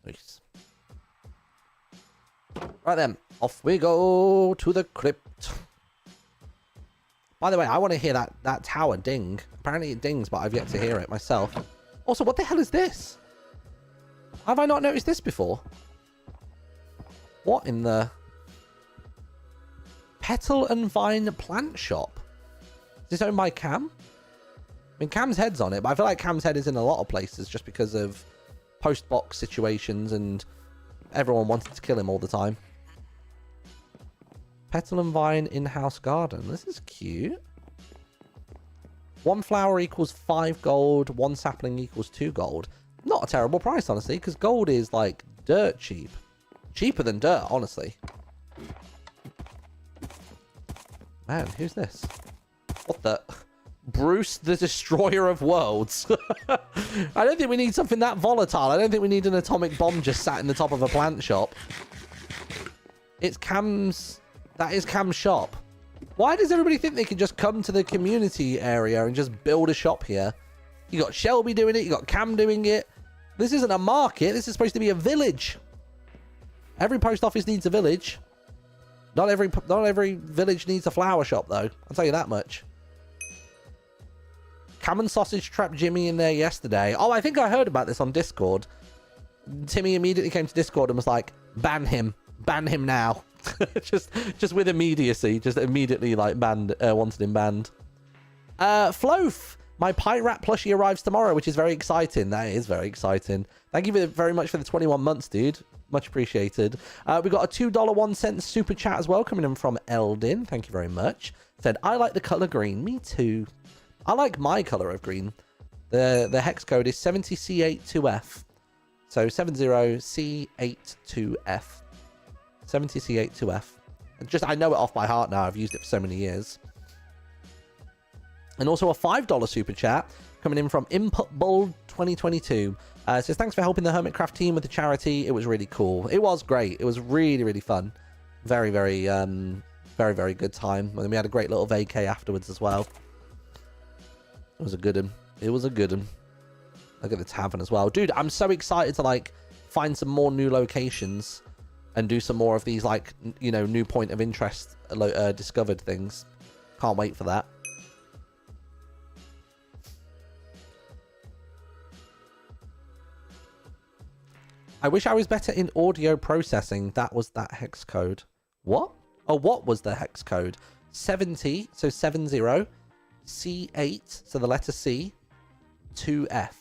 Nice. Right then, off we go to the crypt. By the way, I want to hear that tower ding. Apparently it dings, but I've yet to hear it myself. Also, what the hell is this? Have I not noticed this before? What in the... Petal and Vine Plant Shop? Is this owned by Cam? I mean, Cam's head's on it, but I feel like Cam's head is in a lot of places just because of post-box situations and everyone wanted to kill him all the time. Petal and Vine in-house garden. This is cute. 1 flower equals 5 gold. 1 sapling equals 2 gold. Not a terrible price, honestly, because gold is, like, dirt cheap. Cheaper than dirt, honestly. Man, who's this? What the... Bruce the Destroyer of Worlds. I don't think we need something that volatile. I don't think we need an atomic bomb just sat in the top of a plant shop. It's Cam's... That is Cam's shop. Why does everybody think they can just come to the community area and just build a shop here? You got Shelby doing it. You got Cam doing it. This isn't a market. This is supposed to be a village. Every post office needs a village. Not every village needs a flower shop, though. I'll tell you that much. Cam and Sausage trapped Jimmy in there yesterday. Oh, I think I heard about this on Discord. Timmy immediately came to Discord and was like, ban him. Ban him now. just with immediacy. Just immediately, like, banned, wanted him banned. Floaf. My Pirate Rat plushie arrives tomorrow, which is very exciting. That is very exciting. Thank you very much for the 21 months, dude. Much appreciated. We got a $2.01 super chat as well coming in from Eldin. Thank you very much. Said, I like the color green. Me too. I like my color of green. The hex code is 70C82F. So 70C82F. 70C82F. I know it off by heart now. I've used it for so many years. And also a $5 super chat coming in from Input Bold 2022. Says, thanks for helping the Hermitcraft team with the charity. It was really cool. It was great. It was really, really fun. Very, very, very, very good time. And then we had a great little vacay afterwards as well. It was a good one. It was a good one. Look at the tavern as well. Dude, I'm so excited to, like, find some more new locations and do some more of these, like, you know, new point of interest discovered things. Can't wait for that. I wish I was better in audio processing. That was that hex code. What? Oh, what was the hex code? 70, so 70, C8, so the letter C, 2F.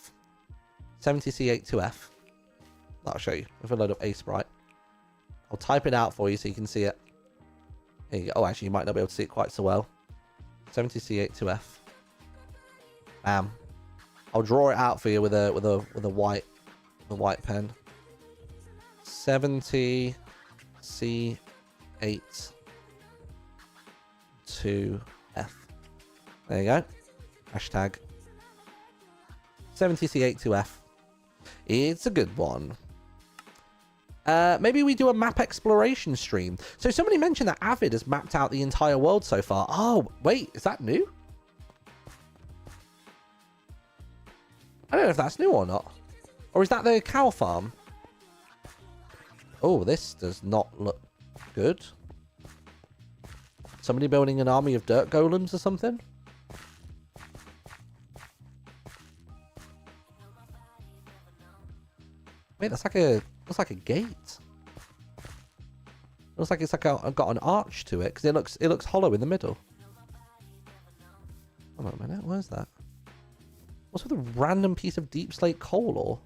70C8 2F. I'll show you. If I load up Sprite, I'll type it out for you so you can see it. Here you go. Oh, actually, you might not be able to see it quite so well. 70C8 2F. Bam. I'll draw it out for you with a white pen. 70C8 2F. There you go. Hashtag 70C8 2F. It's a good one. Maybe we do a map exploration stream. So somebody mentioned that Avid has mapped out the entire world so far. Oh, wait, is that new? I don't know if that's new or not. Or is that the cow farm? Oh, this does not look good. Somebody building an army of dirt golems or something? Wait, that's like a... looks like a gate. Looks like it's like got an arch to it, because it looks hollow in the middle. Hold on a minute, where's that? What's with a random piece of deep slate coal ore?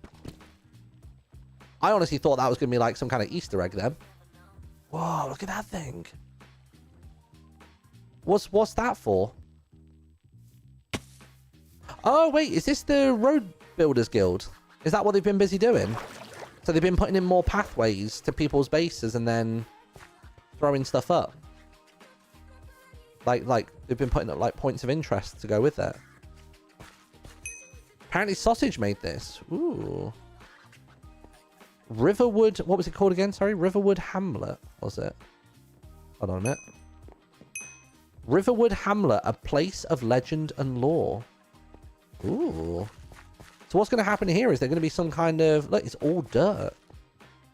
I honestly thought that was going to be like some kind of Easter egg then. Whoa, look at that thing. What's that for? Oh, wait, is this the Road Builders Guild? Is that what they've been busy doing? So they've been putting in more pathways to people's bases and then throwing stuff up. Like they've been putting up like points of interest to go with that. Apparently Sausage made this. Ooh. Riverwood, what was it called again? Sorry, Riverwood Hamlet, was it? Hold on a minute. Riverwood Hamlet, a place of legend and lore. Ooh. So what's going to happen here is there going to be some kind of... Look, it's all dirt.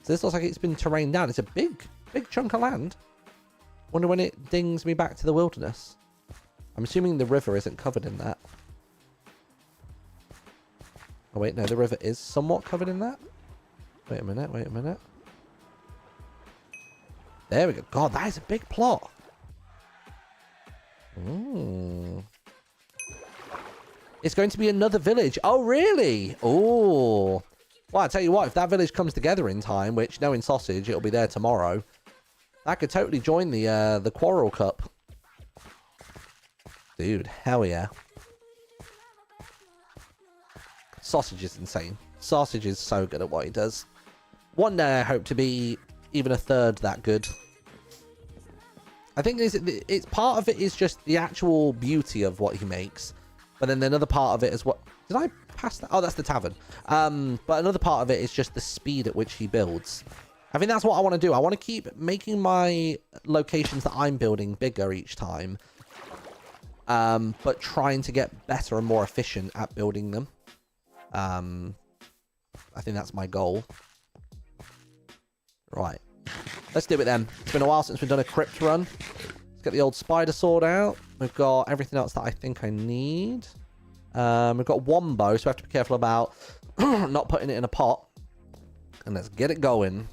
So this looks like it's been terrained down. It's a big chunk of land. Wonder when it dings me back to the wilderness. I'm assuming the river isn't covered in that. Oh, wait, no, the river is somewhat covered in that. Wait a minute, wait a minute. There we go. God, that is a big plot. Ooh. It's going to be another village. Oh, really? Oh. Well, I tell you what, if that village comes together in time, which, knowing Sausage, it'll be there tomorrow, that could totally join the Quarrel Cup. Dude, hell yeah. Sausage is insane. Sausage is so good at what he does. One day I hope to be even a third that good. I think it's part of it is just the actual beauty of what he makes. But then another part of it is what... Did I pass that? Oh, that's the tavern. But another part of it is just the speed at which he builds. I think that's what I want to do. I want to keep making my locations that I'm building bigger each time. But trying to get better and more efficient at building them. I think that's my goal. Right. Let's do it then. It's been a while since we've done a crypt run. Let's get the old spider sword out. We've got everything else that I think I need. We've got one bow, so we have to be careful about not putting it in a pot. And let's get it going.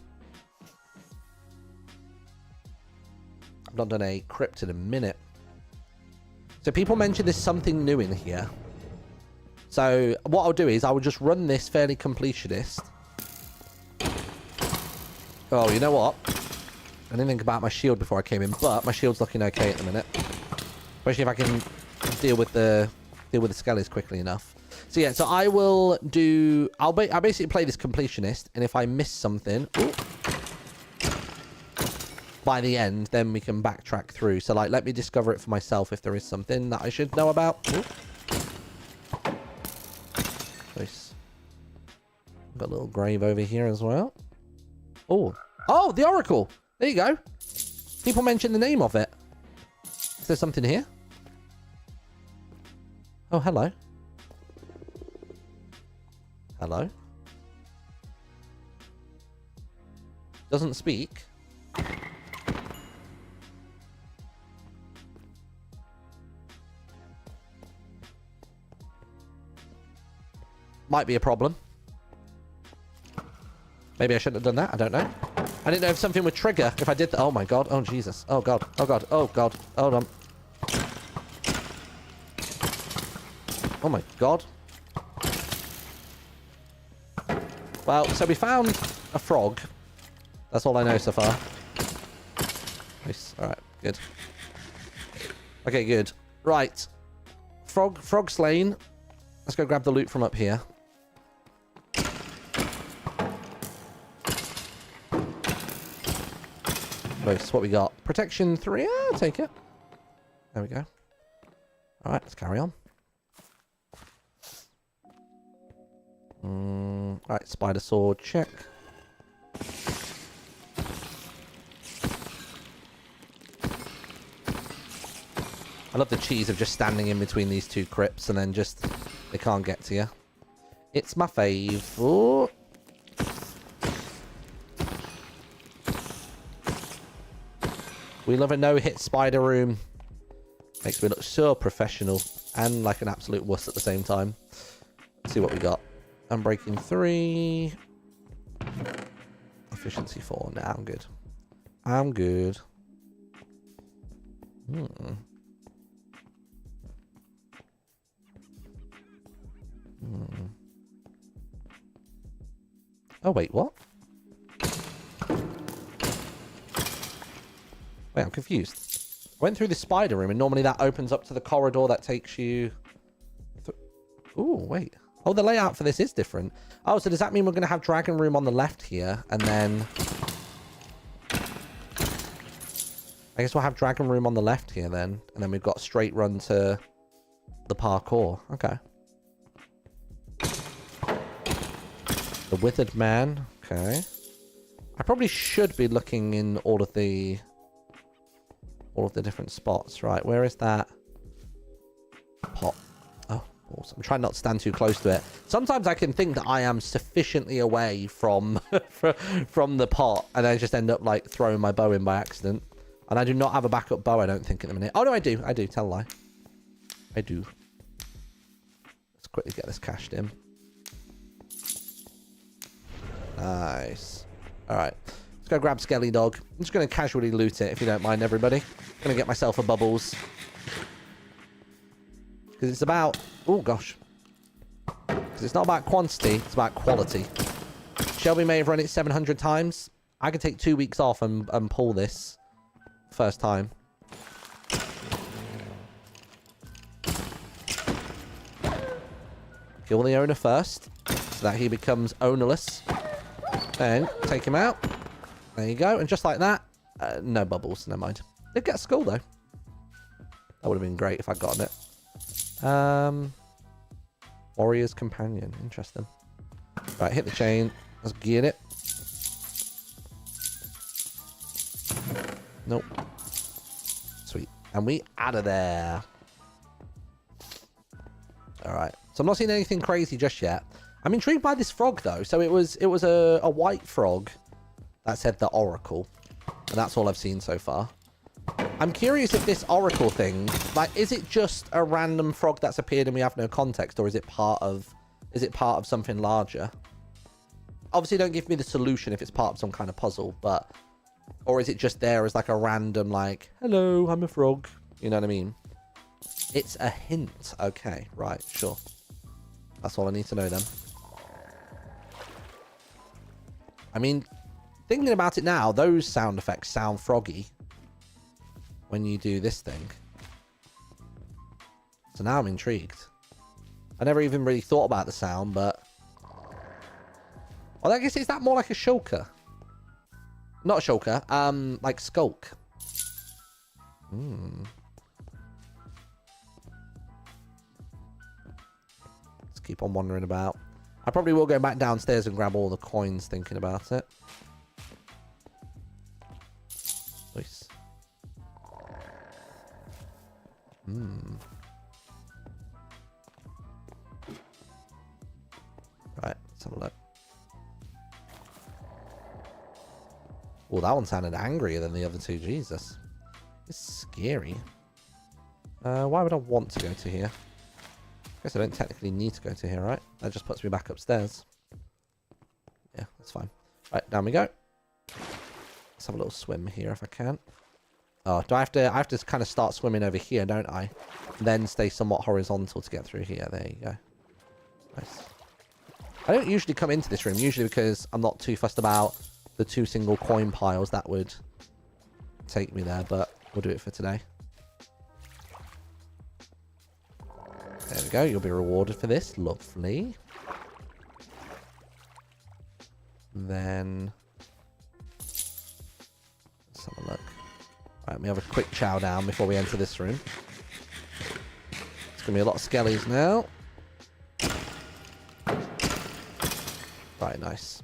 I've not done a crypt in a minute. So people mentioned there's something new in here. So what I'll do is I will just run this fairly completionist. Oh, you know what? I didn't think about my shield before I came in, but my shield's looking okay at the minute. Especially if I can deal with the skellies quickly enough. So yeah, so I will do... I'll basically play this completionist, and if I miss something... Ooh, by the end, then we can backtrack through. So, like, let me discover it for myself if there is something that I should know about. Ooh. Nice. Got a little grave over here as well. Oh. Oh, the Oracle. There you go. People mention the name of it. Is there something here? Oh, hello. Hello. Doesn't speak. Might be a problem. Maybe I shouldn't have done that. I don't know. I didn't know if something would trigger if I did that. Oh my god. Oh Jesus. Oh god. Oh god. Oh god. Hold on. Oh my god. Well, so we found a frog. That's all I know so far. Nice. Alright, good. Okay, good. Right. Frog slain. Let's go grab the loot from up here. Nice. What we got? Protection 3. I'll take it. There we go. Alright, let's carry on. Alright, spider sword, check. I love the cheese of just standing in between these two crypts and then just, they can't get to you. It's my fave. Ooh. We love a no-hit spider room. Makes me look so professional and like an absolute wuss at the same time. Let's see what we got. Unbreaking 3. Efficiency 4. Nah, I'm good. I'm good. Oh, wait, what? Wait, I'm confused. I went through the spider room, and normally that opens up to the corridor that takes you... Ooh, wait. Oh, the layout for this is different. Oh, so does that mean we're going to have Dragon Room on the left here, and then... I guess we'll have Dragon Room on the left here, then. And then we've got a straight run to the parkour. Okay. The Withered Man. Okay. I probably should be looking in all of the different spots. Right, where is that pot? Oh, awesome. I'm trying not to stand too close to it. Sometimes I can think that I am sufficiently away from from the pot, and I just end up like throwing my bow in by accident. And I do not have a backup bow, I don't think, at the minute. Oh, no, I do. I do. Tell a lie. I do. Let's quickly get this cashed in. Nice. All right. Let's go grab Skelly Dog. I'm just going to casually loot it, if you don't mind, everybody. I'm going to get myself a Bubbles. Because it's about... Oh, gosh. Because it's not about quantity, it's about quality. Shelby may have run it 700 times. I could take 2 weeks off and pull this first time. Kill the owner first, so that he becomes ownerless. Then take him out. There you go. And just like that, no bubbles. Never mind. Did get a skull though. That would have been great if I'd gotten it. Warrior's Companion. Interesting. Right, hit the chain. Let's get it. Nope. Sweet. And we out of there. Alright. So I'm not seeing anything crazy just yet. I'm intrigued by this frog though. So it was a white frog that said the Oracle. And that's all I've seen so far. I'm curious if this Oracle thing, like, is it just a random frog that's appeared and we have no context, or is it part of something larger? Obviously don't give me the solution if it's part of some kind of puzzle, but or is it just there as like a random, like, hello, I'm a frog. You know what I mean? It's a hint. Okay, right, sure. That's all I need to know then. I mean, thinking about it now, those sound effects sound froggy when you do this thing. So now I'm intrigued. I never even really thought about the sound, but... Well, I guess, is that more like a shulker? Not a shulker. Like skulk. Let's keep on wandering about. I probably will go back downstairs and grab all the coins thinking about it. Nice. Right, let's have a look. Oh, that one sounded angrier than the other two. Jesus. It's scary. Why would I want to go to here? Guess I don't technically need to go to here, right? That just puts me back upstairs. Yeah, that's fine. Right, down we go. Let's have a little swim here if I can. Oh, do I have to kind of start swimming over here, don't I? Then stay somewhat horizontal to get through here. There you go. Nice. I don't usually come into this room, usually because I'm not too fussed about the 2 single coin piles that would take me there, but we'll do it for today. There we go. You'll be rewarded for this. Lovely. Then let's have a look. Right, let me have a quick chow down before we enter this room. It's gonna be a lot of skellies now. Right, nice.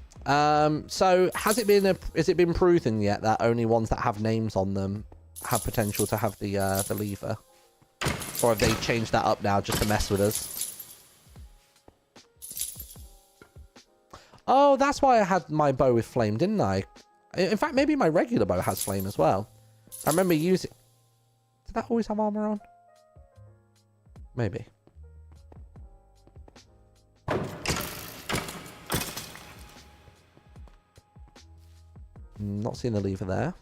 So has it been proven yet that only ones that have names on them have potential to have the lever? Or have they changed that up now just to mess with us? Oh, that's why I had my bow with flame, didn't I? In fact, maybe my regular bow has flame as well. I remember using... Did that always have armor on? Maybe. Not seeing the lever there.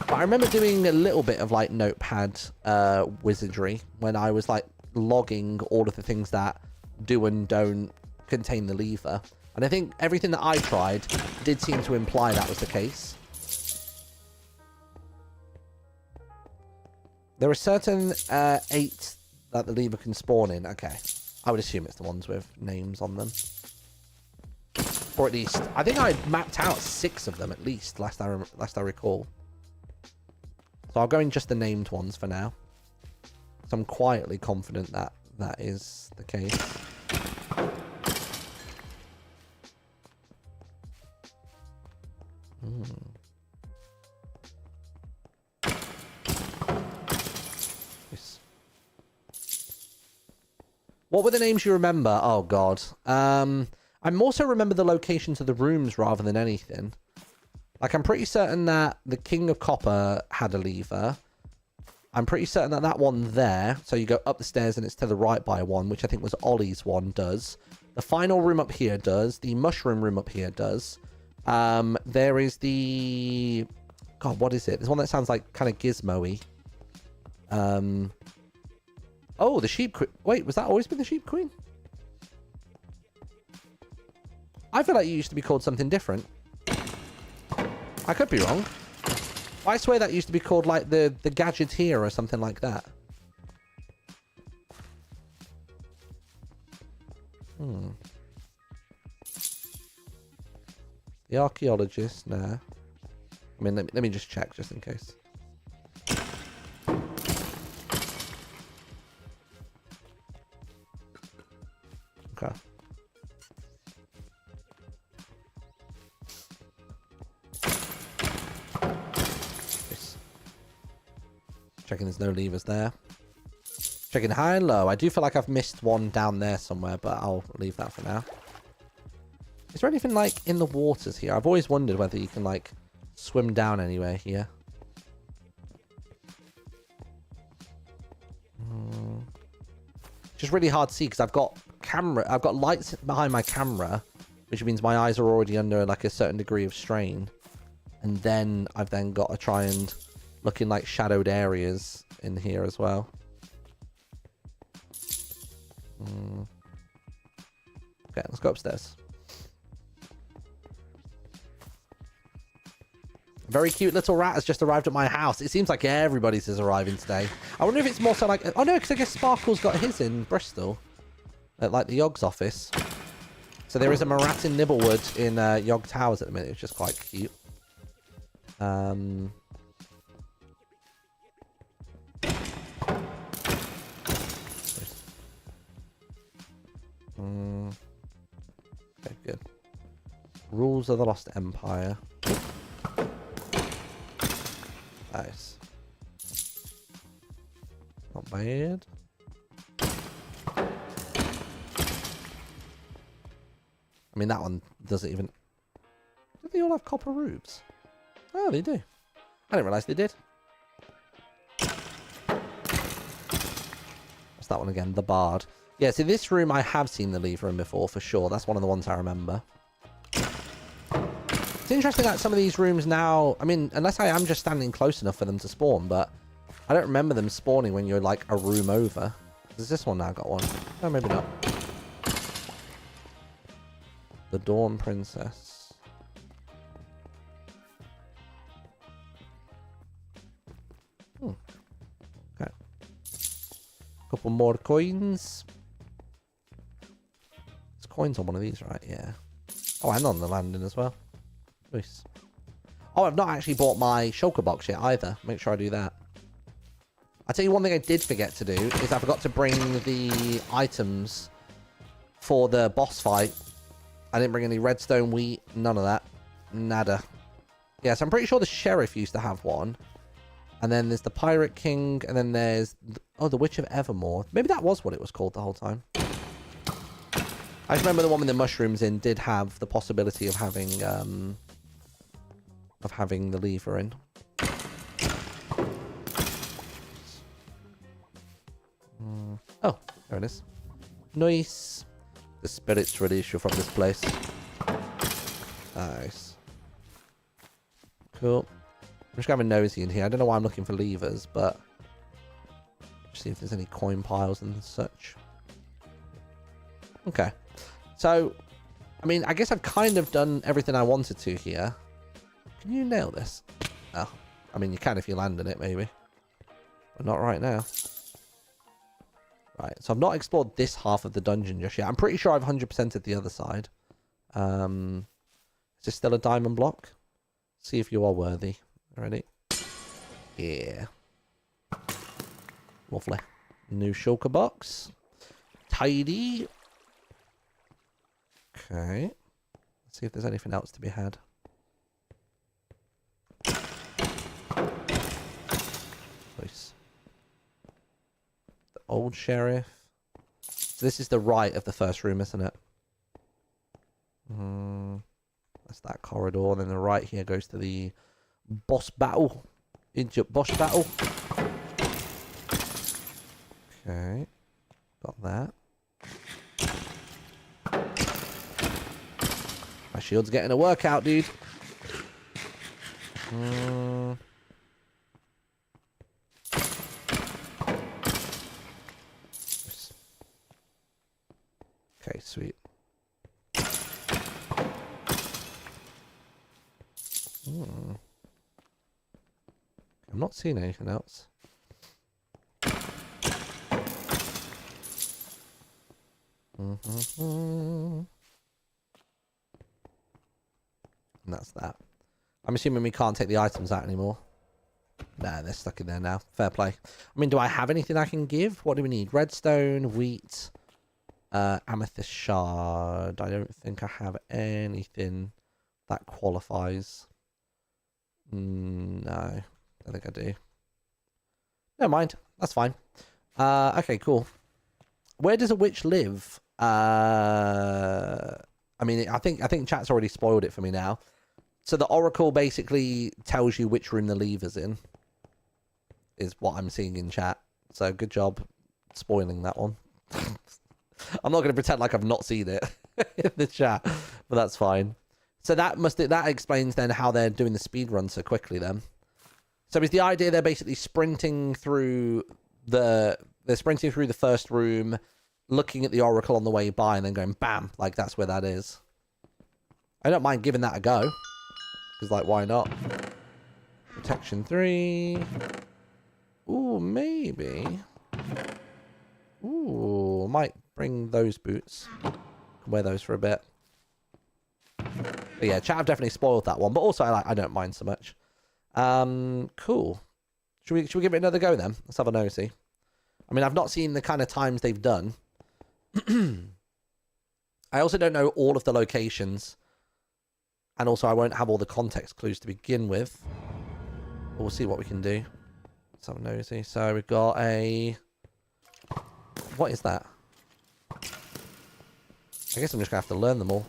But I remember doing a little bit of like notepad wizardry when I was like logging all of the things that do and don't contain the lever. And I think everything that I tried did seem to imply that was the case. There are certain 8 that the lever can spawn in. Okay. I would assume it's the ones with names on them. Or at least, I think I mapped out 6 of them at least, last I recall. So I'll go in just the named ones for now. So I'm quietly confident that that is the case. Yes. What were the names you remember? Oh, God. I also remember the locations of the rooms rather than anything. Like, I'm pretty certain that the King of Copper had a lever. I'm pretty certain that that one there, so you go up the stairs and it's to the right by one, which I think was Ollie's one, does. The final room up here does. The mushroom room up here does. There is the... God, what is it? There's one that sounds like kind of gizmo-y. Oh, the sheep queen. Wait, was that always been the sheep queen? I feel like it used to be called something different. I could be wrong. I swear that used to be called like the Gadgeteer or something like that. The archaeologist, nah. I mean, let me just check just in case. Okay. Checking there's no levers there. Checking high and low. I do feel like I've missed one down there somewhere, but I'll leave that for now. Is there anything like in the waters here? I've always wondered whether you can like swim down anywhere here. Just really hard to see because I've got lights behind my camera, which means my eyes are already under like a certain degree of strain. And then I've then got to try and look in like shadowed areas in here as well. Okay, let's go upstairs. A very cute little rat has just arrived at my house. It seems like everybody's is arriving today. I wonder if it's more so like... Oh no, because I guess Sparkle's got his in Bristol. At like the Yogg's office. So there is a Maratin Nibblewood in Yog Towers at the minute, which is quite cute. Okay, good. Rules of the Lost Empire. Nice. Not bad. I mean, that one doesn't even... Do they all have copper roofs? Oh, they do. I didn't realise they did. What's that one again? The Bard. Yeah, see, this room I have seen the lever in before, for sure. That's one of the ones I remember. It's interesting that some of these rooms now... I mean, unless I am just standing close enough for them to spawn, but I don't remember them spawning when you're, like, a room over. Has this one now got one? No, maybe not. The Dawn Princess. Okay. Couple more coins. There's coins on one of these, right? Yeah. Oh, and on the landing as well. Nice. Oh, I've not actually bought my shulker box yet either. Make sure I do that. I'll tell you one thing I did forget to do is I forgot to bring the items for the boss fight. I didn't bring any redstone, wheat, none of that. Nada. Yes, I'm pretty sure the sheriff used to have one. And then there's the Pirate King, and then there's... the Witch of Evermore. Maybe that was what it was called the whole time. I just remember the one with the mushrooms in did have the possibility of having the lever in. Oh, there it is. Nice. The spirits release you from this place. Nice. Cool. I'm just going to have a nosy in here. I don't know why I'm looking for levers, but... see if there's any coin piles and such. Okay. So, I mean, I guess I've kind of done everything I wanted to here. Can you nail this? Oh. I mean, you can if you land in it, maybe. But not right now. Right, so I've not explored this half of the dungeon just yet. I'm pretty sure I've 100%ed the other side. Is this still a diamond block? See if you are worthy. Ready? Yeah. Lovely. New shulker box. Tidy. Okay. Let's see if there's anything else to be had. Nice. Old Sheriff. So this is the right of the first room, isn't it? That's that corridor. And then the right here goes to the boss battle. Boss battle. Okay. Got that. My shield's getting a workout, dude. Okay, sweet. I'm not seeing anything else. And that's that. I'm assuming we can't take the items out anymore. Nah, they're stuck in there now. Fair play. I mean, do I have anything I can give? What do we need? Redstone, wheat, amethyst shard. I don't think I have anything that qualifies. No, I don't think I do. Never mind. That's fine. Okay, cool. Where does a witch live? I mean, I think chat's already spoiled it for me now. So the oracle basically tells you which room the lever's in, is what I'm seeing in chat. So good job spoiling that one. I'm not going to pretend like I've not seen it in the chat, but that's fine. So that explains then how they're doing the speed run so quickly then. So is the idea they're basically sprinting through the first room, looking at the oracle on the way by, and then going bam, like that's where that is. I don't mind giving that a go. Because, like, why not? Protection 3. Ooh, maybe. Ooh, might bring those boots. Wear those for a bit. But yeah, chat have definitely spoiled that one. But also, I don't mind so much. Cool. Should we give it another go then? Let's have a nosy. I mean, I've not seen the kind of times they've done. I also don't know all of the locations. And also, I won't have all the context clues to begin with. But we'll see what we can do. Let's have a nosy. So we've got a... What is that? I guess I'm just going to have to learn them all.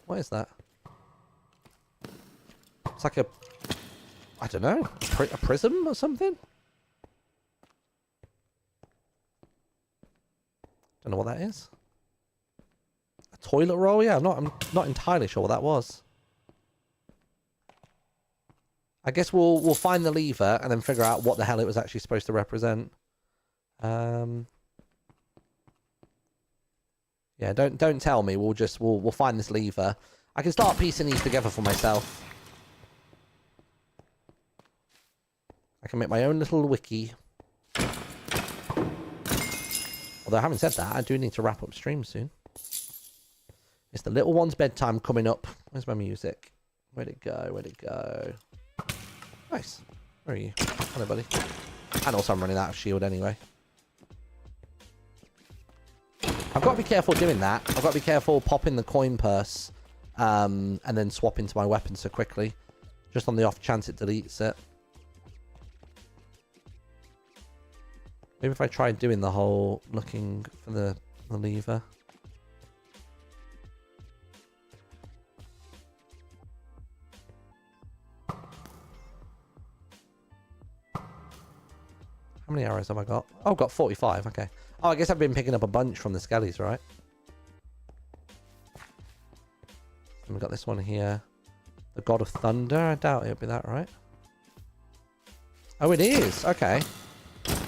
What is that? It's like a... I don't know. A prism or something? Don't know what that is. A toilet roll? Yeah, I'm not entirely sure what that was. I guess we'll find the lever and then figure out what the hell it was actually supposed to represent. Yeah, don't tell me. We'll find this lever. I can start piecing these together for myself. I can make my own little wiki. Although having said that, I do need to wrap up stream soon. It's the little one's bedtime coming up. Where's my music? Where'd it go? Where'd it go? Nice. Where are you? Hello, buddy. And also I'm running out of shield anyway. I've got to be careful doing that. I've got to be careful popping the coin purse and then swap into my weapon so quickly. Just on the off chance it deletes it. Maybe if I try doing the whole looking for the lever. How many arrows have I got? Oh, I've got 45. Okay. Oh, I guess I've been picking up a bunch from the skellies, right? And we've got this one here. The God of Thunder. I doubt it'll be that, right? Oh, it is. Okay.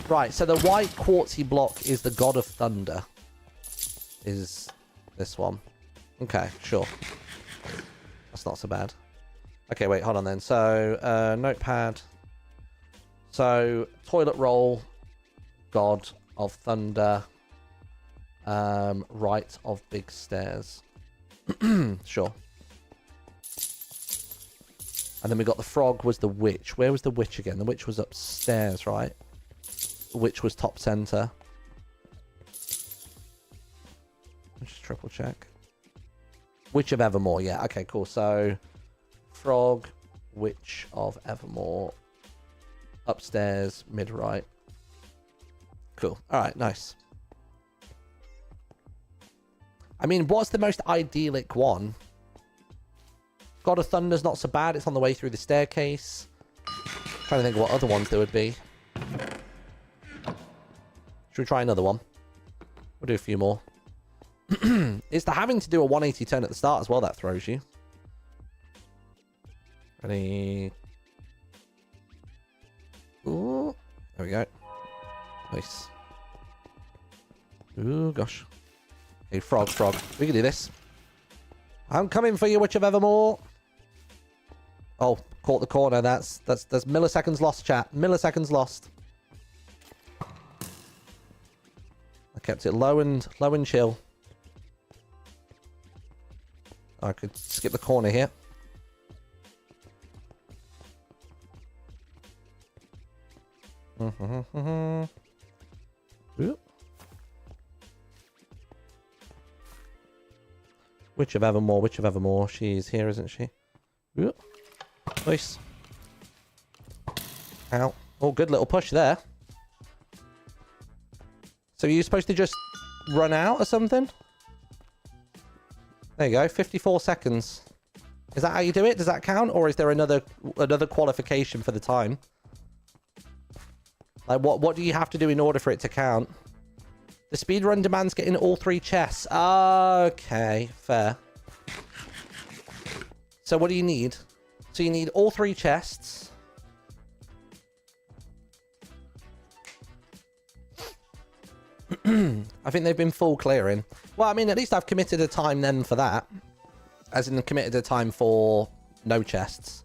Right, so the white quartzy block is the God of Thunder. Is this one. Okay, sure. That's not so bad. Okay, wait, hold on then. So, notepad. So, toilet roll, God of Thunder, right of big stairs. Sure. And then we got the frog was the witch. Where was the witch again? The witch was upstairs, right? The witch was top center. Let's just triple check. Witch of Evermore, yeah. Okay, cool. So, frog, witch of Evermore. Upstairs, mid-right. Cool. Alright, nice. I mean, what's the most idyllic one? God of Thunder's not so bad. It's on the way through the staircase. Trying to think of what other ones there would be. Should we try another one? We'll do a few more. It's the having to do a 180 turn at the start as well that throws you. Ready? Ooh, there we go. Nice. Ooh, gosh. Okay, frog. We can do this. I'm coming for you, Witch of Evermore. Oh, caught the corner. That's milliseconds lost, chat. Milliseconds lost. I kept it low and chill. I could skip the corner here. Witch of Evermore. She's here, isn't she? Ooh. Nice. Ow. Oh, good little push there. So are you supposed to just run out or something? There you go, 54 seconds. Is that how you do it? Does that count? Or is there another qualification for the time? Like, what do you have to do in order for it to count? The speedrun demands getting all 3 chests. Okay, fair. So what do you need? So you need all 3 chests. I think they've been full clearing. Well, I mean, at least I've committed a time then for that. As in, committed a time for no chests.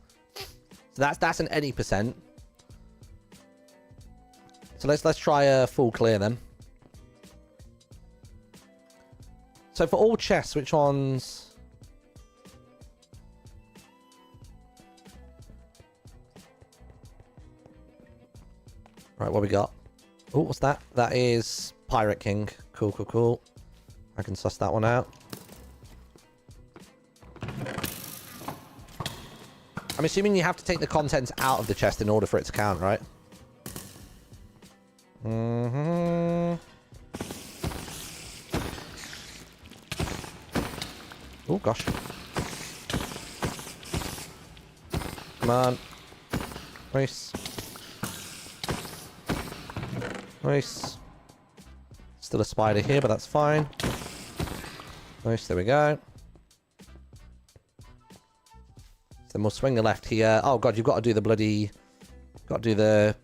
So that's an any percent. So let's try a full clear then. So for all chests, which ones? Right, what we got? Oh, what's that? That is Pirate King. Cool, cool, cool. I can suss that one out. I'm assuming you have to take the contents out of the chest in order for it to count, right? Mm-hmm. Oh, gosh. Come on. Nice. Nice. Still a spider here, but that's fine. Nice, there we go. Then we'll swing the left here. Oh god, you've got to do the bloody... Got to do the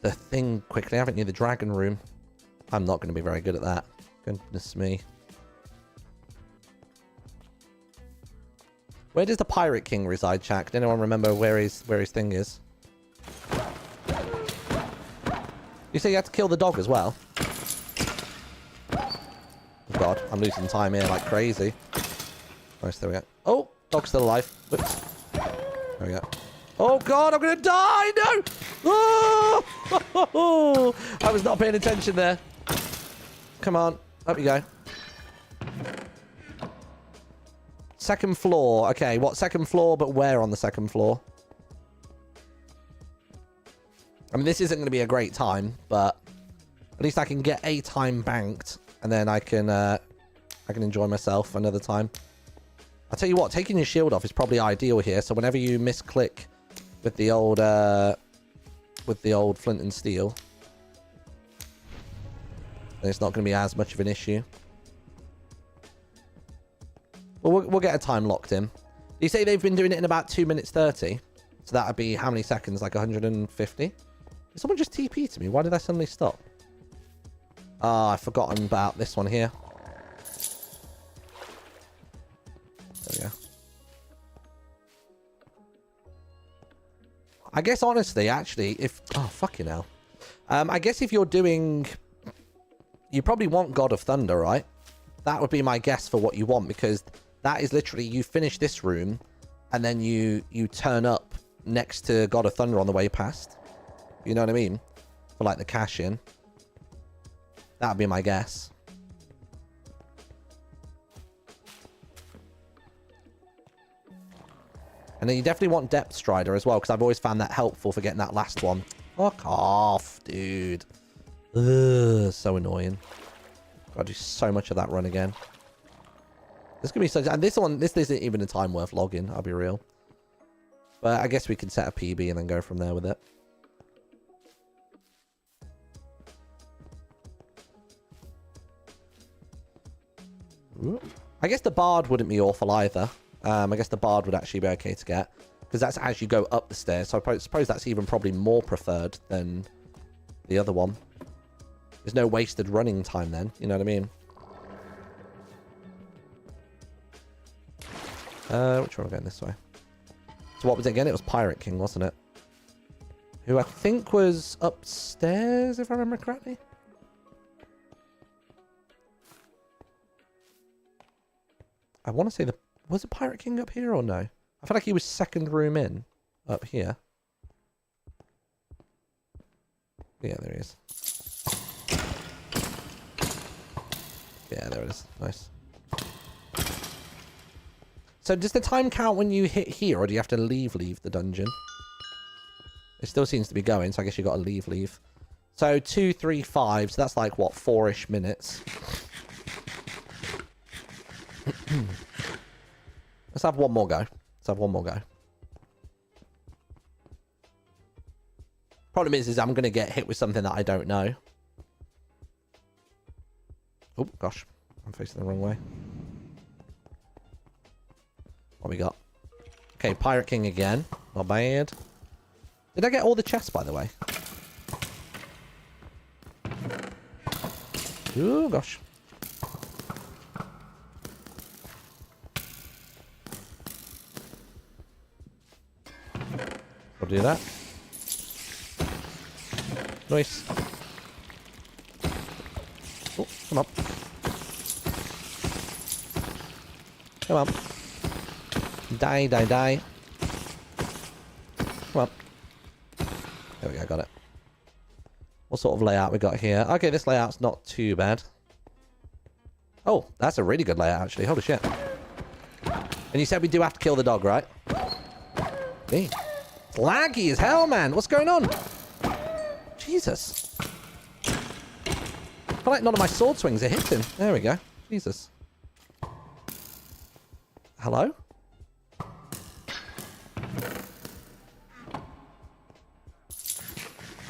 thing quickly, haven't you? The dragon room. I'm not going to be very good at that. Goodness me. Where does the Pirate King reside, chat? Can anyone remember where his thing is? You say you had to kill the dog as well? Oh god, I'm losing time here like crazy. Nice, there we go. Oh, dog's still alive. Whoops. There we go. Oh god, I'm gonna die! No! Oh! I was not paying attention there. Come on, up you go. Second floor. Okay, what second floor, but where on the second floor? I mean, this isn't going to be a great time, but at least I can get a time banked, and then I can enjoy myself another time. I'll tell you what, taking your shield off is probably ideal here. So whenever you misclick with the old flint and steel, then it's not going to be as much of an issue. Well, we'll get a time locked in. You say they've been doing it in about 2 minutes 30, so that would be how many seconds? Like 150. Did someone just TP to me? Why did I suddenly stop? Ah, I've forgotten about this one here. There we go. I guess honestly, actually, if... Oh, fucking hell. I guess if you're doing... You probably want God of Thunder, right? That would be my guess for what you want, because that is literally... You finish this room, and then you turn up next to God of Thunder on the way past. You know what I mean? For like the cash in. That would be my guess. And then you definitely want Depth Strider as well, because I've always found that helpful for getting that last one. Fuck off, dude. Ugh, so annoying. Gotta do so much of that run again. This could be such... And this isn't even a time worth logging, I'll be real. But I guess we can set a PB and then go from there with it. I guess the Bard wouldn't be awful either. I guess the Bard would actually be okay to get, because that's as you go up the stairs. So I suppose that's even probably more preferred than the other one. There's no wasted running time then. You know what I mean? Which one are we going this way? So what was it again? It was Pirate King, wasn't it? Who I think was upstairs, if I remember correctly. I want to say was it Pirate King up here or no? I feel like he was second room in up here. Yeah, there he is. Yeah, there it is. Nice. So does the time count when you hit here, or do you have to leave the dungeon? It still seems to be going, so I guess you got to leave. So 2, 3, 5. So that's like what, 4-ish minutes. Let's have one more go. Problem is I'm going to get hit with something that I don't know. Oh, gosh. I'm facing the wrong way. What we got? Okay, Pirate King again. Not bad. Did I get all the chests, by the way? Oh, gosh. I'll do that. Nice. Oh, come on. Come on. Die. Come on. There we go, got it. What sort of layout we got here? Okay, this layout's not too bad. Oh, that's a really good layout, actually. Holy shit. And you said we do have to kill the dog, right? Me. Laggy as hell, man. What's going on? Jesus. I feel like none of my sword swings are hitting. There we go. Jesus. Hello?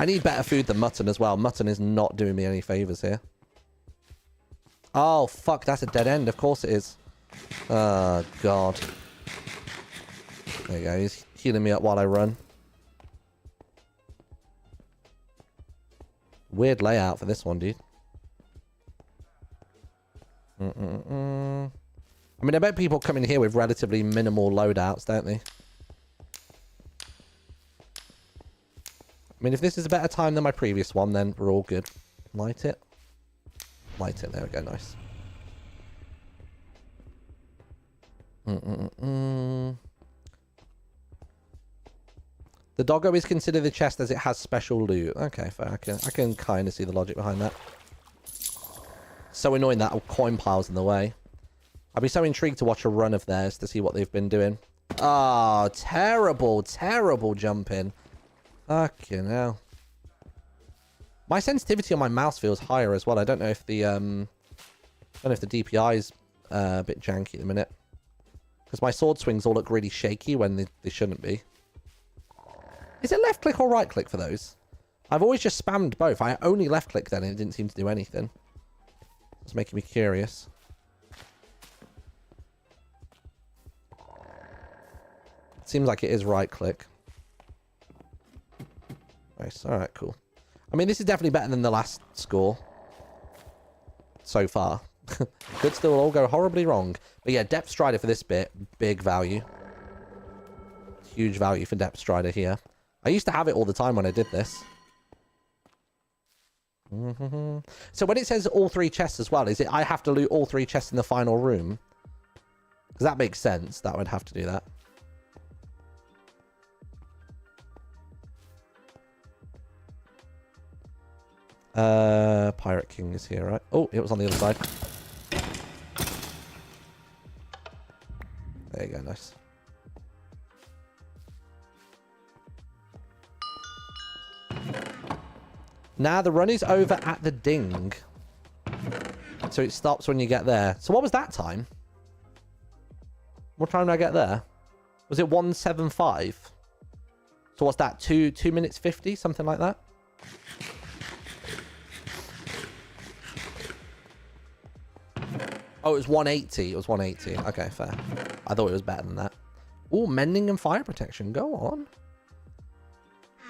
I need better food than mutton as well. Mutton is not doing me any favors here. Oh, fuck. That's a dead end. Of course it is. Oh, God. There you go. He's healing me up while I run. Weird layout for this one, dude. I mean, I bet people come in here with relatively minimal loadouts, don't they? I mean, if this is a better time than my previous one, then we're all good. Light it. Light it. There we go. Nice. The doggo is considered the chest as it has special loot. Okay, fair. I can kind of see the logic behind that. So annoying that coin pile's in the way. I'd be so intrigued to watch a run of theirs to see what they've been doing. Oh, terrible, terrible jumping. Fucking hell. My sensitivity on my mouse feels higher as well. I don't know if the DPI is a bit janky at the minute. Because my sword swings all look really shaky when they shouldn't be. Is it left click or right click for those? I've always just spammed both. I only left click then and it didn't seem to do anything. It's making me curious. Seems like it is right click. Nice. Alright, cool. I mean, this is definitely better than the last score. So far. Could still all go horribly wrong. But yeah, Depth Strider for this bit. Big value. Huge value for Depth Strider here. I used to have it all the time when I did this. So when it says all 3 chests as well, is it I have to loot all 3 chests in the final room? Because that makes sense. That would have to do that. Pirate King is here, right? Oh, it was on the other side. There you go, nice. Now the run is over at the ding. So it stops when you get there. So what was that time? What time did I get there? Was it 175? So what's that? 2 minutes 50? Something like that? Oh, it was 180. It was 180. Okay, fair. I thought it was better than that. Oh, mending and fire protection. Go on.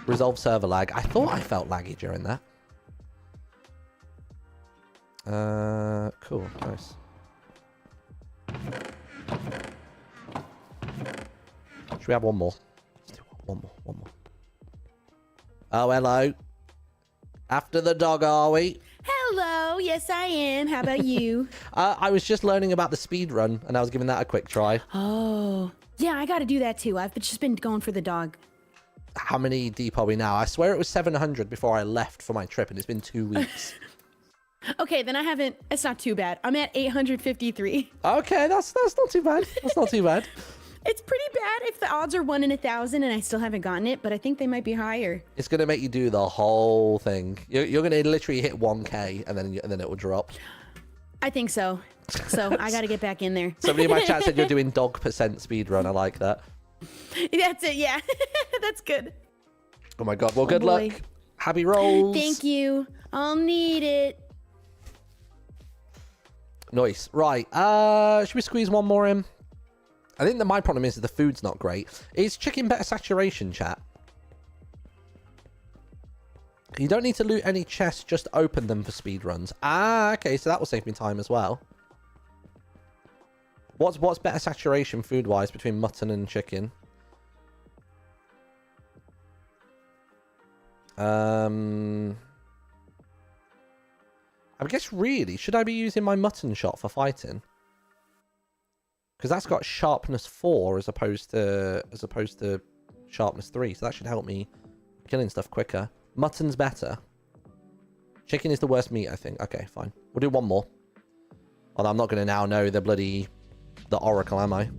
Resolve server lag. I thought I felt laggy during that. Cool. Nice. Should we have one more? Let's do one more. Oh, hello. After the dog, are we? Hello. Yes, I am. How about you? I was just learning about the speed run, and I was giving that a quick try. Oh. Yeah, I got to do that too. I've just been going for the dog. How many deep are we now? I swear it was 700 before I left for my trip, and it's been 2 weeks. Okay, then I haven't. It's not too bad. I'm at 853. Okay, that's not too bad. That's not too bad. It's pretty bad if the odds are 1 in 1,000 and I still haven't gotten it, but I think they might be higher. It's gonna make you do the whole thing. You're gonna literally hit 1K, and then it will drop. I think so. So I got to get back in there. Somebody in my chat said you're doing dog % speed run. I like that. That's it. Yeah, that's good. Oh my god. Well, good boy. luck. Happy rolls. Thank you. I'll need it. Nice. Right. Should we squeeze one more in? I think that my problem is that the food's not great. Is chicken better saturation, chat? You don't need to loot any chests, just open them for speed runs. Ah, okay, so that will save me time as well. What's better saturation food-wise between mutton and chicken? I guess really, should I be using my mutton shot for fighting? Because that's got sharpness 4 as opposed to sharpness 3, so that should help me killing stuff quicker. Mutton's better. Chicken is the worst meat, I think. Okay, fine. We'll do one more. Although I'm not going to now know the Oracle, am I?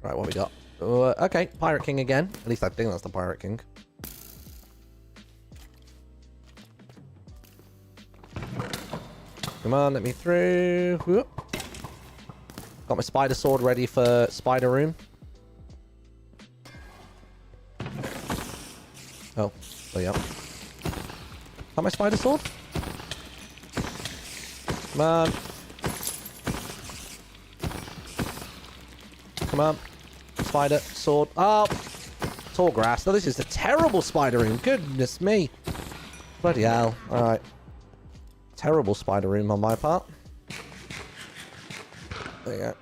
Right, what we got? Okay, Pirate King again. At least I think that's the Pirate King. Come on, let me through. Whoop. Got my spider sword ready for spider room. Oh, there you go. Is that my spider sword? Come on. Come on. Spider, sword. Oh! Tall grass. No, this is a terrible spider room. Goodness me. Bloody hell. Alright. Terrible spider room on my part. There you go.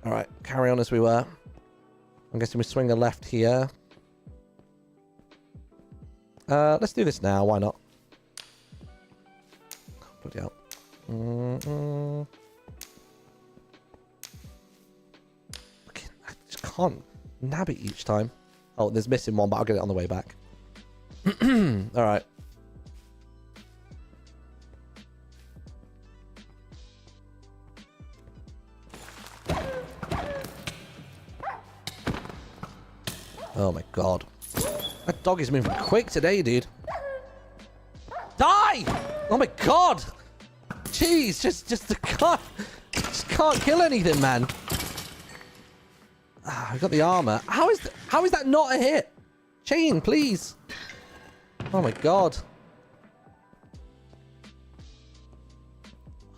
Alright, carry on as we were. I'm guessing we swing a left here. Let's do this now. Why not? Bloody hell. I just can't nab it each time. Oh, there's missing one, but I'll get it on the way back. Alright. Oh my god. That dog is moving quick today, dude. Die! Oh my god! Jeez, just can't kill anything, man. Ah, I got the armor. How is that not a hit? Chain, please. Oh my god.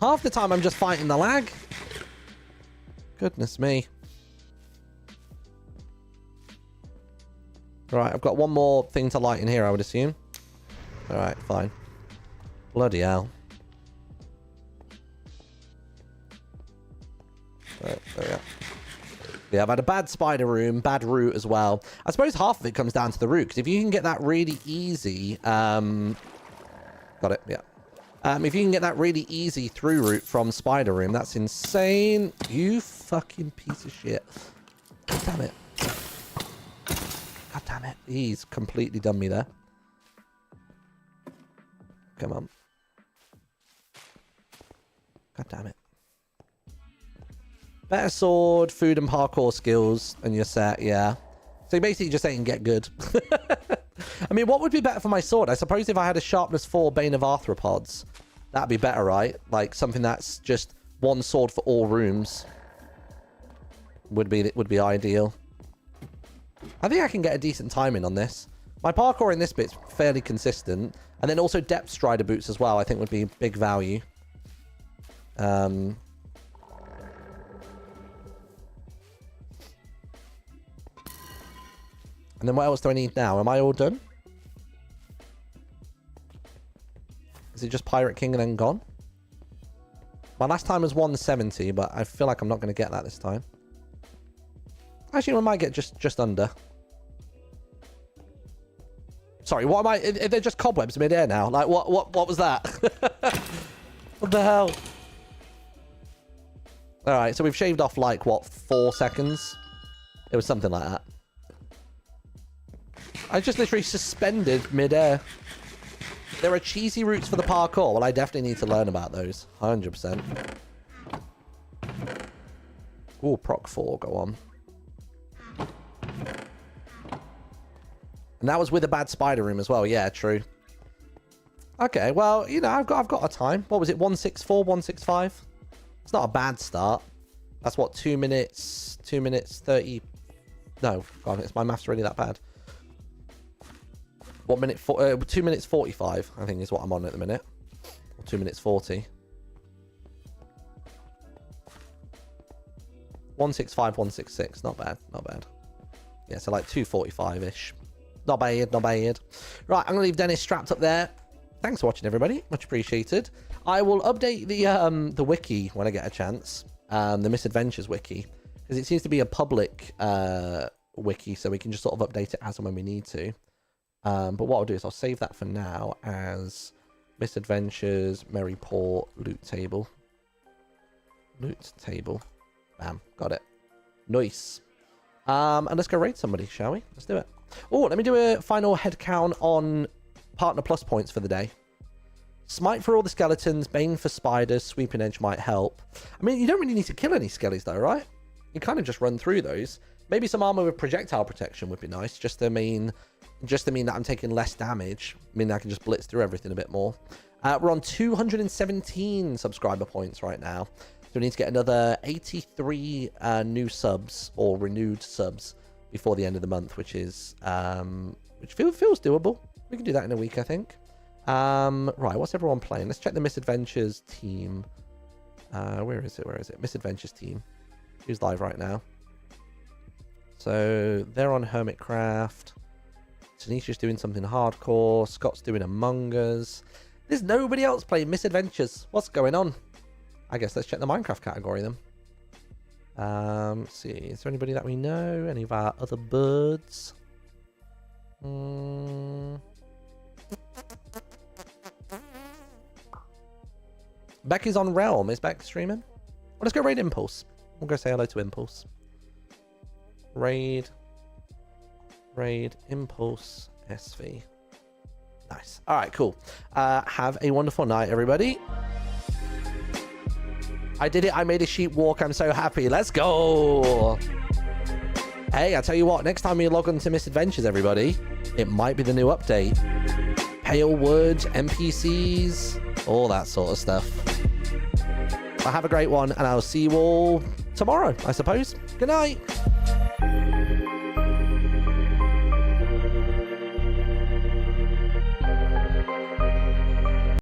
Half the time I'm just fighting the lag. Goodness me. Right, I've got one more thing to light in here, I would assume. Alright, fine. Bloody hell. Right, there we go. Yeah, I've had a bad spider room, bad route as well. I suppose half of it comes down to the route, because if you can get that really easy... got it, yeah. If you can get that really easy through route from spider room, that's insane. You fucking piece of shit. God damn it. God damn it. He's completely done me there. Come on. God damn it. Better sword, food and parkour skills, and you're set, yeah. So basically just saying get good. I mean, what would be better for my sword? I suppose if I had a sharpness 4 Bane of Arthropods, that'd be better, right? Like something that's just one sword for all rooms would be ideal. I think I can get a decent timing on this. My parkour in this bit's fairly consistent. And then also depth strider boots as well, I think would be big value. And then what else do I need now? Am I all done? Is it just Pirate King and then gone? My last time was 170, but I feel like I'm not going to get that this time. Actually, I might get just under. Sorry, what am I? They're just cobwebs mid-air now. Like, what was that? What the hell? Alright, so we've shaved off, like, what, 4 seconds? It was something like that. I just literally suspended mid-air. There are cheesy routes for the parkour. Well, I definitely need to learn about those. 100%. Ooh, proc 4, go on. And that was with a bad spider room as well. Yeah, true. Okay, well, you know, I've got a time. What was it? 164, 165? It's not a bad start. That's what, 2 minutes 30. No, God, it's my maths really that bad. 2 minutes 45, I think is what I'm on at the minute. Or 2 minutes 40. 165, 166. Not bad, not bad. Yeah, so like 245-ish. Not bad, not bad. Right, I'm going to leave Dennis strapped up there. Thanks for watching, everybody. Much appreciated. I will update the wiki when I get a chance. The Misadventures wiki. Because it seems to be a public wiki, so we can just sort of update it as and when we need to. But what I'll do is I'll save that for now as Misadventures, Merryport, loot table. Loot table. Bam, got it. Nice. And let's go raid somebody, shall we? Let's do it. Oh, let me do a final head count on Partner Plus points for the day. Smite for all the skeletons, Bane for spiders, Sweeping Edge might help. I mean, you don't really need to kill any skellies though, right? You kind of just run through those. Maybe some armor with projectile protection would be nice, just to mean that I'm taking less damage. I mean, I can just blitz through everything a bit more. We're on 217 subscriber points right now. So we need to get another 83 new subs or renewed subs before the end of the month, which is which feels doable. We can do that in a week, I think. Right, what's everyone playing? Let's check the Misadventures team. Where is it? Misadventures team. Who's live right now? So they're on Hermitcraft. Tanisha's doing something hardcore. Scott's doing Among Us. There's nobody else playing Misadventures. What's going on? I guess let's check the Minecraft category then. Let's see. Is there anybody that we know? Any of our other birds? Becky's on Realm. Is Beck streaming? Well, let's go raid Impulse. We'll go say hello to Impulse. Raid Impulse SV. Nice. All right, cool. Have a wonderful night, everybody. I did it. I made a sheep walk. I'm so happy. Let's go. Hey, I tell you what, next time we log on to Misadventures, everybody, it might be the new update. Pale wood, NPCs, all that sort of stuff. Well, have a great one, and I'll see you all tomorrow, I suppose. Good night.